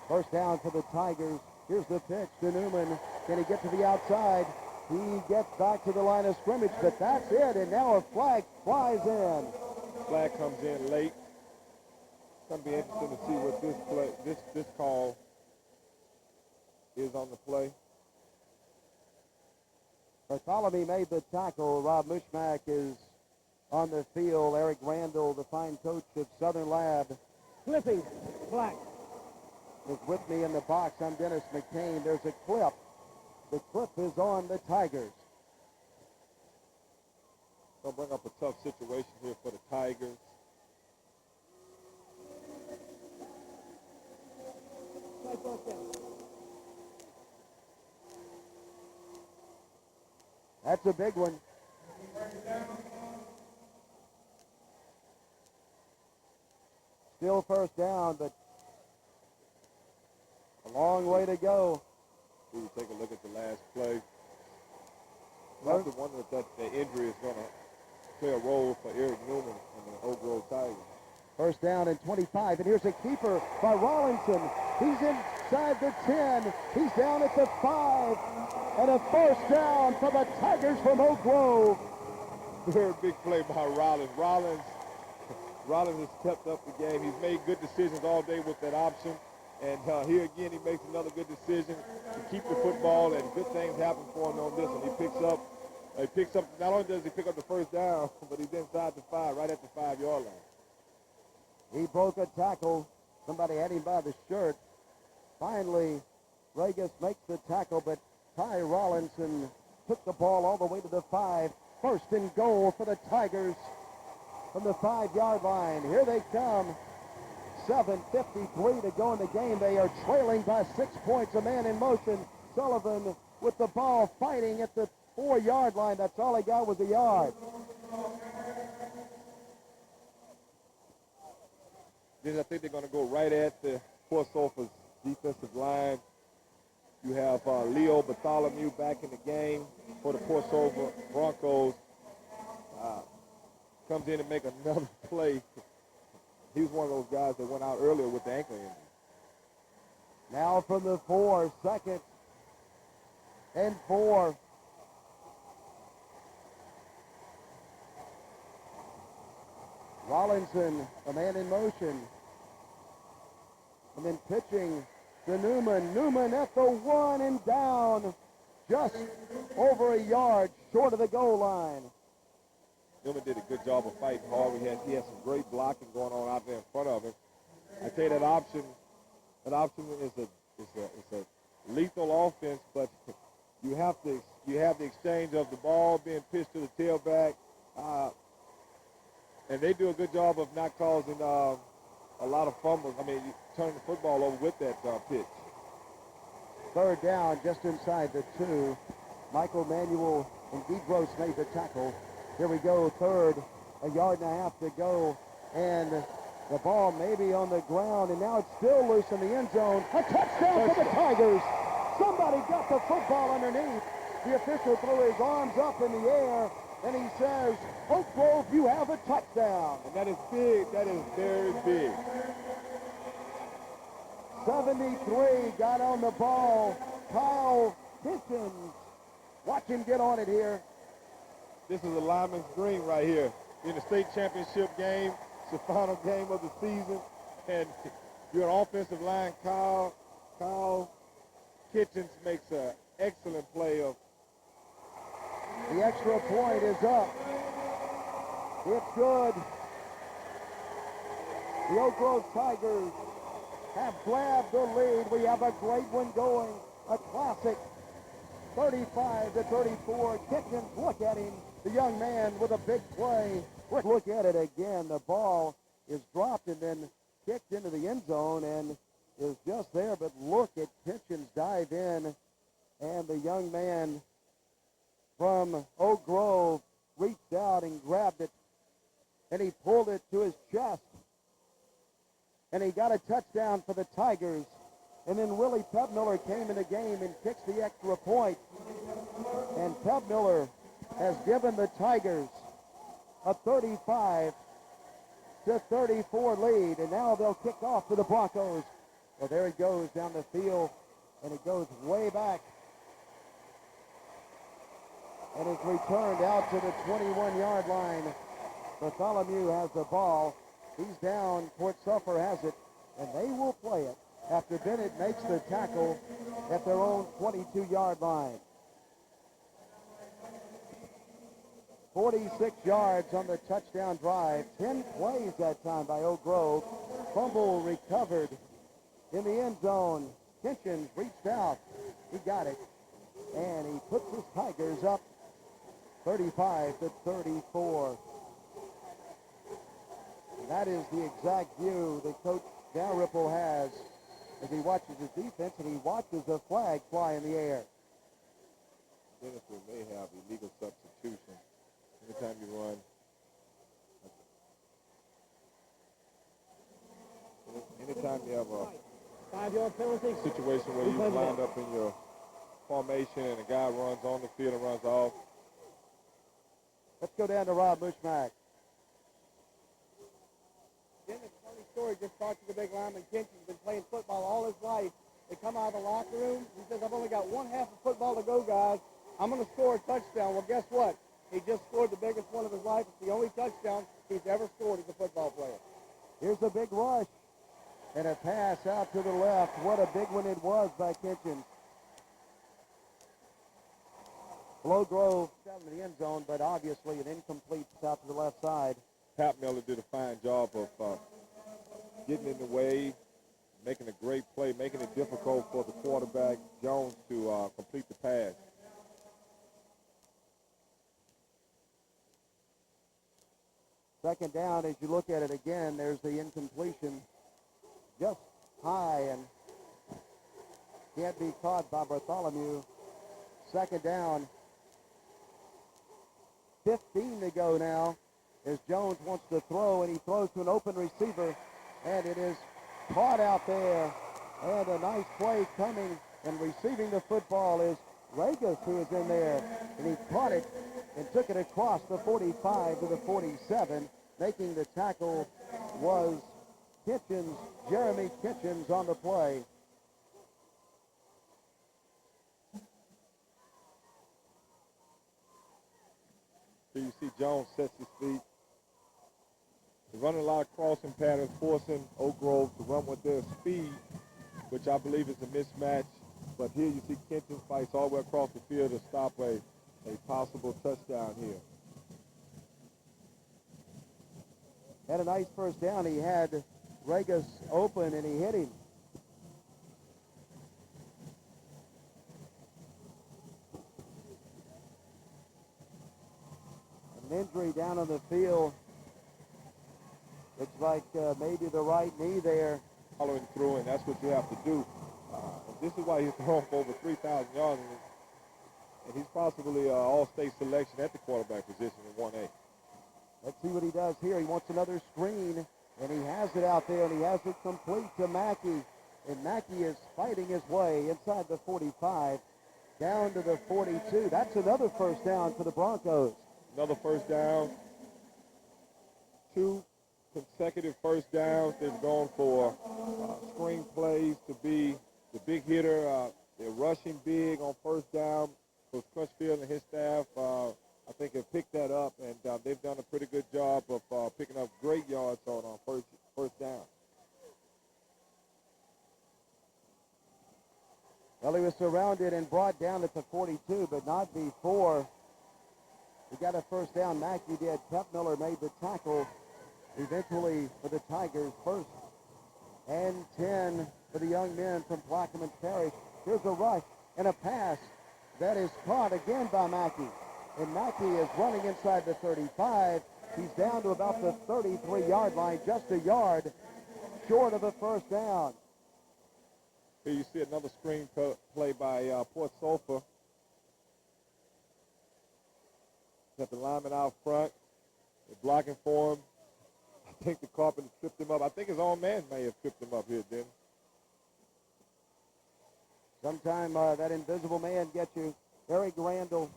First down for the Tigers. Here's the pitch to Newman. Can he get to the outside? He gets back to the line of scrimmage, but that's it, and now a flag flies in. Flag comes in late. It's going to be interesting to see what this call is on the play. Bartholomew made the tackle. Rob Mushmak is on the field. Eric Randall, the fine coach of Southern Lab, Flipping, black. is with me in the box. I'm Dennis McCain. There's a clip. The clip is on the Tigers. They'll bring up a tough situation here for the Tigers. That's a big one. Still first down, but a long way to go. We will take a look at the last play. I have to wonder if the injury is going to play a role for Eric Newman and the Oak Grove Tigers. First down and 25, and here's a keeper by Rollinson. He's inside the 10. He's down at the 5. And a first down for the Tigers from Oak Grove. Very big play by Rollins. Rollins has stepped up the game. He's made good decisions all day with that option. And here again, he makes another good decision to keep the football, and good things happen for him on this one. He picks up, not only does he pick up the first down, but he's inside the 5, right at the 5-yard line. He broke a tackle. Somebody had him by the shirt. Finally, Regis makes the tackle, but Ty Rollinson took the ball all the way to the 5. First and goal for the Tigers from the 5-yard line. Here they come. 7:53 to go in the game. They are trailing by 6 points. A man in motion. Sullivan with the ball fighting at the 4-yard line. That's all he got was a yard. Then I think they're going to go right at the Port Sulphur's defensive line. You have Leo Bartholomew back in the game for the Port Sulphur Broncos. Comes in and make another play. He was one of those guys that went out earlier with the ankle injury. Now from the 4, 2nd and 4. Rollinson, a man in motion. And then pitching to Newman. Newman at the 1 and down. Just over a yard short of the goal line. Newman did a good job of fighting hard. He had some great blocking going on out there in front of him. I tell you, that option is a lethal offense, but you have the exchange of the ball being pitched to the tailback, and they do a good job of not causing a lot of fumbles. I mean, turning the football over with that pitch. 3rd down, just inside the 2. Michael Manuel and Gross made the tackle. Here we go, 3rd, a yard and a half to go, and the ball maybe on the ground, and now it's still loose in the end zone. A touchdown for the Tigers. Somebody got the football underneath. The official threw his arms up in the air, and he says, Oak Grove, you have a touchdown. And that is big. That is very big. 73 got on the ball. Kyle Kitchens. Watch him get on it here. This is a lineman's dream right here. In the state championship game, it's the final game of the season, and your offensive line, Kyle Kitchens makes an excellent play of. The extra point is up. It's good. The Oak Grove Tigers have grabbed the lead. We have a great one going. A classic. 35-34. Kitchens, look at him. The young man with a big play. Look at it again. The ball is dropped and then kicked into the end zone and is just there. But look at Kitchens dive in, and the young man from Oak Grove reached out and grabbed it, and he pulled it to his chest. And he got a touchdown for the Tigers. And then Willie Pepmiller came in the game and kicked the extra point. And Pepmiller has given the Tigers a 35-34 lead. And now they'll kick off to the Broncos. Well, there he goes down the field, and it goes way back. And it's returned out to the 21-yard line. Bartholomew has the ball. He's down. Port Sulphur has it, and they will play it after Bennett makes the tackle at their own 22-yard line. 46 yards on the touchdown drive. 10 plays that time by Oak Grove. Fumble recovered in the end zone. Kitchens reached out. He got it, and he puts his Tigers up 35-34. And that is the exact view that Coach Dalrymple has as he watches his defense and he watches a flag fly in the air. Dennis may have illegal substitution anytime you run. Anytime you have a 5-yard penalty situation where you lined up in your formation and a guy runs on the field and runs off. Let's go down to Rob Bushmack. Dennis, funny story, just talked to the big lineman. Kitchen's been playing football all his life. They come out of the locker room. He says, I've only got one half of football to go, guys. I'm going to score a touchdown. Well, guess what? He just scored the biggest one of his life. It's the only touchdown he's ever scored as a football player. Here's a big rush and a pass out to the left. What a big one it was by Kitchens. Low Grove down in the end zone, but obviously an incomplete out to the left side. Pat Miller did a fine job of getting in the way, making a great play, making it difficult for the quarterback, Jones, to complete the pass. Second down, as you look at it again, there's the incompletion just high and can't be caught by Bartholomew. Second down, 15 to go now as Jones wants to throw, and he throws to an open receiver, and it is caught out there. And a nice play coming and receiving the football is Regis, who is in there, and he caught it and took it across the 45 to the 47. Making the tackle was Kitchens, Jeremy Kitchens on the play. So you see Jones sets his feet. They're running a lot of crossing patterns, forcing Oak Grove to run with their speed, which I believe is a mismatch. But here you see Kenton fights all the way across the field to stop a possible touchdown here. Had a nice first down. He had Regis open, and he hit him. An injury down on the field. Looks like maybe the right knee there. Following through, and that's what you have to do. This is why he's thrown for over 3,000 yards, and he's possibly all-state selection at the quarterback position in 1A. Let's see what he does here. He wants another screen, and he has it out there, and he has it complete to Mackey. And Mackey is fighting his way inside the 45, down to the 42. That's another first down for the Broncos. Another first down. 2 consecutive first downs. They've gone for screen plays to be the big hitter. They're rushing big on first down. Coach Crutchfield and his staff, I think, have picked that up, and they've done a pretty good job of picking up great yards on first down. Well, he was surrounded and brought down at the 42, but not before he got a first down. Mackey did. Pep Miller made the tackle eventually for the Tigers. First and 10 for the young men from Plaquemine Parish. Here's a rush and a pass that is caught again by Mackey. And Mackey is running inside the 35. He's down to about the 33-yard line, just a yard short of a first down. Here you see another screen play by Port Sulphur. Got the lineman out front. They're blocking for him. I think the Carpenter tripped him up. I think his own man may have tripped him up here, didn't he? Sometime that invisible man gets you. Eric Randall,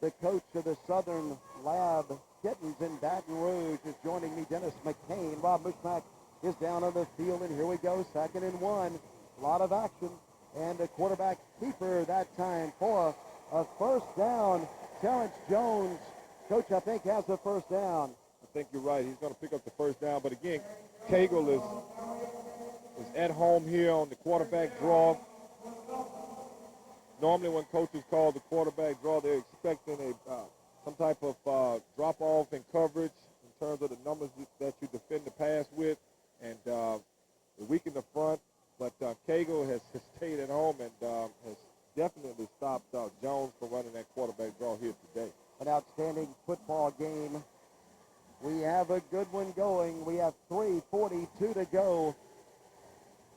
the coach of the Southern Lab Kittens in Baton Rouge, is joining me. Dennis McCain. Rob Mushmack is down on the field, and here we go. 2nd and 1. A lot of action. And a quarterback keeper that time for a first down. Terrence Jones, coach, I think, has the first down. I think you're right. He's going to pick up the first down. But again, Cagle is at home here on the quarterback draw. Normally when coaches call the quarterback draw, they're expecting some type of drop-off in coverage in terms of the numbers that you defend the pass with, and weaken the front. But Cagle has stayed at home and has definitely stopped Jones from running that quarterback draw here today. An outstanding football game. We have a good one going. We have 3:42 to go.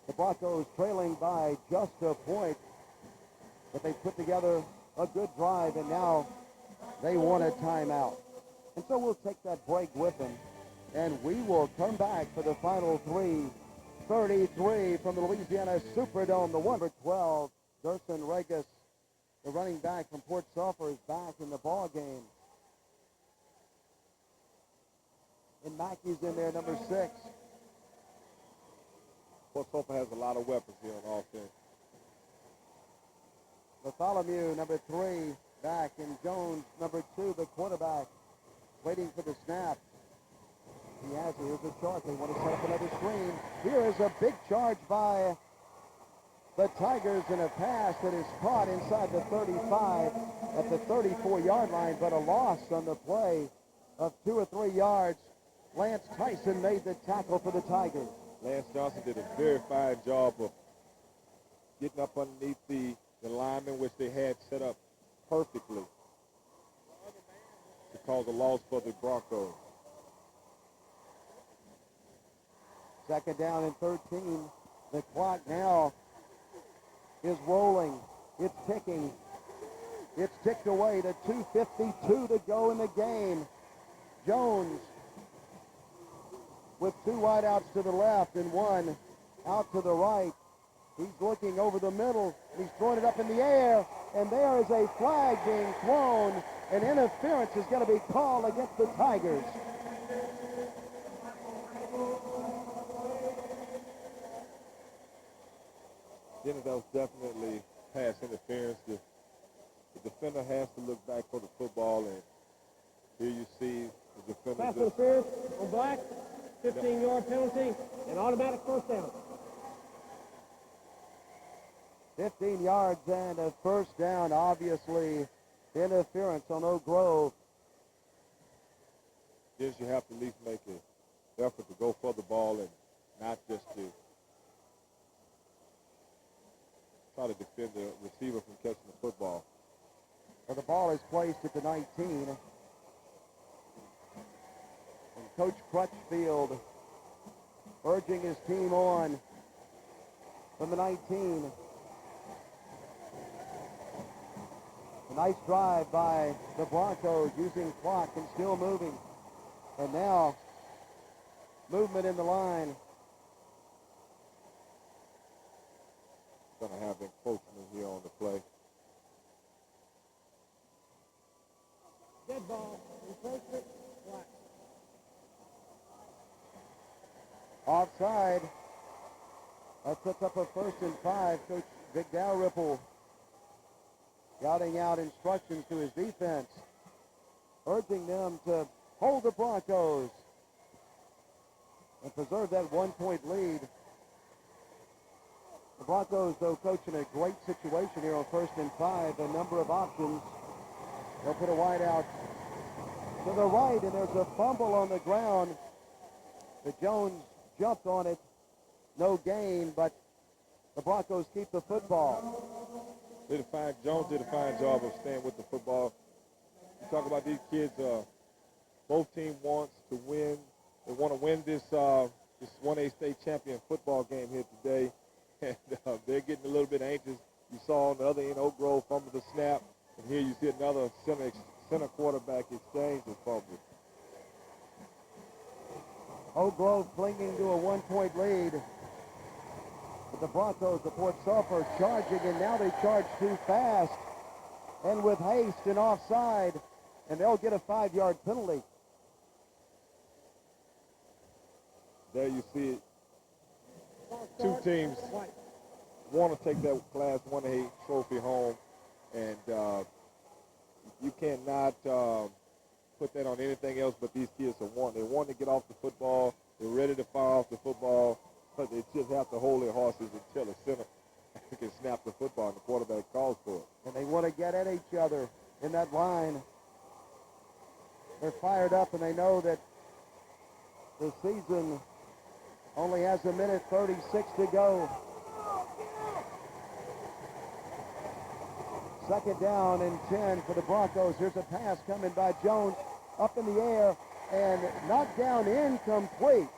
The Broncos trailing by just a point. But they put together a good drive, and now they want a timeout. And so we'll take that break with them, and we will come back for the final 3:33 from the Louisiana Superdome. The number 12, Gerson Regis, the running back from Port Sulphur, is back in the ball game. And Mackey's in there, number 6. Port Sulphur has a lot of weapons here on offense. Bartholomew, number 3, back, and Jones, number 2, the quarterback, waiting for the snap. He has it. Here's a charge. They want to set up another screen. Here is a big charge by the Tigers in a pass that is caught inside the 35 at the 34-yard line, but a loss on the play of 2 or 3 yards. Lance Tyson made the tackle for the Tigers. Lance Johnson did a very fine job of getting up underneath the lineman, which they had set up perfectly to cause a loss for the Broncos. Second down and 13. The clock now is rolling. It's ticking. It's ticked away to 2:52 to go in the game. Jones with two wideouts to the left and one out to the right. He's looking over the middle. He's throwing it up in the air, and there is a flag being thrown, and interference is going to be called against the Tigers. Dennis, that was definitely pass interference. The defender has to look back for the football, and here you see the defender Pass just interference on Black, 15-yard penalty, and automatic first down. 15 yards and a first down, obviously interference on Oak Grove. Yes, you have to at least make an effort to go for the ball and not just to try to defend the receiver from catching the football. Well, the ball is placed at the 19. And Coach Crutchfield urging his team on from the 19. A nice drive by the Broncos using clock and still moving. And now movement in the line. Going to have encroachment here on the play. Dead ball, encroachment, Black. Offside. That sets up a 1st and 5. Coach Vic Dalrymple shouting out instructions to his defense, urging them to hold the Broncos and preserve that 1-point lead. The Broncos, though, Coach, in a great situation here on 1st and 5. A number of options. They'll put a wide out to the right, and there's a fumble on the ground. The Jones jumped on it. No gain, but the Broncos keep the football. Jones did a fine job of staying with the football. You talk about these kids, both teams wants to win. They want to win this 1A state champion football game here today. And they're getting a little bit anxious. You saw on the other end, Oak Grove fumbled the snap. And here you see another center quarterback exchange the fumble. Oak Grove clinging to a 1-point lead. But the Broncos of Port Sulphur charging, and now they charge too fast and with haste and offside, and they'll get a 5-yard penalty. There you see it. Two teams want to take that Class 1A trophy home, and you cannot put that on anything else but these kids are wanting. They want to get off the football. They're ready to fire off the football, but they just have to hold their horses until the center can snap the football and the quarterback calls for it. And they want to get at each other in that line. They're fired up, and they know that the season only has 1:36 to go. Second down and 10 for the Broncos. Here's a pass coming by Jones up in the air and knocked down incomplete.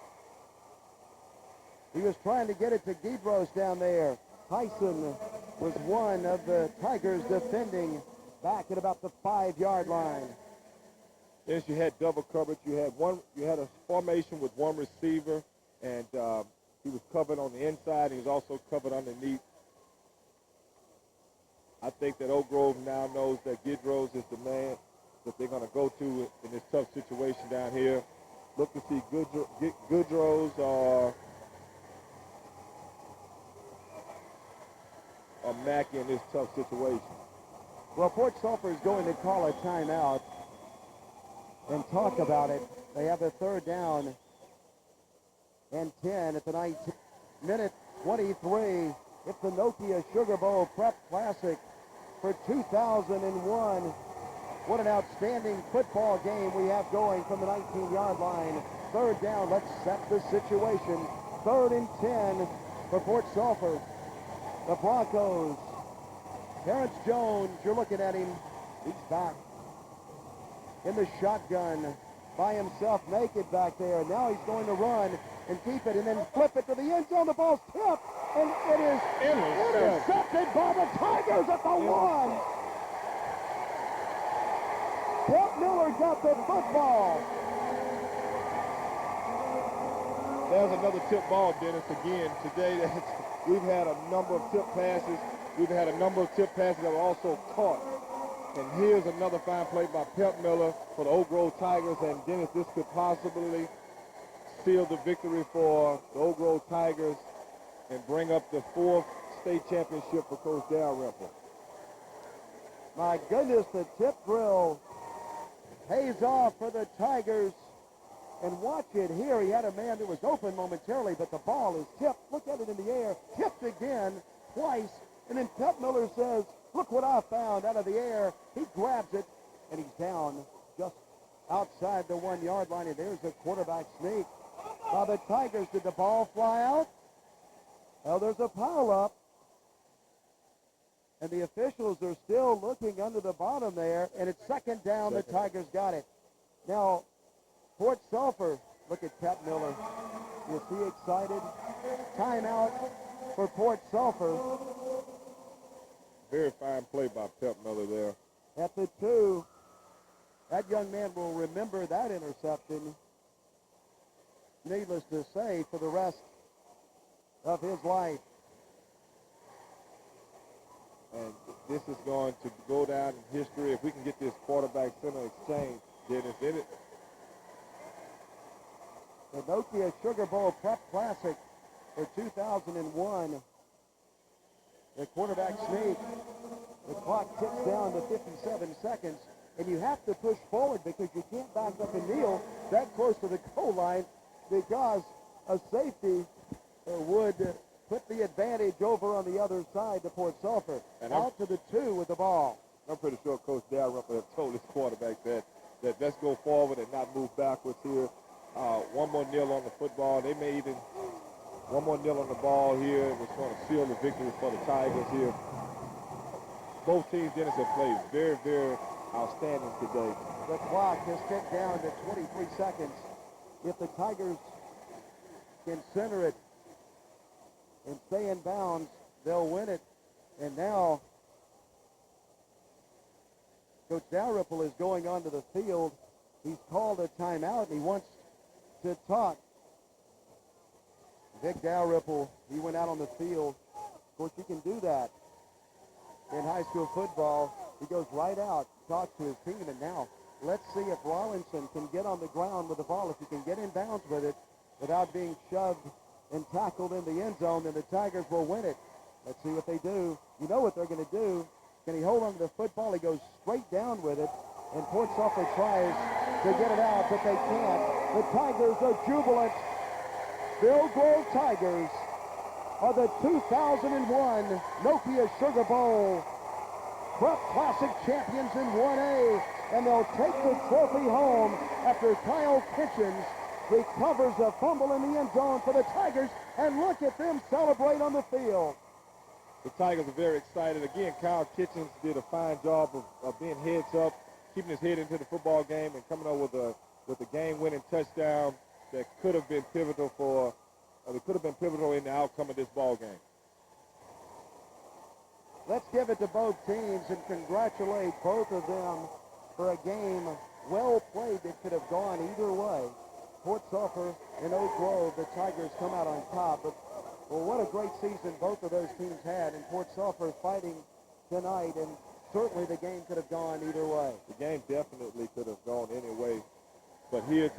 He was trying to get it to Guidros down there. Tyson was one of the Tigers defending back at about the 5-yard line. Yes, you had double coverage. You had a formation with one receiver, and he was covered on the inside. He was also covered underneath. I think that Oak Grove now knows that Guidros is the man that they're going to go to in this tough situation down here. Look to see Guidros or Mackey in this tough situation. Well, Port Sulphur is going to call a timeout and talk about it. They have a 3rd down and 10 at the 19. Minute 23. It's the Nokia Sugar Bowl Prep Classic for 2001. What an outstanding football game we have going from the 19-yard line. 3rd down, let's set the situation. 3rd and 10 for Port Sulphur. The Broncos. Terrence Jones, you're looking at him. He's back in the shotgun. by himself naked back there. And now he's going to run and keep it and then flip it to the end zone. The ball's tipped, and it is intercepted by the Tigers at the 1. Pep Miller got the football. There's another tip ball, Dennis. Again, today we've had a number of tip passes. We've had a number of tip passes that were also caught. And here's another fine play by Pep Miller for the Oak Grove Tigers. And Dennis, this could possibly seal the victory for the Oak Grove Tigers and bring up the 4th state championship for Coach Dalrymple. My goodness, the tip drill pays off for the Tigers. And watch it here. He had a man that was open momentarily, but the ball is tipped. Look at it in the air. Tipped again, twice. And then Pep Miller says, look what I found out of the air. He grabs it, and he's down just outside the 1-yard line. And there's a quarterback sneak by the Tigers. Did the ball fly out? Well, there's a pile-up. And the officials are still looking under the bottom there. And it's second down. The Tigers got it. Now, Port Sulphur, look at Pep Miller. Is he excited? Timeout for Port Sulphur. Very fine play by Pep Miller there. At the 2, that young man will remember that interception, needless to say, for the rest of his life. And this is going to go down in history. If we can get this quarterback center exchange, Dennis, did it? The Nokia Sugar Bowl Prep Classic for 2001. The quarterback sneak. The clock ticks down to 57 seconds, and you have to push forward because you can't back up and kneel that close to the goal line because a safety would put the advantage over on the other side to Port Sulphur. And out to the 2 with the ball. I'm pretty sure Coach Dalrymple has told his quarterback that let's go forward and not move backwards here. One more nil on the football. They may even one more nil on the ball here. It was going to seal the victory for the Tigers here. Both teams, Dennis, have played very, very outstanding today. The clock has ticked down to 23 seconds. If the Tigers can center it and stay in bounds, they'll win it. And now Coach Dalrymple is going onto the field. He's called a timeout, and he wants to talk. Vic Dalrymple, he went out on the field. Of course, you can do that in high school football. He goes right out, talks to his team, and now let's see if Rollinson can get on the ground with the ball. If he can get in bounds with it without being shoved and tackled in the end zone, then the Tigers will win it. Let's see what they do. You know what they're going to do. Can he hold on to the football? He goes straight down with it, and Port Sulphur tries to get it out, but they can't. The Tigers are jubilant. The Oak Grove Tigers are the 2001 Nokia Sugar Bowl Prep Classic champions in 1A, and they'll take the trophy home after Kyle Kitchens recovers a fumble in the end zone for the Tigers, and look at them celebrate on the field. The Tigers are very excited. Again, Kyle Kitchens did a fine job of being heads up, keeping his head into the football game, and coming up with a game-winning touchdown that could have been pivotal in the outcome of this ball game. Let's give it to both teams and congratulate both of them for a game well played that could have gone either way. Port Sulphur and Oak Grove, the Tigers come out on top. But, well, what a great season both of those teams had. And Port Sulphur fighting tonight, and certainly the game could have gone either way. The game definitely could have gone any way. But here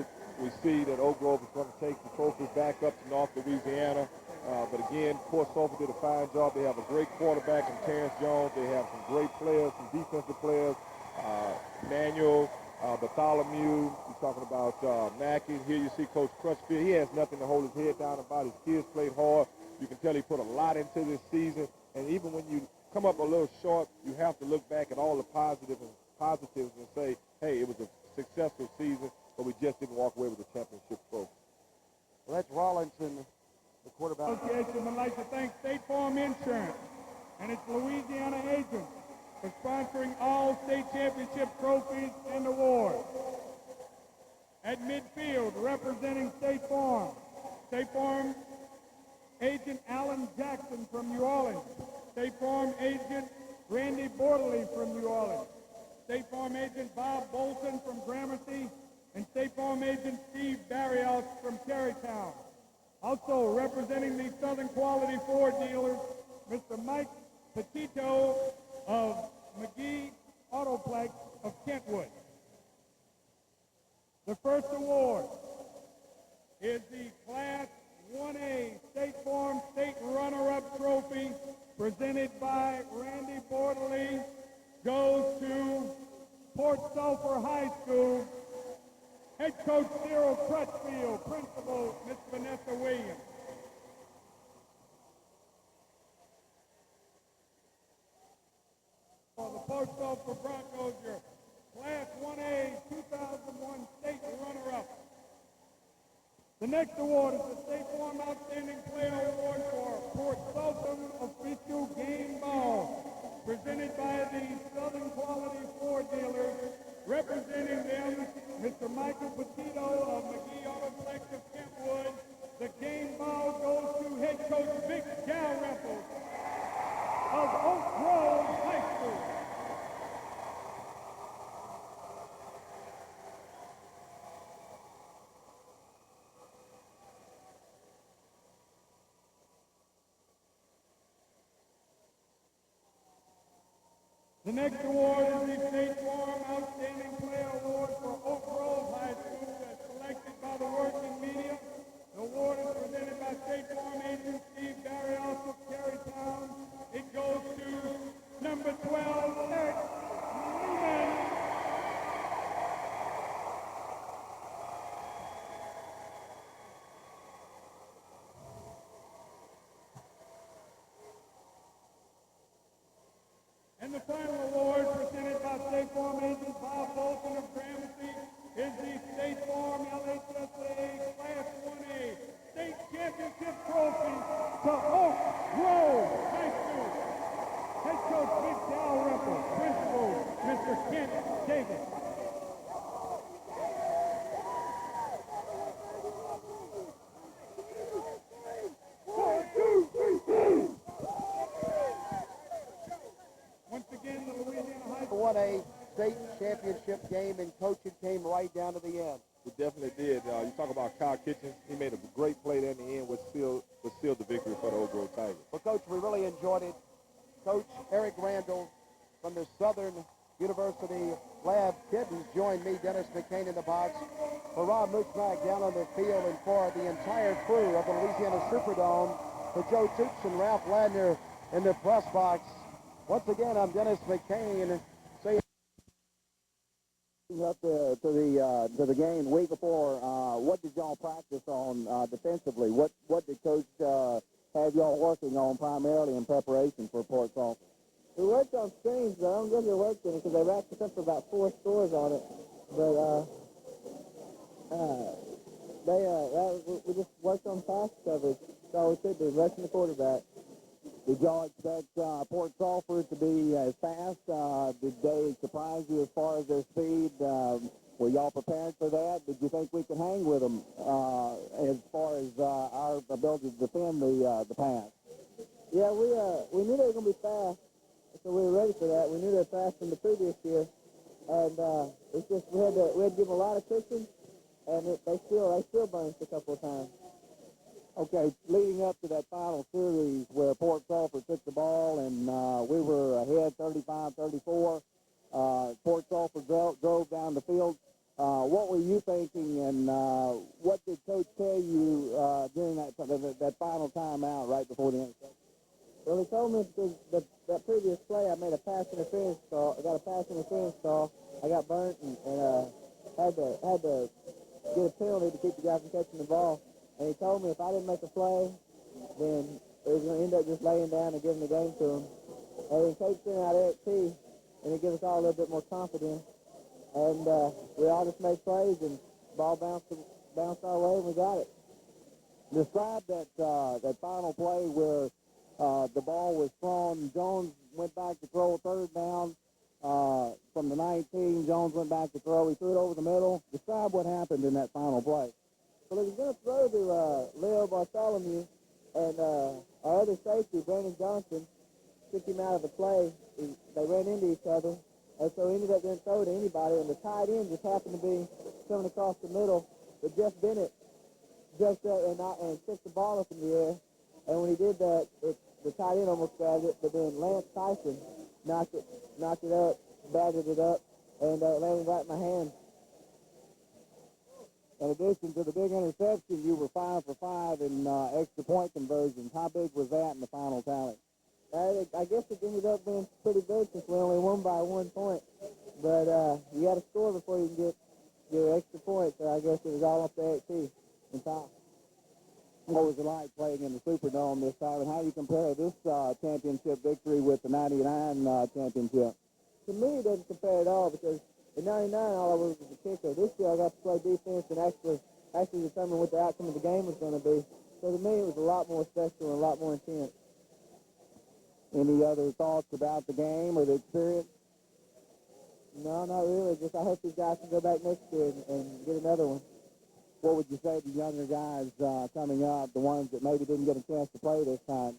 we see that Oak Grove is going to take the trophy back up to North Louisiana. But again, Port Sulphur did a fine job. They have a great quarterback in Terrence Jones. They have some great players, some defensive players. Manuel, Bartholomew, you're talking about Mackey. Here you see Coach Crutchfield. He has nothing to hold his head down about. His kids played hard. You can tell he put a lot into this season. And even when you come up a little short, you have to look back at all the positives and say, hey, it was a successful season, but we just didn't walk away with the championship trophy. Well, that's Rollinson, the quarterback. Association would like to thank State Farm Insurance and its Louisiana agents for sponsoring all state championship trophies and awards. At midfield, representing State Farm agent Alan Jackson from New Orleans, State Farm agent Randy Bortley from New Orleans, State Farm agent Bob Bolton from Gramercy, and State Farm agent Steve Barrios from Tarrytown. Also representing the Southern Quality Ford dealers, Mr. Mike Petito of McGee Autoplex of Kentwood. The first award is the Class 1A State Farm State Runner-Up Trophy presented by Randy Bortley, goes to Port Sulphur High School. Head Coach Cyril Crutchfield, Principal Miss Vanessa Williams. For the Port Sulphur Broncos, your Class 1A 2001 State Runner-Up. The next award is the State Farm Outstanding Player Award for Port Sulphur Official Game Ball, presented by the Southern Quality Ford dealers. Representing them, Mr. Michael Petito of McGee Autoplex of Kentwood. The game ball goes to head coach Vic Dalrymple of Oak Grove High School. The next award is the State Farm Outstanding Player Award for Oak Grove High School, that's selected by the working media. The award is presented by State Farm agent Steve Barrios of Tarrytown. It goes to number 12, Eric Newman. And the final award, presented by State Farm agent Bob Bolton of Gramercy, is the State Farm LHSAA Class 1A State Championship Trophy to Oak Grove High School. Head coach Vic Dalrymple, principal Mr. Kent Davis. Once again, the Louisiana High School. 1A state championship game, and coaching came right down to the end. It definitely did. You talk about Kyle Kitchens. He made a great play there in the end, which sealed the victory for the Oak Grove Tigers. Well, Coach, we really enjoyed it. Coach Eric Randall from the Southern University Lab Kittens joined me, Dennis McCain, in the box. For Rob Moochmack down on the field, and for the entire crew of the Louisiana Superdome, for Joe Toops and Ralph Ladner in the press box. Once again, I'm Dennis McCain. Saying up to the game week before, what did y'all practice on defensively? What did Coach have y'all working on primarily in preparation for Port Sulphur? We worked on screens, but I don't think we worked on it because they racked us up for about 4 scores on it. But we just worked on pass coverage. That's all we could do, rushing the quarterback. Did y'all expect Port Sulphur to be as fast? Did they surprise you as far as their speed? Were y'all prepared for that? Did you think we could hang with them as far as our ability to defend the pass? Yeah, we knew they were going to be fast, so we were ready for that. We knew they were fast from the previous year, and it's just we had to give them a lot of cushion, and they still burned us a couple of times. Okay, leading up to that final series where Port Sulphur took the ball and we were ahead 35-34, Port Sulphur drove down the field. What were you thinking, and what did Coach tell you during that final timeout right before the end? Well, he told me that previous play I made a pass interference call. I got a pass interference call. I got burnt and had to get a penalty to keep the guy from catching the ball. And he told me if I didn't make a play, then they was going to end up just laying down and giving the game to him. And then Coach sent out Eric T, and he gave us all a little bit more confidence. And we all just made plays, and the ball bounced our way, and we got it. Describe that final play where the ball was thrown. Jones went back to throw a third down, from the 19. Jones went back to throw. He threw it over the middle. Describe what happened in that final play. Well, he was going to throw to Leo Bartholomew, and our other safety, Brandon Johnson, took him out of the play. They ran into each other, and so he ended up going to throw to anybody, and the tight end just happened to be coming across the middle, but Jeff Bennett jumped up and took the ball up in the air, and when he did that, the tight end almost grabbed it, but then Lance Tyson knocked it up, batted it up, and it landed right in my hand. In addition to the big interception, you were 5 for 5 in extra point conversions. How big was that in the final tally? I guess it ended up being pretty big since we only won by 1 point. But you got to score before you can get your extra point, so I guess it was all up to AT and top. What was it like playing in the Superdome this time, and how do you compare this championship victory with the 99 championship? To me, it doesn't compare at all because in 99, all I was a kicker. This year, I got to play defense and actually determine what the outcome of the game was going to be. So to me, it was a lot more special and a lot more intense. Any other thoughts about the game or the experience? No, not really. Just I hope these guys can go back next year and get another one. What would you say to younger guys coming up, the ones that maybe didn't get a chance to play this time?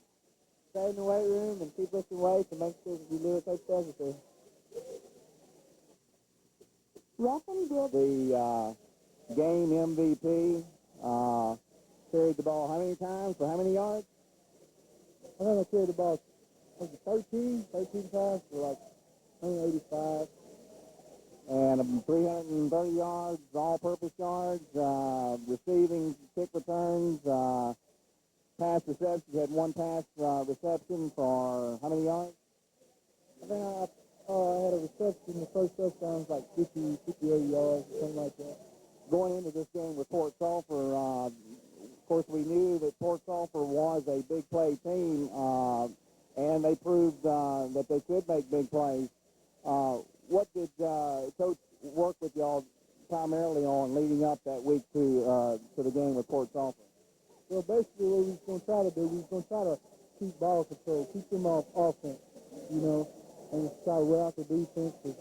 Stay in the weight room and keep lifting weights and make sure that you do what Coach tells you to. The game MVP carried the ball how many times for how many yards? I think I carried the ball 13 times for like 185. And 330 yards, all-purpose yards, receiving, kick returns, pass receptions. You had one pass reception for how many yards? I think I had a reception. The first touchdown was like 58 yards, something like that. Going into this game with Port Sulphur, of course, we knew that Port Sulphur was a big play team, and they proved that they could make big plays. What did Coach work with y'all primarily on leading up that week to the game with Port Sulphur? Well, basically what we was going to try to do, we was going to try to keep ball control, keep them off offense, you know, and try to wear out the defense because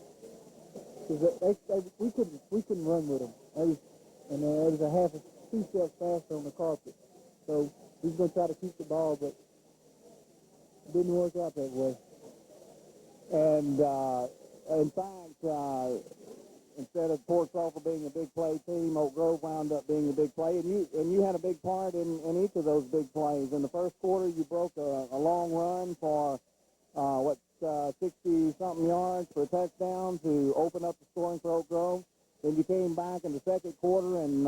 we couldn't run with them. And it was a half a 2 steps faster on the carpet. So we was going to try to keep the ball, but it didn't work out that way. And in fact, instead of Port Sulphur being a big play team, Oak Grove wound up being a big play, and you had a big part in each of those big plays. In the first quarter, you broke a long run for 60-something yards for a touchdown to open up the scoring for Oak Grove. Then you came back in the second quarter and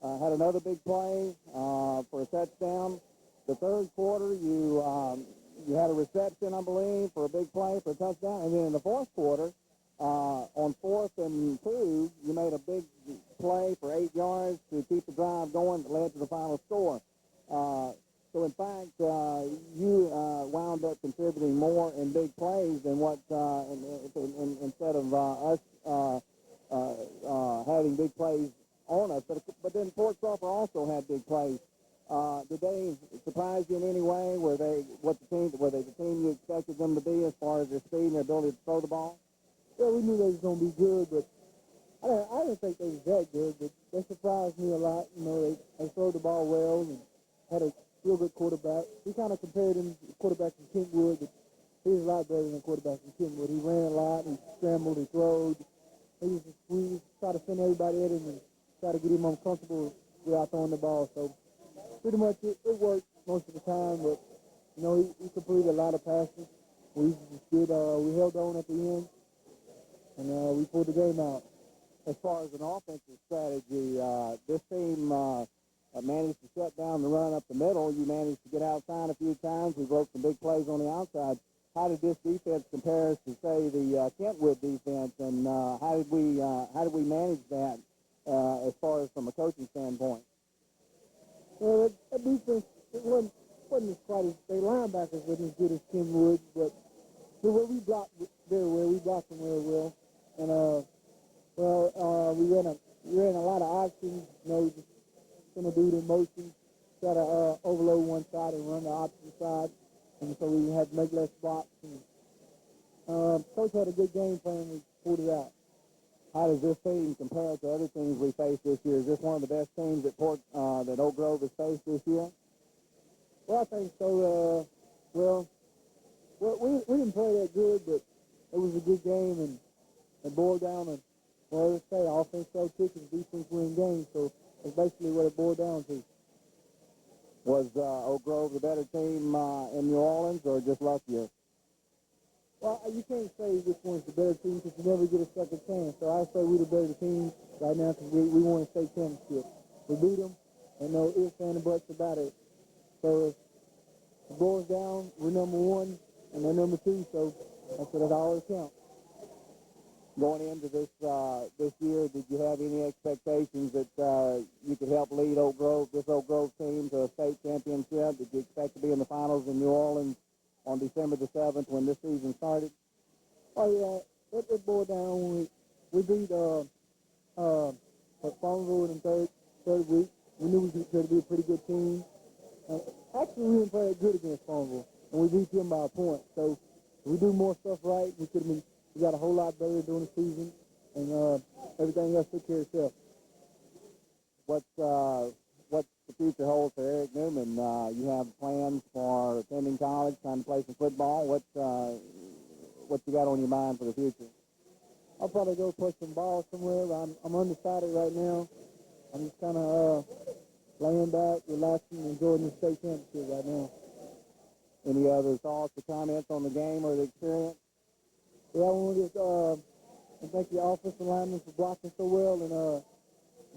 had another big play for a touchdown. The third quarter, you had a reception, I believe, for a big play for a touchdown. And then in the fourth quarter, on 4th and 2, you made a big play for 8 yards to keep the drive going that led to the final score. So, in fact, you wound up contributing more in big plays than what, instead of us having big plays on us. But then Port Sulphur also had big plays. Did they surprise you in any way? Were they the team you expected them to be as far as their speed and their ability to throw the ball? Yeah, we knew they was going to be good, but I didn't think they was that good, but they surprised me a lot. You know, they throw the ball well and had a real good quarterback. We kind of compared him to the quarterback from Kentwood, but he was a lot better than the quarterback from Kentwood. He ran a lot, he scrambled, he throwed. We try to send everybody at him and try to get him uncomfortable without throwing the ball. So pretty much it worked most of the time, but, you know, he completed a lot of passes. We held on at the end, and we pulled the game out. As far as an offensive strategy, this team managed to shut down the run up the middle. You managed to get outside a few times. We broke some big plays on the outside. How did this defense compare to, say, the Kentwood defense, and how did we manage that as far as from a coaching standpoint? Well, that defense, it wasn't as quite as, they linebackers wasn't as good as Kentwood, but the way we blocked very well, we blocked them very well. And, we ran a lot of options, you know, just going to do it in motion, try to overload one side and run the opposite side. And so we had to make less blocks. And, Coach had a good game plan and pulled it out. How does this team compare to other teams we faced this year? Is this one of the best teams that that Oak Grove has faced this year? Well, I think so. We didn't play that good, but it was a good game, and it boiled down to, well, let's say offense sold chickens, defense win games, so that's basically what it boiled down to. Was Oak Grove the better team in New Orleans, or just luckier? Well, you can't say which one's the better team because you never get a second chance. So I say we're the better team right now because we won a state championship. We beat them, and no ifs and buts about it. So if it boils down, we're number one, and they're number two, so that's what it always counts. Going into this year, did you have any expectations that you could help lead this Oak Grove team to a state championship? Did you expect to be in the finals in New Orleans on December the 7th when this season started? Oh, yeah, it boiled down when we beat Farmville in the third week. We knew we could be a pretty good team. Actually, we didn't play that good against Farmville, and we beat them by a point. So if we do more stuff right, we got a whole lot better during the season, and everything else took care of itself. What's the future holds for Eric Newman? You have plans for attending college, trying to play some football. What you got on your mind for the future? I'll probably go play some ball somewhere. I'm undecided right now. I'm just kind of laying back, relaxing, enjoying the state championship right now. Any other thoughts or comments on the game or the experience? Yeah, I want to thank the offensive linemen for blocking so well, and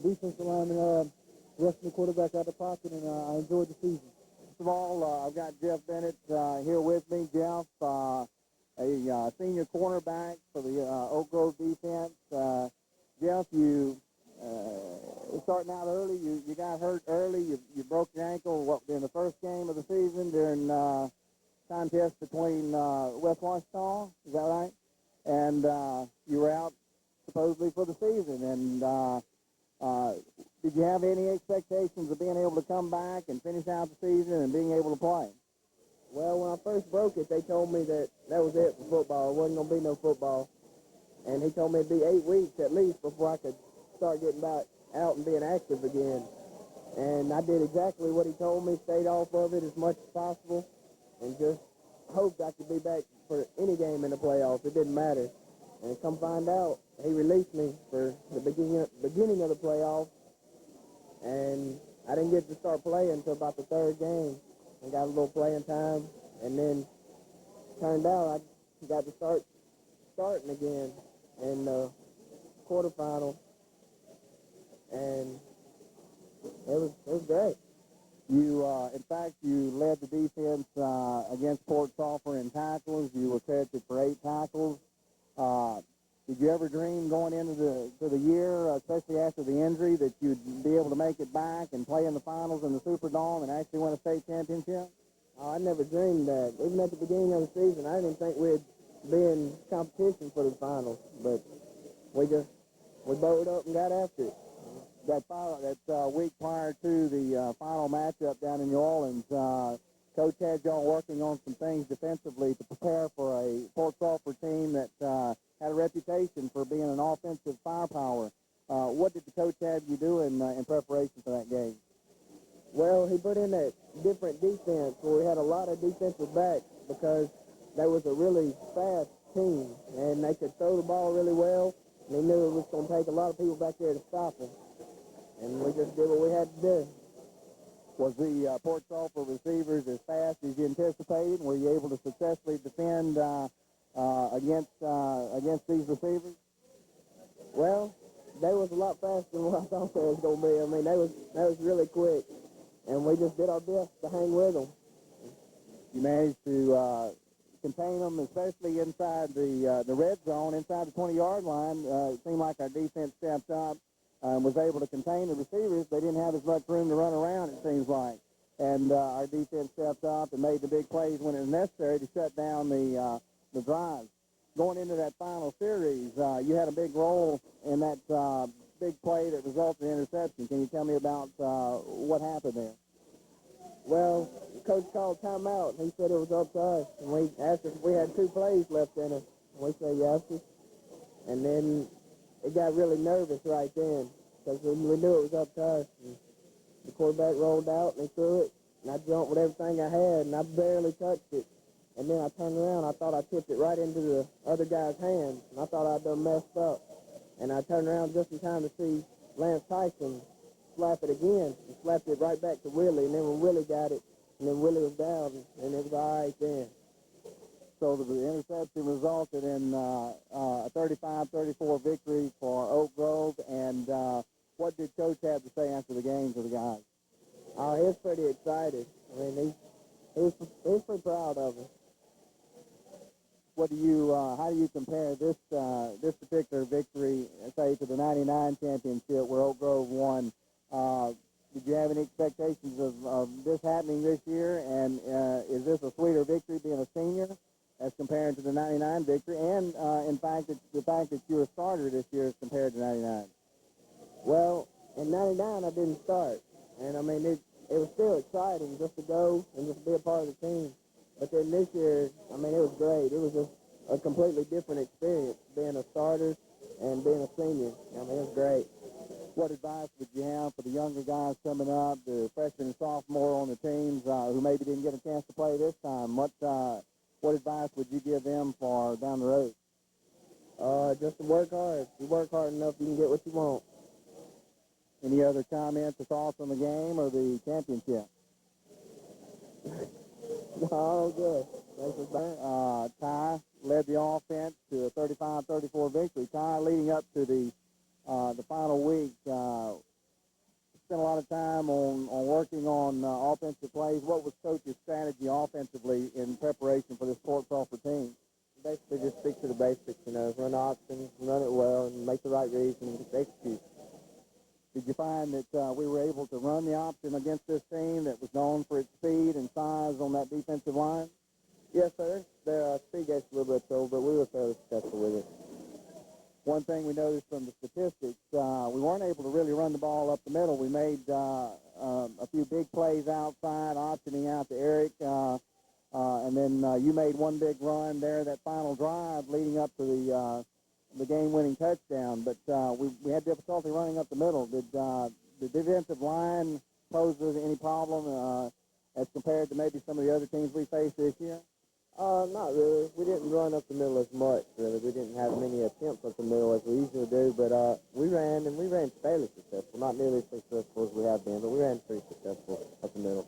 defensive linemen rushing the quarterback out of the pocket, and I enjoyed the season. First of all, I've got Jeff Bennett here with me. Jeff, a senior cornerback for the Oak Grove defense. Jeff, you starting out early. You got hurt early. You broke your ankle in the first game of the season during contest between West Washita. Is that right? And you were out supposedly for the season. And did you have any expectations of being able to come back and finish out the season and being able to play? Well, when I first broke it, they told me that was it for football. It wasn't going to be no football. And he told me it'd be 8 weeks at least before I could start getting back out and being active again. And I did exactly what he told me, stayed off of it as much as possible, and just hoped I could be back for any game in the playoffs. It didn't matter. And come find out, he released me for the beginning of the playoffs, and I didn't get to start playing until about the third game. I got a little playing time, and then turned out I got to starting again in the quarterfinal, and it was great. You, in fact, you led the defense against Port Sulphur in tackles. You were credited for 8 tackles. Did you ever dream going into the year, especially after the injury, that you'd be able to make it back and play in the finals in the Superdome and actually win a state championship? Oh, I never dreamed that. Even at the beginning of the season, I didn't think we'd be in competition for the finals, but we bowled up and got after it. That week prior to the final matchup down in New Orleans, Coach had y'all working on some things defensively to prepare for a Port Sulphur team that had a reputation for being an offensive firepower. What did the coach have you do in preparation for that game? Well, he put in that different defense where we had a lot of defensive backs because they was a really fast team, and they could throw the ball really well, and he knew it was going to take a lot of people back there to stop them. And we just did what we had to do. Was the Port Sulphur receivers as fast as you anticipated? Were you able to successfully defend against these receivers? Well, they was a lot faster than what I thought they was going to be. I mean, they was really quick, and we just did our best to hang with them. You managed to contain them, especially inside the red zone, inside the 20-yard line. It seemed like our defense stepped up and was able to contain the receivers. They didn't have as much room to run around, it seems like. And our defense stepped up and made the big plays when it was necessary to shut down the drives. Going into that final series, you had a big role in that big play that resulted in interception. Can you tell me about what happened there? Well, Coach called timeout, and he said it was up to us. And we asked if we had 2 plays left in us. We say yes. And then it got really nervous right then because we knew it was up to us. And the quarterback rolled out and he threw it, and I jumped with everything I had, and I barely touched it. And then I turned around, I thought I tipped it right into the other guy's hands, and I thought I'd done messed up. And I turned around just in time to see Lance Tyson slap it again and slapped it right back to Willie. And then when Willie got it, and then Willie was down, and it was all right then. So the interception resulted in a 35-34 victory for Oak Grove. And what did Coach have to say after the game to the guys? Oh, he was pretty excited. I mean, he was pretty proud of us. What do you? How do you compare this this particular victory, say, to the '99 championship where Oak Grove won? Did you have any expectations of this happening this year? And is this a sweeter victory being a senior as compared to the '99 victory? And in fact, the fact that you're a starter this year as compared to '99. Well, in '99 I didn't start, and I mean it was still exciting just to go and just be a part of the team. But then this year, I mean, it was great. It was just a completely different experience being a starter and being a senior. I mean, it was great. What advice would you have for the younger guys coming up, the freshmen and sophomore on the teams who maybe didn't get a chance to play this time? What advice would you give them for down the road? Just to work hard. If you work hard enough, you can get what you want. Any other comments or thoughts on the game or the championship? Oh, good. Thanks for that. Ty led the offense to a 35-34 victory. Ty, leading up to the final week, spent a lot of time on working on offensive plays. What was Coach's strategy offensively in preparation for this Fort Sulphur team? Basically, just stick to the basics, you know, run options, run it well, and make the right reads and just execute. Did you find that we were able to run the option against this team that was known for its speed and size on that defensive line? Yes, sir. Their speed gets a little bit slow, but we were fairly successful with it. One thing we noticed from the statistics, we weren't able to really run the ball up the middle. We made a few big plays outside, optioning out to Eric, and then you made one big run there, that final drive leading up to the game-winning touchdown. But we had difficulty running up the middle. Did the defensive line pose any problem as compared to maybe some of the other teams we faced this year? Not really. We didn't run up the middle as much, really. We didn't have many attempts up the middle as we usually do, but we ran fairly successful. Not nearly as successful as we have been, but we ran pretty successful up the middle.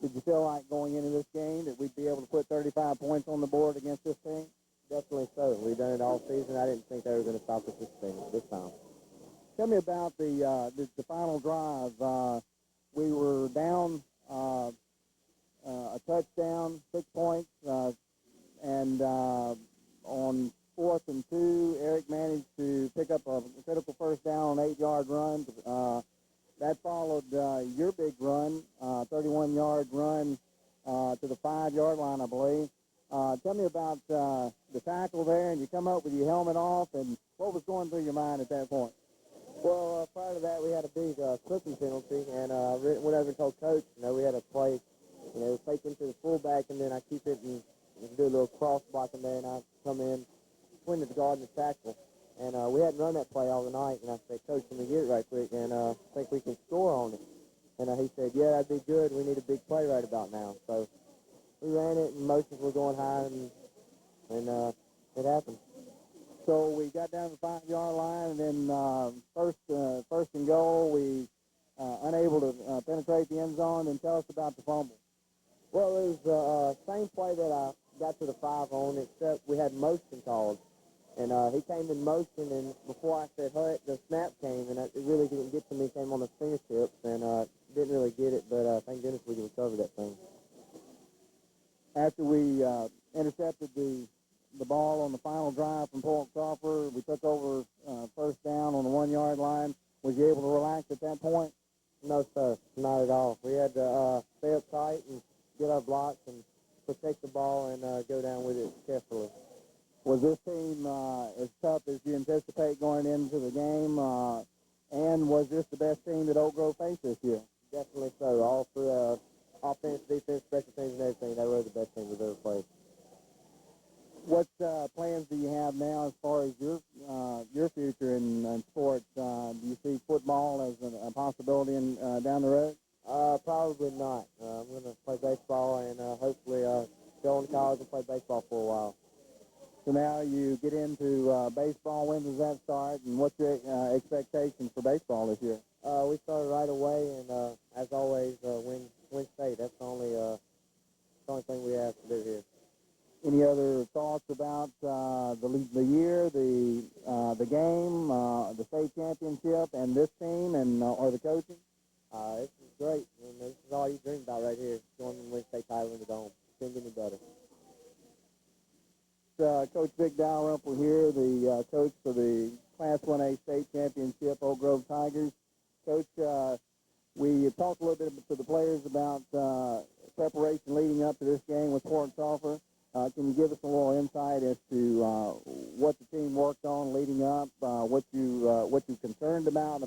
Did you feel like going into this game that we'd be able to put 35 points on the board against this team? Definitely so. We've done it all season. I didn't think they were going to stop us this time. Tell me about the final drive. We were down a touchdown, 6 points, and on 4th and 2, Eric managed to pick up a critical first down on an 8-yard run. That followed your big run, 31-yard run to the 5-yard line, I believe. Tell me about the tackle there, and you come up with your helmet off, and what was going through your mind at that point? Well, prior to that, we had a big clipping penalty, and went over and told Coach, we had a play, fake into the fullback, and then I keep it and do a little cross blocking there, and I come in between the guard and the tackle. And we hadn't run that play all the night, and I said, Coach, can we get it right quick, and I think we can score on it. And he said, yeah, that'd be good. We need a big play right about now. So we ran it, and motions were going high, and it happened. So we got down to the 5-yard line, and then first and goal, we unable to penetrate the end zone. And tell us about the fumble. Well, it was the same play that I got to the 5 on, except we had motion called. And he came in motion, and before I said hut, the snap came, and it really didn't get to me. It came on his fingertips, and didn't really get it, but thank goodness we recovered that thing. After we intercepted the ball on the final drive from Fort Sulphur, we took over first down on the 1-yard line. Was you able to relax at that point? No, sir, not at all. We had to stay up tight and get our blocks and protect the ball and go down with it carefully. Was this team as tough as you anticipate going into the game? And was this the best team that Oak Grove faced this year? Definitely so. All through offense, defense, special teams, and everything, they were the best team we've ever played. What plans do you have now as far as your future in sports? Do you see football as a possibility down the road? Probably not. I'm going to play baseball and hopefully go on to college and play baseball for a while. So now you get into baseball. When does that start, and what's your expectations for baseball this year? We started right away, and as always, win state. That's the only thing we have to do here. Any other thoughts about the year, the game, the state championship, and this team, and or the coaching? This is great. I mean, this is all you dream about right here. Going and win state title in the dome. Couldn't get any better. Coach Vic Dalrymple here, the coach for the Class 1A state championship, Oak Grove Tigers. Coach, we talked a little bit to the players about preparation leading up to this game with Port Sulphur. Can you give us a little insight as to what the team worked on leading up, what you're concerned about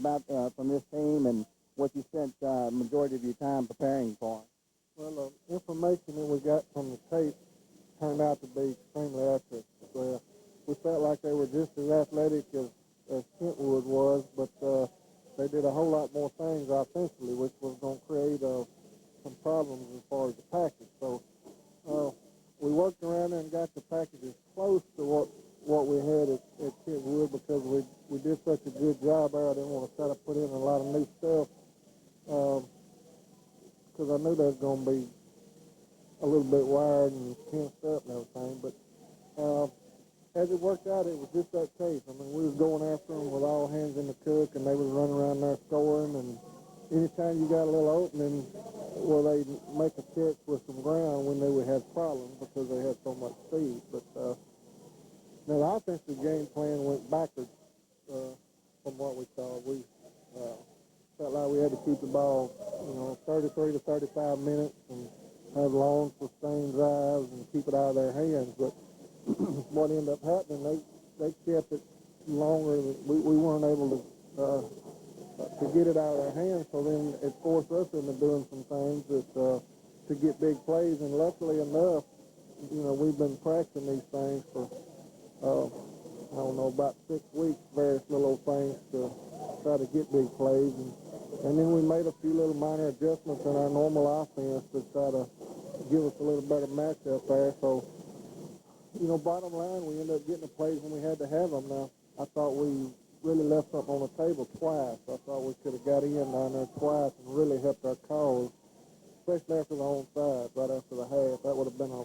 from this team, and what you spent majority of your time preparing for? Well, the information that we got from the tape turned out to be extremely accurate. We felt like they were just as athletic as Kentwood was, but they did a whole lot more things offensively, which was going to create some problems as far as the package. So we worked around there and got the packages close to what we had at Kentwood because we did such a good job there. I didn't want to try to put in a lot of new stuff because I knew there was going to be a little bit wired and tensed up and everything. But as it worked out, it was just that case. I mean, we was going after them with all hands in the cook, and they was running around there scoring. And anytime you got a little opening where they make a catch with some ground, we knew we had problems because they had so much speed. But now the offensive game plan went backwards from what we thought. We felt like we had to keep the ball, 33 to 35 minutes and have long, sustained drives and keep it out of their hands. But what ended up happening, they kept it longer. We weren't able to get it out of their hands, so then it forced us into doing some things to get big plays. And luckily enough, we've been practicing these things for, about 6 weeks, various little things to try to get big plays. And then we made a few little minor adjustments in our normal offense to try to give us a little better matchup there. So, bottom line, we ended up getting the plays when we had to have them. Now, I thought we really left something on the table twice. I thought we could have got in down there twice and really helped our cause, especially after the onside, right after the half. That would have been a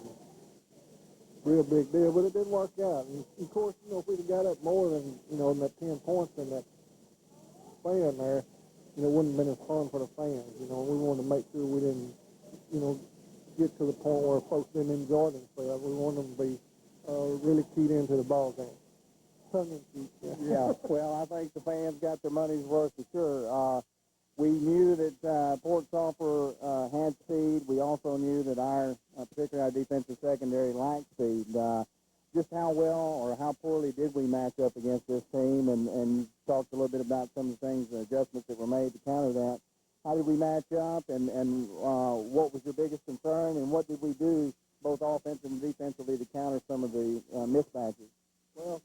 real big deal, but it didn't work out. And, of course, if we'd have got up more than, in that 10 points in that span there, it wouldn't have been as fun for the fans. We wanted to make sure we didn't, get to the point where folks didn't enjoy themselves. We wanted them to be really keyed into the ball game. Tongue in cheek. Yeah, well, I think the fans got their money's worth for sure. We knew that Port Sulphur had speed. We also knew that particularly our defensive secondary lacked speed. Just how well or how poorly did we match up against this team? And you talked a little bit about some of the things, the adjustments that were made to counter that. How did we match up, and what was your biggest concern, and what did we do both offensively and defensively to counter some of the mismatches? Well,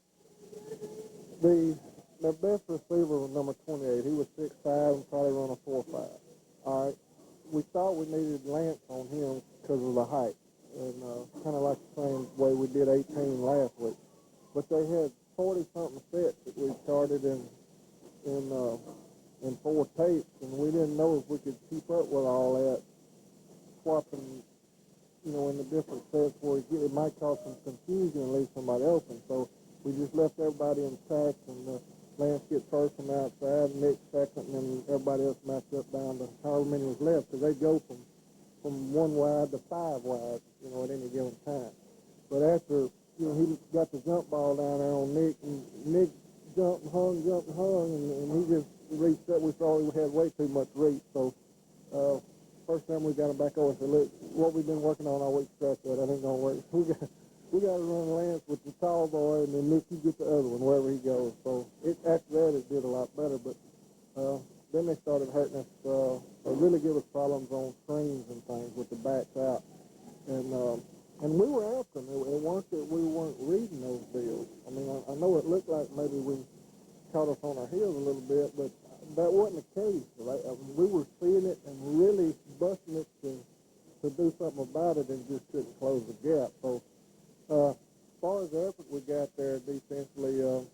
the best receiver was number 28. He was 6'5" and probably run a 4.5. All right. We thought we needed Lance on him because of the height, and kind of like the same way we did 18 last week. But they had 40-something sets that we started in 4 tapes, and we didn't know if we could keep up with all that, swapping, in the different sets where it might cause some confusion and leave somebody open. So we just left everybody intact, and Lance get first from the outside, Nick second, and then everybody else matched up down to however many was left, because they go from 1 wide to 5 wide, at any given time. But after, he got the jump ball down there on Nick, and Nick jumped and hung, and he just reached up. We thought we had way too much reach. So first time we got him back over, said, look, what we've been working on all week, scratch that. That ain't going to work. We got to run Lance with the tall boy, and then Nick, you get the other one wherever he goes. So after that, it did a lot better. But then they started hurting us. They really give us problems on screens and things with the backs out. And And we were after them. It weren't that we weren't reading those deals. I mean, I know it looked like maybe we caught us on our heels a little bit, but that wasn't the case. Right? I mean, we were seeing it and really busting it to do something about it and just couldn't close the gap. So as far as the effort we got there defensively, I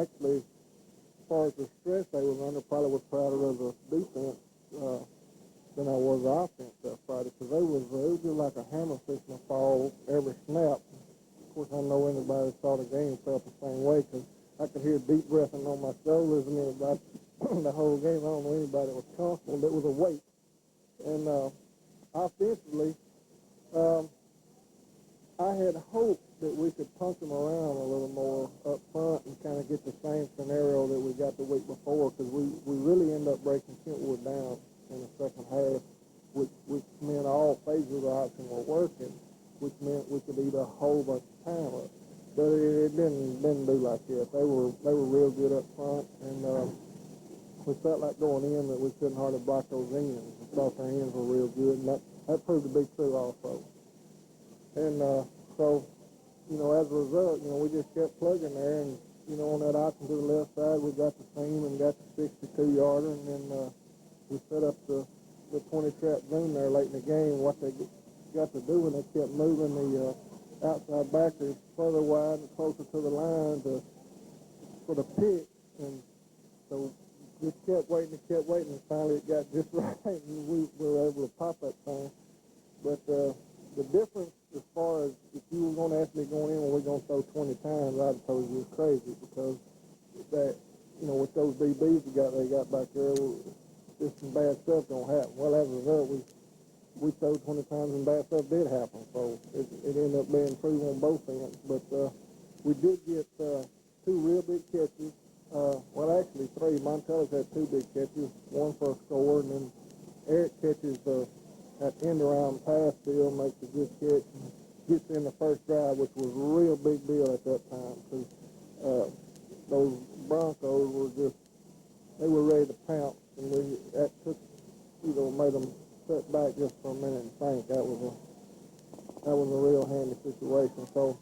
actually, as far as the stress they was under, probably was prouder of the defense than I was the offense that Friday, because it was just like a hammer fixing to fall every snap. Of course, I know anybody that saw the game felt the same way, because I could hear deep breathing on my shoulders and everybody the whole game. I don't know anybody that was comfortable. It was a weight. And offensively, I had hoped that we could punch them around a little more up front and kind of get the same scenario that we got the week before, because we really ended up breaking Kentwood down in the second half, which meant all phases of the option were working, which meant we could eat a whole bunch of time up. But it didn't do like that. They were real good up front, and we felt like going in that we couldn't hardly block those ends. We thought their ends were real good, and that proved to be true also. And so, as a result, we just kept plugging there, and on that option to the left side, we got the seam and got the 62-yarder, and then we set up the 20-trap zone there late in the game. What they got to do when they kept moving the outside backers further wide and closer to the line for the pick, and so just kept waiting, and finally it got just right, and we were able to pop that thing. But the difference as far as if you were going to ask me going in when we're going to throw 20 times, I'd have told you it was crazy, because that, with those DBs they got back there, just some bad stuff don't happen. Well, as a result, we threw 20 times and bad stuff did happen, so it ended up being true on both ends. But we did get two real big catches. Well, actually three. Montella's had two big catches, one for a score, and then Eric catches that end-around pass deal, makes a good catch, and gets in the first drive, which was a real big deal at that time, because those Broncos they were ready to pounce, and that took, made them sit back just for a minute and think. That was a real handy situation. So,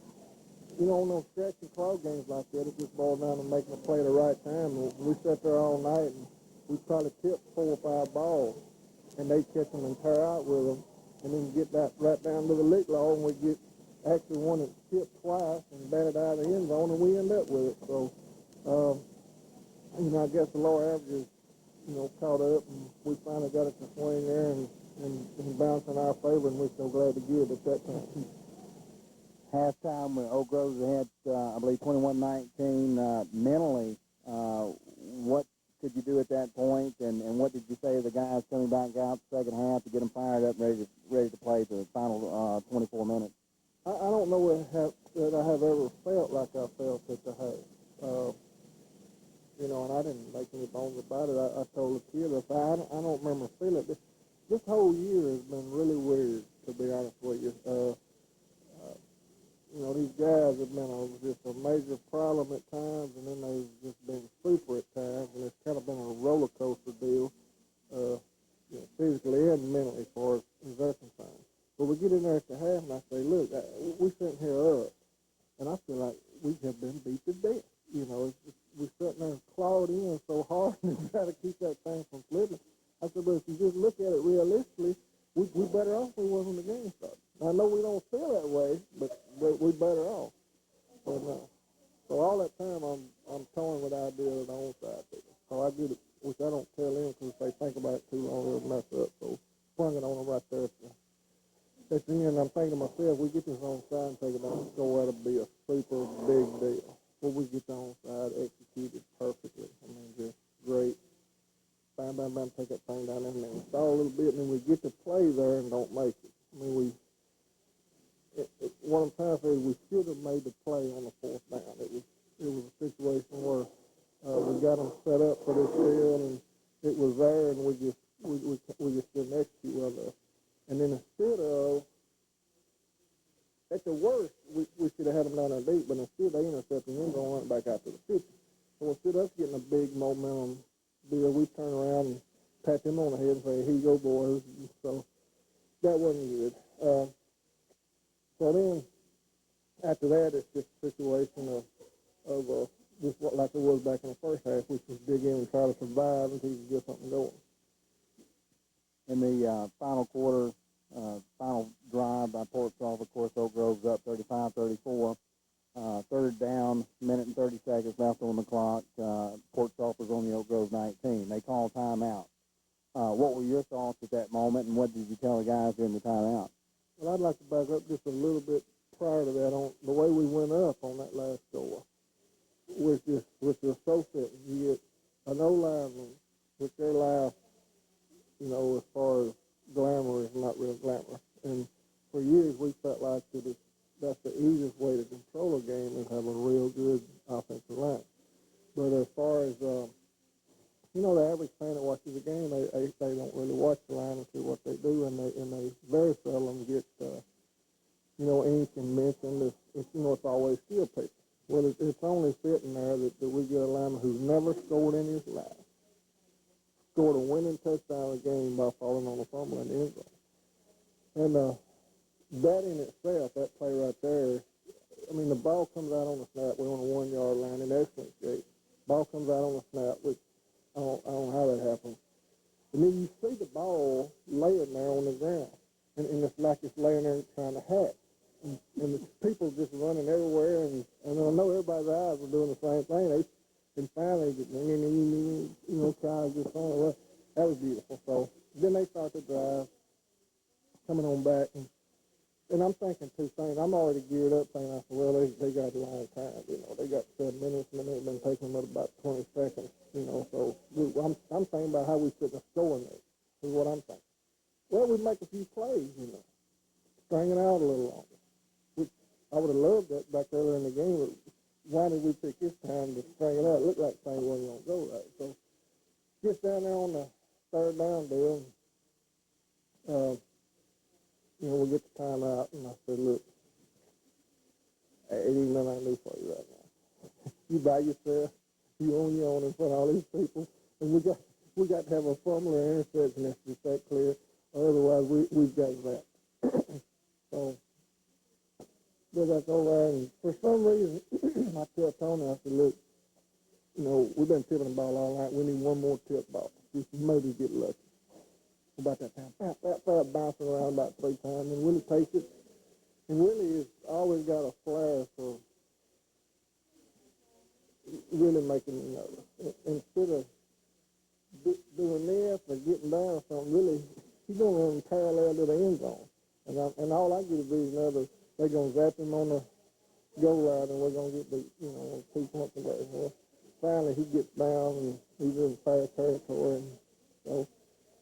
on those stretch and claw games like that, it just boils down to making a play at the right time. And we sat there all night, and we probably tipped 4 or 5 balls, and they catch them and tear out with them, and then get that right down to the lick law, and we get actually one that tipped twice and batted out of the end zone, and we end up with it. So, I guess the lower averages, caught up, and we finally got it to swing there and bounce in our favor, and we're so glad to get it at that time. Halftime when Oak Grove had, I believe, 21-19 mentally. What could you do at that point, and what did you say to the guys coming back out the second half to get them fired up and ready to play the final 24 minutes? I don't know that I have ever felt like I felt at the half. And I didn't make any bones about it. I told the kid, I don't remember feeling it. This whole year has been really weird, to be honest with you. These guys have been just a major problem at times, and then they've just been super at times, and it's kind of been a roller coaster deal, physically and mentally for us as they're concerned. But we get in there at the half, and I say, look, we're sitting here up, and I feel like we have been beat to death. We're sitting there and clawed in so hard and try to keep that thing from flipping. I said, but if you just look at it realistically, we're better off than we was when the game started. I know we don't feel that way, but we're better off. So all that time I'm toying with the idea of the onside people. So I get it, which I don't tell them, because if they think about it too long, they'll mess up. So sprung it on them right there at the end. I'm thinking to myself, we get this onside and take it on, so that'll be a super big deal. Well, we get the onside executed perfectly. I mean, just great. Bam, bam, bam, take that thing down there, and then stall a little bit, and then we get to play there and don't make it. I mean, what I'm trying to say is we should have made the play on the fourth down. It was a situation where we got them set up for this field, and it was there, and we just didn't execute well enough. And then instead of, at the worst, we should have had them down there deep, but instead they intercepted the end zone, went back out to the 50. So instead of us getting a big momentum deal, we turn around and pat them on the head and say, here you go, boys. So that wasn't good. So then, after that, it's just a situation of just what like it was back in the first half, which was dig in and try to survive until you can get something going. In the final quarter, final drive by Port Sulphur, of course, Oak Grove's up 35-34. Third down, minute and 30 seconds left on the clock. Port Sulphur's on the Oak Grove 19. They call timeout. What were your thoughts at that moment, and what did you tell the guys during the timeout? Well, I'd like to back up just a little bit prior to that on the way we went up on that last score. With the associate, you get an O-lineman, which their life, as far as glamour is not real glamorous. And for years we felt like that's the easiest way to control a game is have a real good offensive line. But as far as, the average fan that watches the game, they don't really watch the line and see what they do, and they very seldom get, ink and mentioned. It's always skill people. Well, it's only fitting there that we get a lineman who's never scored in his life, scored a winning touchdown a game by falling on a fumble in the end zone. And that in itself, that play right there, the ball comes out on the snap. We're on a 1 yard line in excellent shape. Ball comes out on the snap, which I don't know how that happens. And then you see the ball laying there on the ground, and it's like it's laying there trying to hatch. And the people just running everywhere, and I know everybody's eyes were doing the same thing. And finally, guys just on. Well, that was beautiful. So then they start the drive, coming on back, and I'm thinking two things. I'm already geared up, thinking, I said, well, they got a long time. They got 7 minutes, and then it's been taking them about 20 seconds. So I'm thinking about how we should have scored it. Is what I'm thinking. Well, we make a few plays, string it out a little longer. I would have loved that back earlier in the game, but why did we pick this time to string it out? It looked like things wasn't going to go right. So, gets down there on the third down deal, we get the timeout, and I said, look, it ain't nothing I can do for you right now. You by yourself, you on your own in front of all these people, and we got to have a fumble or interception that's just that clear, or otherwise we've got that. So, go back over, and for some reason, I tell Tony, I said, look, we've been tipping the ball all night. We need one more tip ball. Just maybe get lucky. About that time, that bouncing around about 3 times, and Willie takes it. And Willie has always got a flair for really making me nervous. Instead of doing this or getting down or something, really, he's going to run parallel to the end zone. And all I get to be is another. They're going to zap him on the goal line, and we're going to get the, 2 points away. Well, finally, he gets down, and he's in fast territory, and so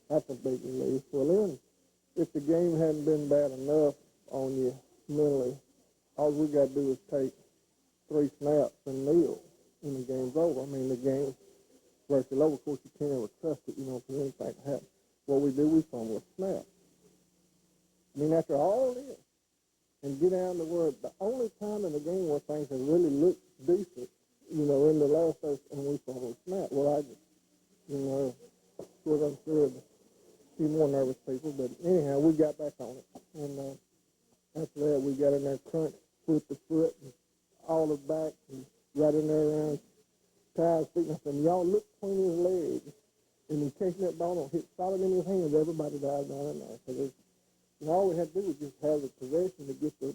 that's a big relief. Well, then, if the game hadn't been bad enough on you mentally, all we got to do is take 3 snaps and kneel, and the game's over. The game's virtually over. Of course, you can't ever trust it, because anything can happen. What we do, we fumble a snap. After all this, and get down to where the only time in the game where things have really looked decent, in the last place, and we fumbled a snap. Well, I just, was I'm sure a few more nervous people, but anyhow, we got back on it. And after that, we got in there crunch, foot to foot, and all the back, and right in there around Ty's feet. And I said, y'all look between his legs, and in case that ball don't hit solid in his hands, everybody dies down in there. So all we had to do was just have the possession to get the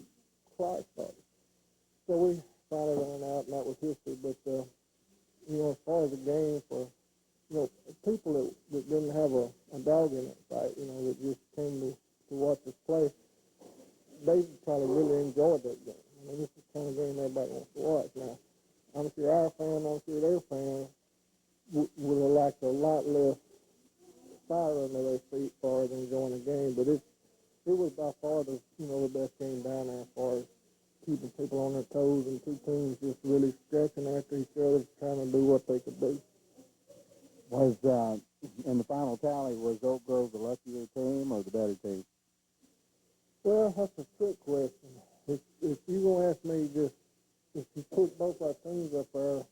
clock started. So we finally ran out, and that was history. But, as far as the game for, people that didn't have a dog in that fight, that just came to watch us play, they probably really enjoyed that game. This is the kind of game everybody wants to watch. Now, I'm sure our fans, I'm sure their fans would have liked a lot less fire under their feet for than enjoying the game, but it was by far the best game down there as far as keeping people on their toes and 2 teams just really stretching after each other, trying to do what they could do. Was, in the final tally, was Oak Grove the luckier team or the better team? Well, that's a trick question. If you're going to ask me if you put both our teams up there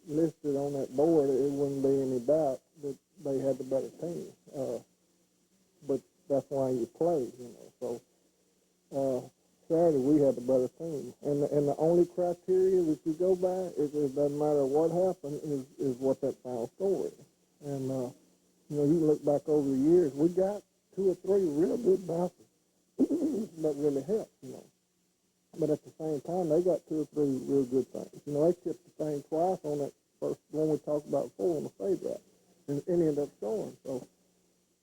listed on that board, it wouldn't be any doubt that they had the better team. But that's why you play, So Saturday we had the better team. And the only criteria that you go by is it doesn't matter what happened is what that final score is. And you know, you look back over the years, we got 2 or 3 real good bounces that really helped, you know. But at the same time, they got 2 or 3 real good things. You know, they tipped the thing twice on that first one we talked about before on the fade route, and ended up scoring. So,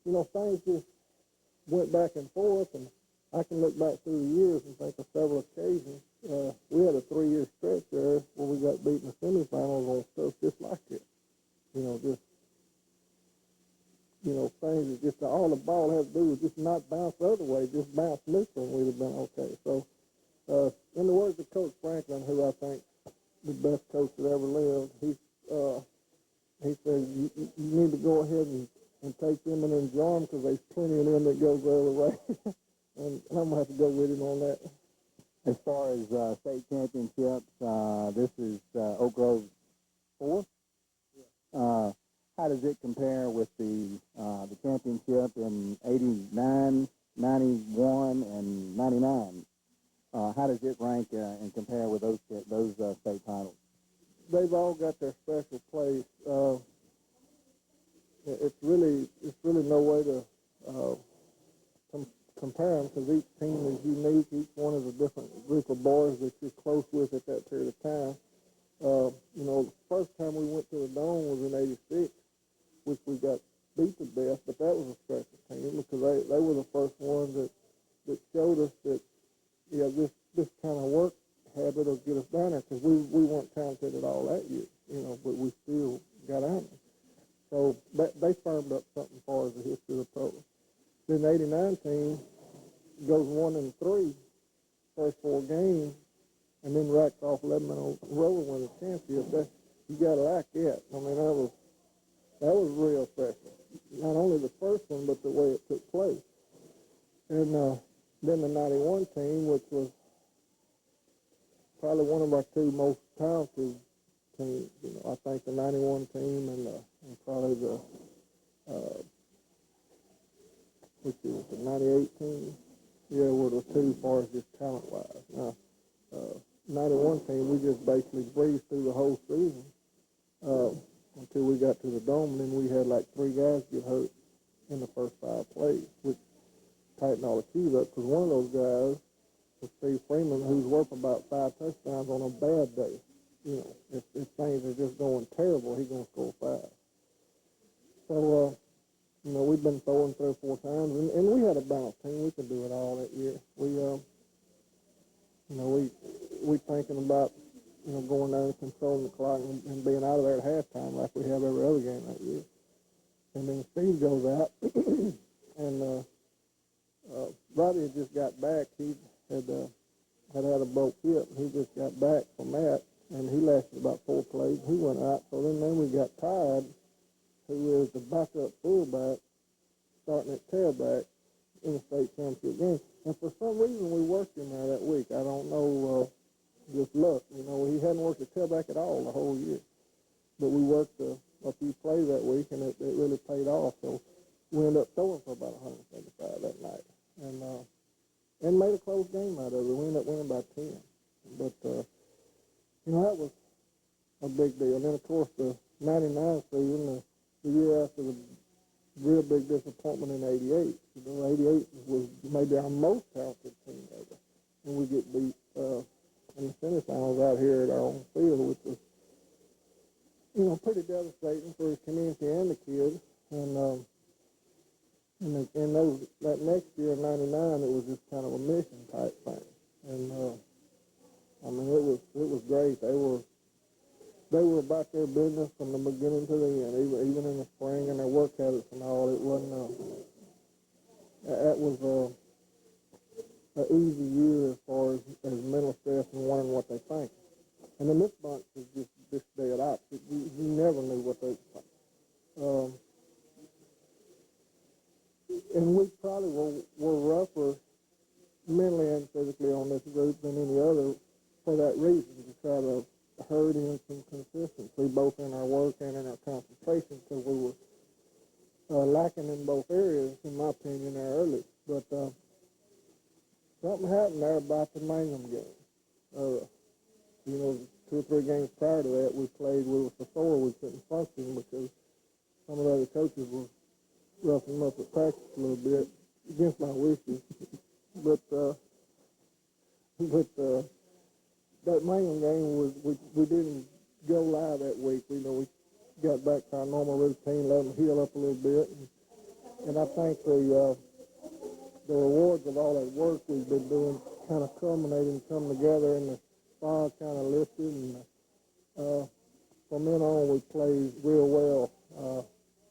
you know, things just went back and forth, and I can look back through the years and think of several occasions. We had a 3-year stretch there where we got beat in the semifinals on stuff just like it. You know, just, you know, things that just all the ball had to do was just not bounce the other way, just bounce neutral, and we'd have been okay. So, in the words of Coach Franklin, who I think the best coach that ever lived, he said, you need to go ahead and take them and enjoy them because there's plenty of them that goes the other way. and I'm going to have to go with him on that. As far as state championships, this is Oak Grove's 4th. How does it compare with the championship in 89, 91, and 99? How does it rank and compare with those state titles? They've all got their special place. It's really no way to compare them because each team is unique. Each one is a different group of boys that you're close with at that period of time. You know, the first time we went to the Dome was in '86, which we got beat to death, but that was a special team because they were the first ones that showed us that, yeah, this kind of work habit will get us down there because we weren't talented at all that year, you know, but we still got on there. So they firmed up something as far as the history of the program. Then the '89 team goes 1-3 first 4 games, and then racks off 11 in a row and wins the championship. You got to like that. I mean, that was real special. Not only the first one, but the way it took place. And then the '91 team, which was probably one of our 2 most talented teams. You know, I think the '91 team and probably the which is the '98 team. Yeah, were the 2 as far as just talent-wise. Now, '91 team, we just basically breezed through the whole season until we got to the Dome, and then we had like 3 guys get hurt in the first 5 plays, which tightened all the keys up because one of those guys was Steve Freeman, who's working about 5 touchdowns on a bad day. You know, if things are just going terrible, he's going to score 5. So, you know, we've been throwing 3 or 4 times, and we had a balanced team. We could do it all that year. We, you know, we thinking about, you know, going down and controlling the clock and being out of there at halftime like we have every other game that year. And then Steve goes out, and Robbie had just got back. He had a broke hip. He just got back from that, and he lasted about 4 plays. He went out. So then we got Todd, who is the backup fullback, starting at tailback in the state championship game. And for some reason, we worked him there that week. I don't know, just luck. You know, he hadn't worked at tailback at all the whole year. But we worked a few plays that week, and it really paid off. So we ended up throwing for about 175 that night. And made a close game out of it. We ended up winning by 10. But, you know, that was a big deal. And then, of course, the 99 season, the year after the real big disappointment in '88. You know, '88 was maybe our most talented team ever. And we get beat in the semifinals out here at our own field, which was, you know, pretty devastating for the community and the kids. And that next year, in '99, it was just kind of a mission type thing. And I mean, it was great. They were about their business from the beginning to the end, even in the spring and their work habits and all. It wasn't. That was an easy year as far as mental stress and wondering what they think. And then this bunch is just this dead opposite. You never knew what they were thinking. And we probably were rougher mentally and physically on this group than any other for that reason, to try to herd in some consistency, both in our work and in our concentration, because we were lacking in both areas, in my opinion, there early. But something happened there about the Mangum game. You know, 2 or 3 games prior to that, we played with so sore we couldn't function because some of the other coaches were roughing them up at practice a little bit against my wishes. But that Mangum game was we didn't go live that week. We got back to our normal routine, let them heal up a little bit, and I think the rewards of all that work we've been doing kind of culminated and come together, and the fire kind of lifted, and from then on we played real well.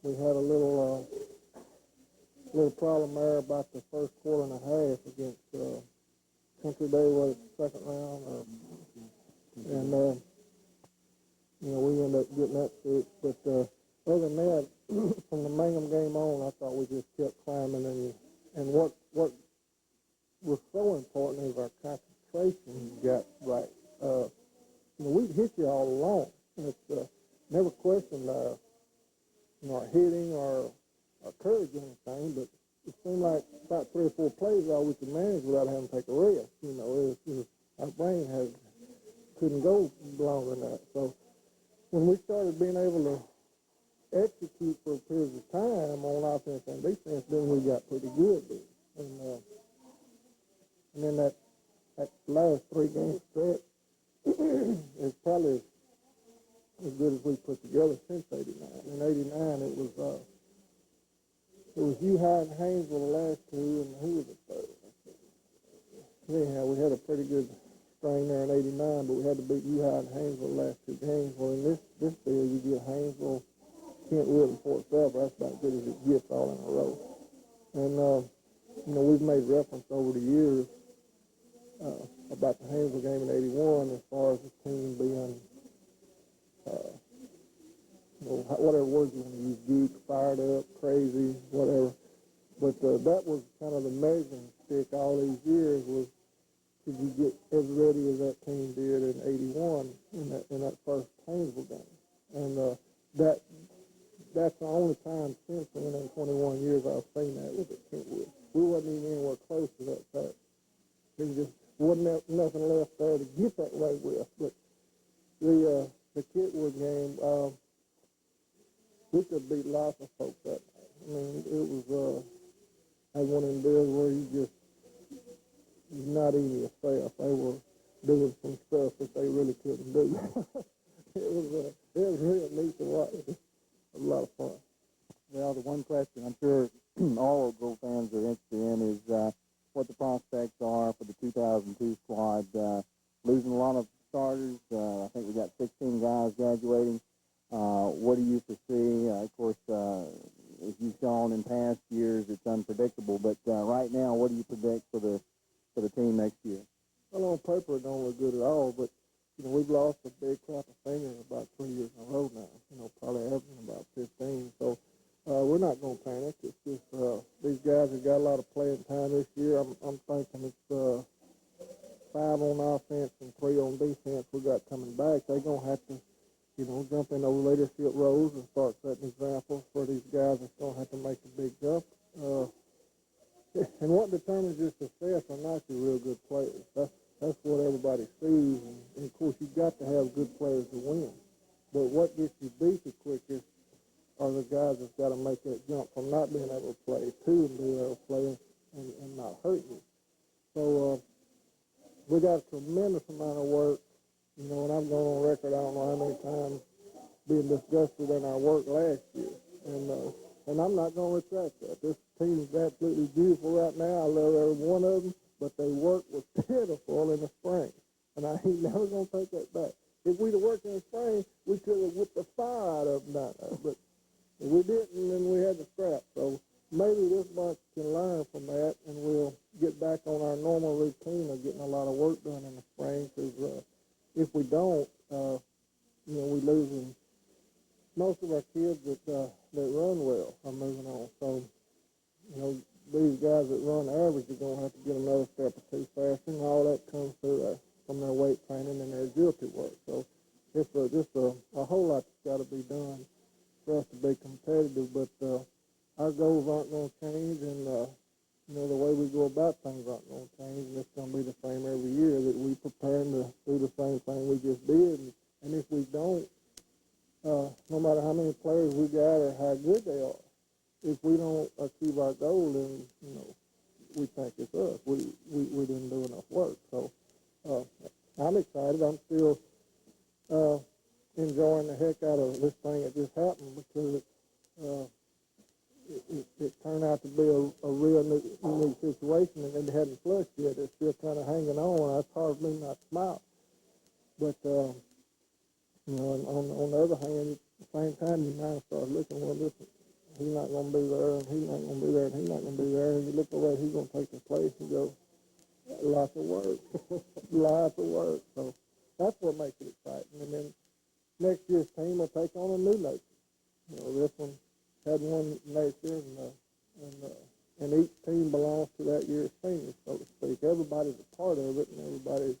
We had a little problem there about the first quarter and a half against Country Day, was it second round, and we ended up getting that fixed. But other than that, from the Mangum game on, I thought we just kept climbing, and what was so important is our concentration got right. We'd hit you all along. It's never questioned our hitting or our courage or anything, but it seemed like about 3 or 4 plays all we could manage without having to take a rest. Our brain couldn't go longer than that. So when we started being able to execute for periods of time on offense and defense, then we got pretty good. And then that last 3 game stretch is probably as good as we put together since '89. In '89, it was High and Haynesville the last 2, and who was the third? Anyhow, we had a pretty good string there in '89, but we had to beat High and Haynesville the last 2 games. Well, in this deal, you get Haynesville, Kentwood, and Fort Sulphur. That's about as good as it gets all in a row. And we've made reference over the years about the Haynesville game in '81 as far as the team being, whatever words you want to use, geek, fired up, crazy, whatever. But that was kind of the measuring stick all these years was, did you get as ready as that team did in '81 in that first Haynesville game? And that's the only time since then in 21 years I've seen that was at Kentwood. We wasn't even anywhere close to that fact. There just wasn't nothing left there to get that way with. But the Kentwood game, we could beat lots of folks that night. I mean, it was one of them deals where you're not eating yourself. They were doing some stuff that they really couldn't do. It was real neat to watch. It was a lot of fun. Well, the one question I'm sure all Oak Grove fans are interested in is what the prospects are for the 2002 squad. Losing a lot of starters. I think we got 16 guys graduating. What do you foresee? Of course, as you've shown in past years, it's unpredictable. But right now, what do you predict for the team next year? Well, on paper, it don't look good at all. But we've lost a big crop of seniors about 3 years in a row now. Probably averaging about 15. So we're not going to panic. It's just these guys have got a lot of playing time this year. I'm thinking it's 5 on offense and 3 on defense we got coming back. They're going to have to, jump in those leadership roles and start setting examples for these guys that's going to have to make a big jump. And what determines your success are not your real good players. That's what everybody sees. And of course, you've got to have good players to win. But what gets you beat the quickest are the guys that's got to make that jump from not being able to play to being able to play and not hurt you. So we got a tremendous amount of work. And I'm going on record, I don't know how many times, being disgusted in our work last year. And I'm not going to retract that. This team is absolutely beautiful right now. I love every one of them, but their work was pitiful in the spring. And I ain't never going to take that back. If we'd have worked in the spring, we could have whipped the fire out of them down there. But we didn't, and we had to scrap. So maybe this bunch can learn from that, and we'll get back on our normal routine of getting a lot of work done in the spring. Because if we don't, we're losing most of our kids that run well are moving on. So, these guys that run average are going to have to get another step or 2 faster, and all that comes through from their weight training and their agility work. So it's just a whole lot that's got to be done for us to be competitive. But our goals aren't going to change, and you know, the way we go about things aren't going to change, and it's going to be the same every year, that we preparing to do the same thing we just did. And if we don't, no matter how many players we got or how good they are, if we don't achieve our goal, then, you know, we think it's us. We didn't do enough work. So I'm excited. I'm still enjoying the heck out of this thing that just happened, because it turned out to be a real unique situation, and it hadn't flushed yet. It's still kind of hanging on. It's hard for me not to smile. But, you know, and on the other hand, at the same time, your mind starts looking, well, listen, he's not going to be there, and he's not going to be there, and he's not going to be there. And you look away, he's going to take his place, and go, lots of work, lots of work. So that's what makes it exciting. And then next year's team will take on a new nation. You know, this one had one nation, and each team belongs to that year's team, so to speak. Everybody's a part of it, and everybody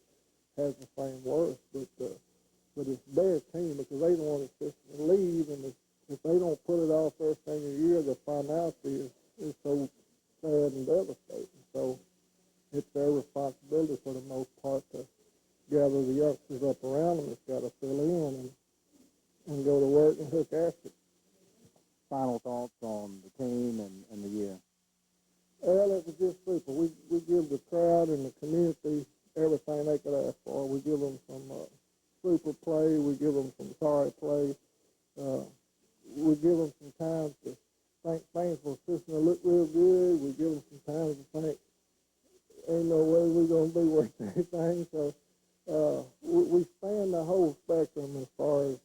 has the same worth, but it's their team, because they don't want to leave, and if they don't put it off first thing of the year, the finality is so sad and devastating. So it's their responsibility for the most part to gather the youngsters up around them that's got to fill in and go to work and hook after. Final thoughts on the team and the year? Well, it was just super. We give the crowd and the community everything they could ask for. We give them some super play. We give them some sorry play. We give them some time to think things were fixing to look real good. We give them some time to think, ain't no way we're going to be worth anything. So we span the whole spectrum as far as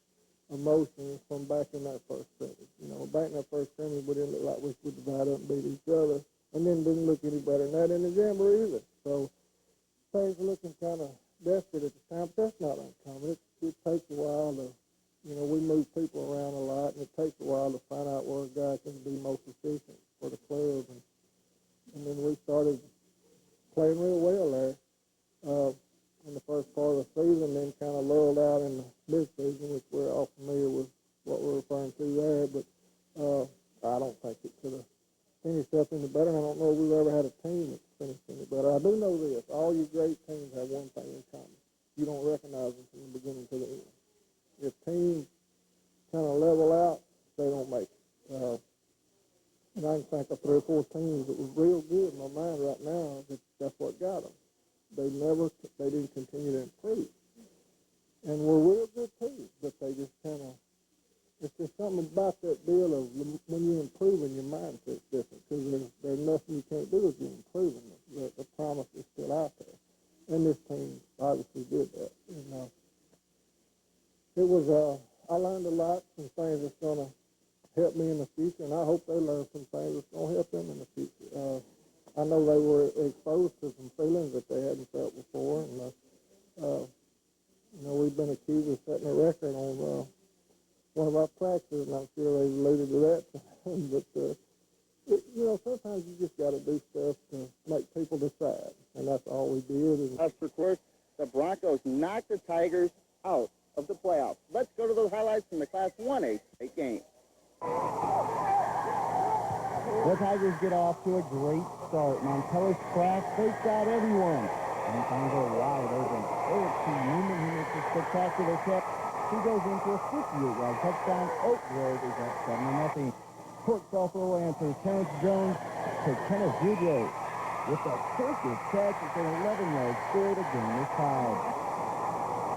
emotions from back in that first scrimmage. You know, back in that first scrimmage, we didn't look like we could divide up and beat each other, and then didn't look any better than that in the jamboree either. So things were looking kind of desperate at the time, but that's not uncommon. It takes a while to, you know, we move people around a lot, and it takes a while to find out where a guy can be most efficient for the club. And then we started playing real well there in the first part of the season, then kind of lulled out in the mid-season, which we're all familiar with what we're referring to there. But I don't think it could have finished up any better, and I don't know if we've ever had a team that's finished any better. I do know this. All your great teams have one thing in common. You don't recognize them from the beginning to the end. If teams kind of level out, they don't make it. And I can think of 3 or 4 teams that was real good in my mind right now. That's what got them. They didn't continue to improve. And we're real good teams, but they just kind of, it's just something about that deal of when you're improving, your mindset's different, because there's nothing you can't do if you're improving. The promise is still out there. And this team obviously did that. And it was, I learned a lot, some things that's going to help me in the future, and I hope they learn some things that's going to help them in the future. I know they were exposed to some feelings that they hadn't felt before, and you know, we've been accused of setting a record on one of our practices, and I'm sure they've alluded to that. But you know, sometimes you just got to do stuff to make people decide, and that's all we did. And Of course, the Broncos knocked the Tigers out of the playoffs. Let's go to those highlights from the Class 1A state game. The Tigers get off to a great start. Montella's craft fakes out everyone. And things are wide open. Eric T. Newman, he makes a spectacular catch. He goes in for a 58-yard touchdown. Oak Grove is up 7-0. Port Sulphur answers Terrence Jones to Kenneth Goodrow with a circus catch. It's an 11-yard score. The game is tied.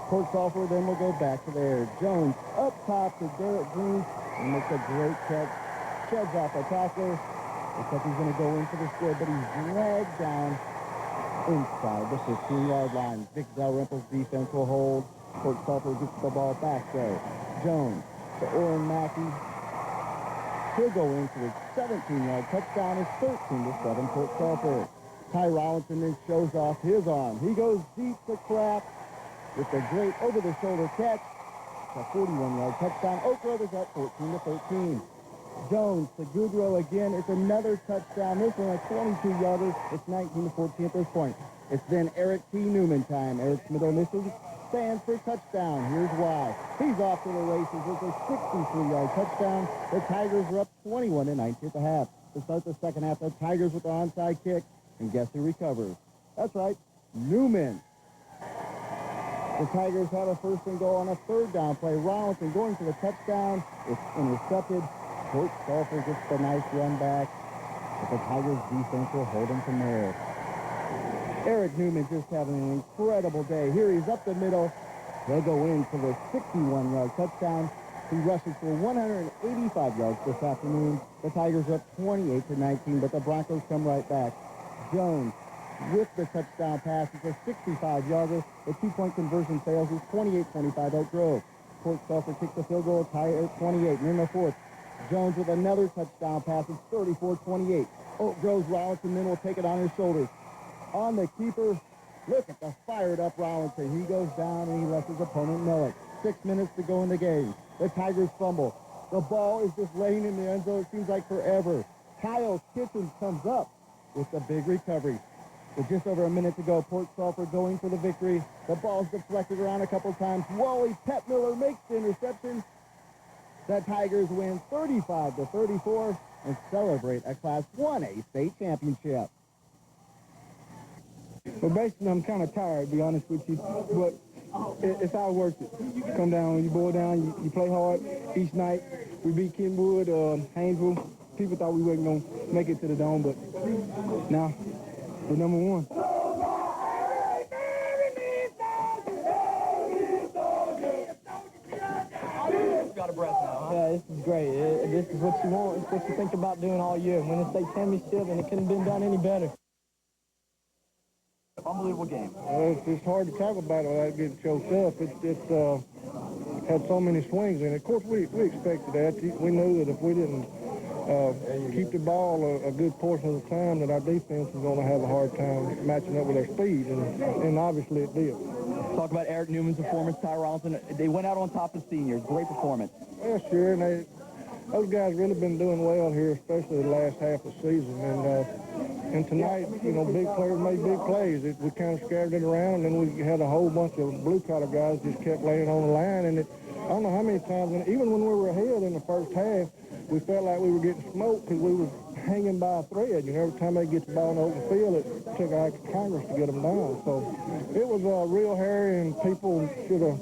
Port Sulphur then will go back to the air. Jones up top to Garrett Green and makes a great catch. Sheds off a tackler. Looks like he's going to go in for the score, but he's dragged down inside the 15-yard line. Vic Dalrymple's defense will hold. Port Sulphur gets the ball back there. Jones to Oren Mackey. He'll go in for his 17-yard touchdown. It's 13-7 Port Sulphur. Ty Rollinson then shows off his arm. He goes deep to Kraft with a great over-the-shoulder catch. It's a 41-yard touchdown. Oak Grove is up 14-13. Jones to Goodrow again. It's another touchdown. This one a 22-yarder. It's 19-14 at this point. It's then Eric T. Newman time. Eric's middle initial stands for touchdown. Here's why. He's off to the races with a 63-yard touchdown. The Tigers are up 21-19 at the half. to start the second half. The Tigers with the onside kick, and guess who recovers? That's right, Newman. The Tigers have a first and goal on a third down play. Rollinson going for the touchdown. It's intercepted. Coach Sulphur gets the nice run back, but the Tigers defense will hold him from there. Eric Newman just having an incredible day. Here he's up the middle. He'll go in for the 61-yard touchdown. He rushes for 185 yards this afternoon. The Tigers are up 28-19, but the Broncos come right back. Jones with the touchdown pass. It's a 65-yarder. The two-point conversion fails. It's 28-25 Oak Grove. Coach Sulphur kicks the field goal, tie at 28. And in the fourth, Jones with another touchdown pass. It's 34-28. Oak Grove's Rollinson then will take it on his shoulders. On the keeper, look at the fired-up Rollinson. He goes down and he lets his opponent know it. 6 minutes to go in the game. The Tigers fumble. The ball is just laying in the end zone. It seems like forever. Kyle Kitchens comes up with the big recovery. With just over a minute to go, Port Sulphur going for the victory. The ball's deflected around a couple times. Wally Petmiller makes the interception. The Tigers win 35-34 and celebrate a Class 1A state championship. Well, basically, I'm kind of tired, to be honest with you, but it's all worth it. You come down, you boil down, you play hard each night. We beat Kenwood, Haynesville. People thought we wasn't going to make it to the Dome, but now we're number one. Got a breath now, huh? Yeah, this is great. This is what you want. It's what you think about doing all year. Win a state championship, and it couldn't have been done any better. Unbelievable game. It's hard to talk about it without getting choked up. It's had so many swings in it. Of course, we expected that. We knew that if we didn't keep the ball a good portion of the time, that our defense was going to have a hard time matching up with our speed, and obviously it did. Talk about Eric Newman's performance, Ty Rollinson. They went out on top of seniors. Great performance. Yeah, sure, and those guys really been doing well here, especially the last half of the season. And tonight, big players made big plays. We kind of scattered it around, and then we had a whole bunch of blue-collar guys just kept laying on the line. And I don't know how many times, and even when we were ahead in the first half, we felt like we were getting smoked because we were hanging by a thread. Every time they get the ball in the open field, it took an act of Congress to get them down. So it was real hairy, and people should have,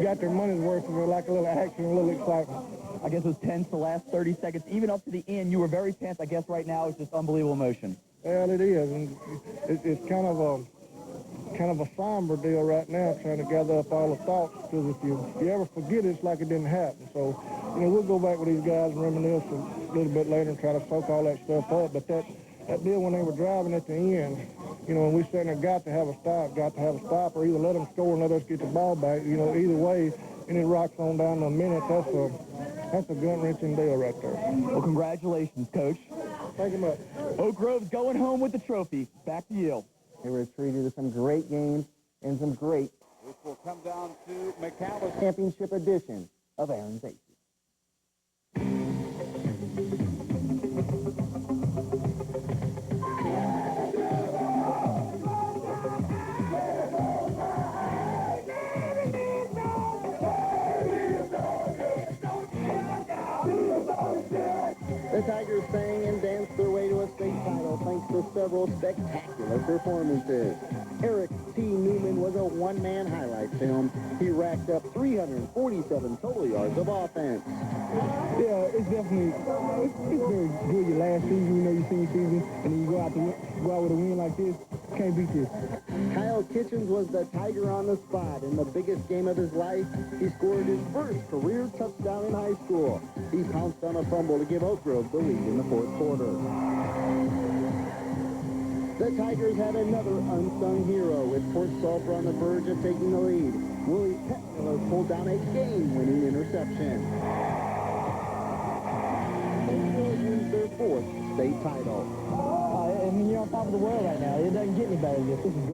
got their money's worth of it, like a little action, a little excitement. I guess it was tense the last 30 seconds. Even up to the end, you were very tense. I guess right now it's just unbelievable emotion. Well, it is, and it's kind of a somber deal right now, trying to gather up all the thoughts, because if you ever forget it, it's like it didn't happen. So, we'll go back with these guys and reminisce a little bit later and try to soak all that stuff up. But that deal when they were driving at the end, when we said there got to have a stop, or either let them score and let us get the ball back, either way, and it rocks on down to a minute, that's a gut-wrenching deal right there. Well, congratulations, Coach. Thank you much. Oak Grove's going home with the trophy. Back to you. They were treated to some great games and some great This will come down to McAllister. championship edition of Aaron's Aces. The Tigers sang and danced their way to a state title thanks to several spectacular performances. Eric T. Newman was a one-man highlight film. He racked up 347 total yards of offense. Yeah, it's definitely it's very good your last season, your senior season, and then you go out with a win like this. Can't beat this. Kyle Kitchens was the Tiger on the spot. In the biggest game of his life, he scored his first career touchdown in high school. He pounced on a fumble to give Oak Grove the lead in the fourth quarter. The Tigers had another unsung hero with Port Sulphur on the verge of taking the lead. Willie Petmiller pulled down a game-winning interception. Oak Grove wins their fourth state title. And you're on top of the world right now. It doesn't get any better than this. This is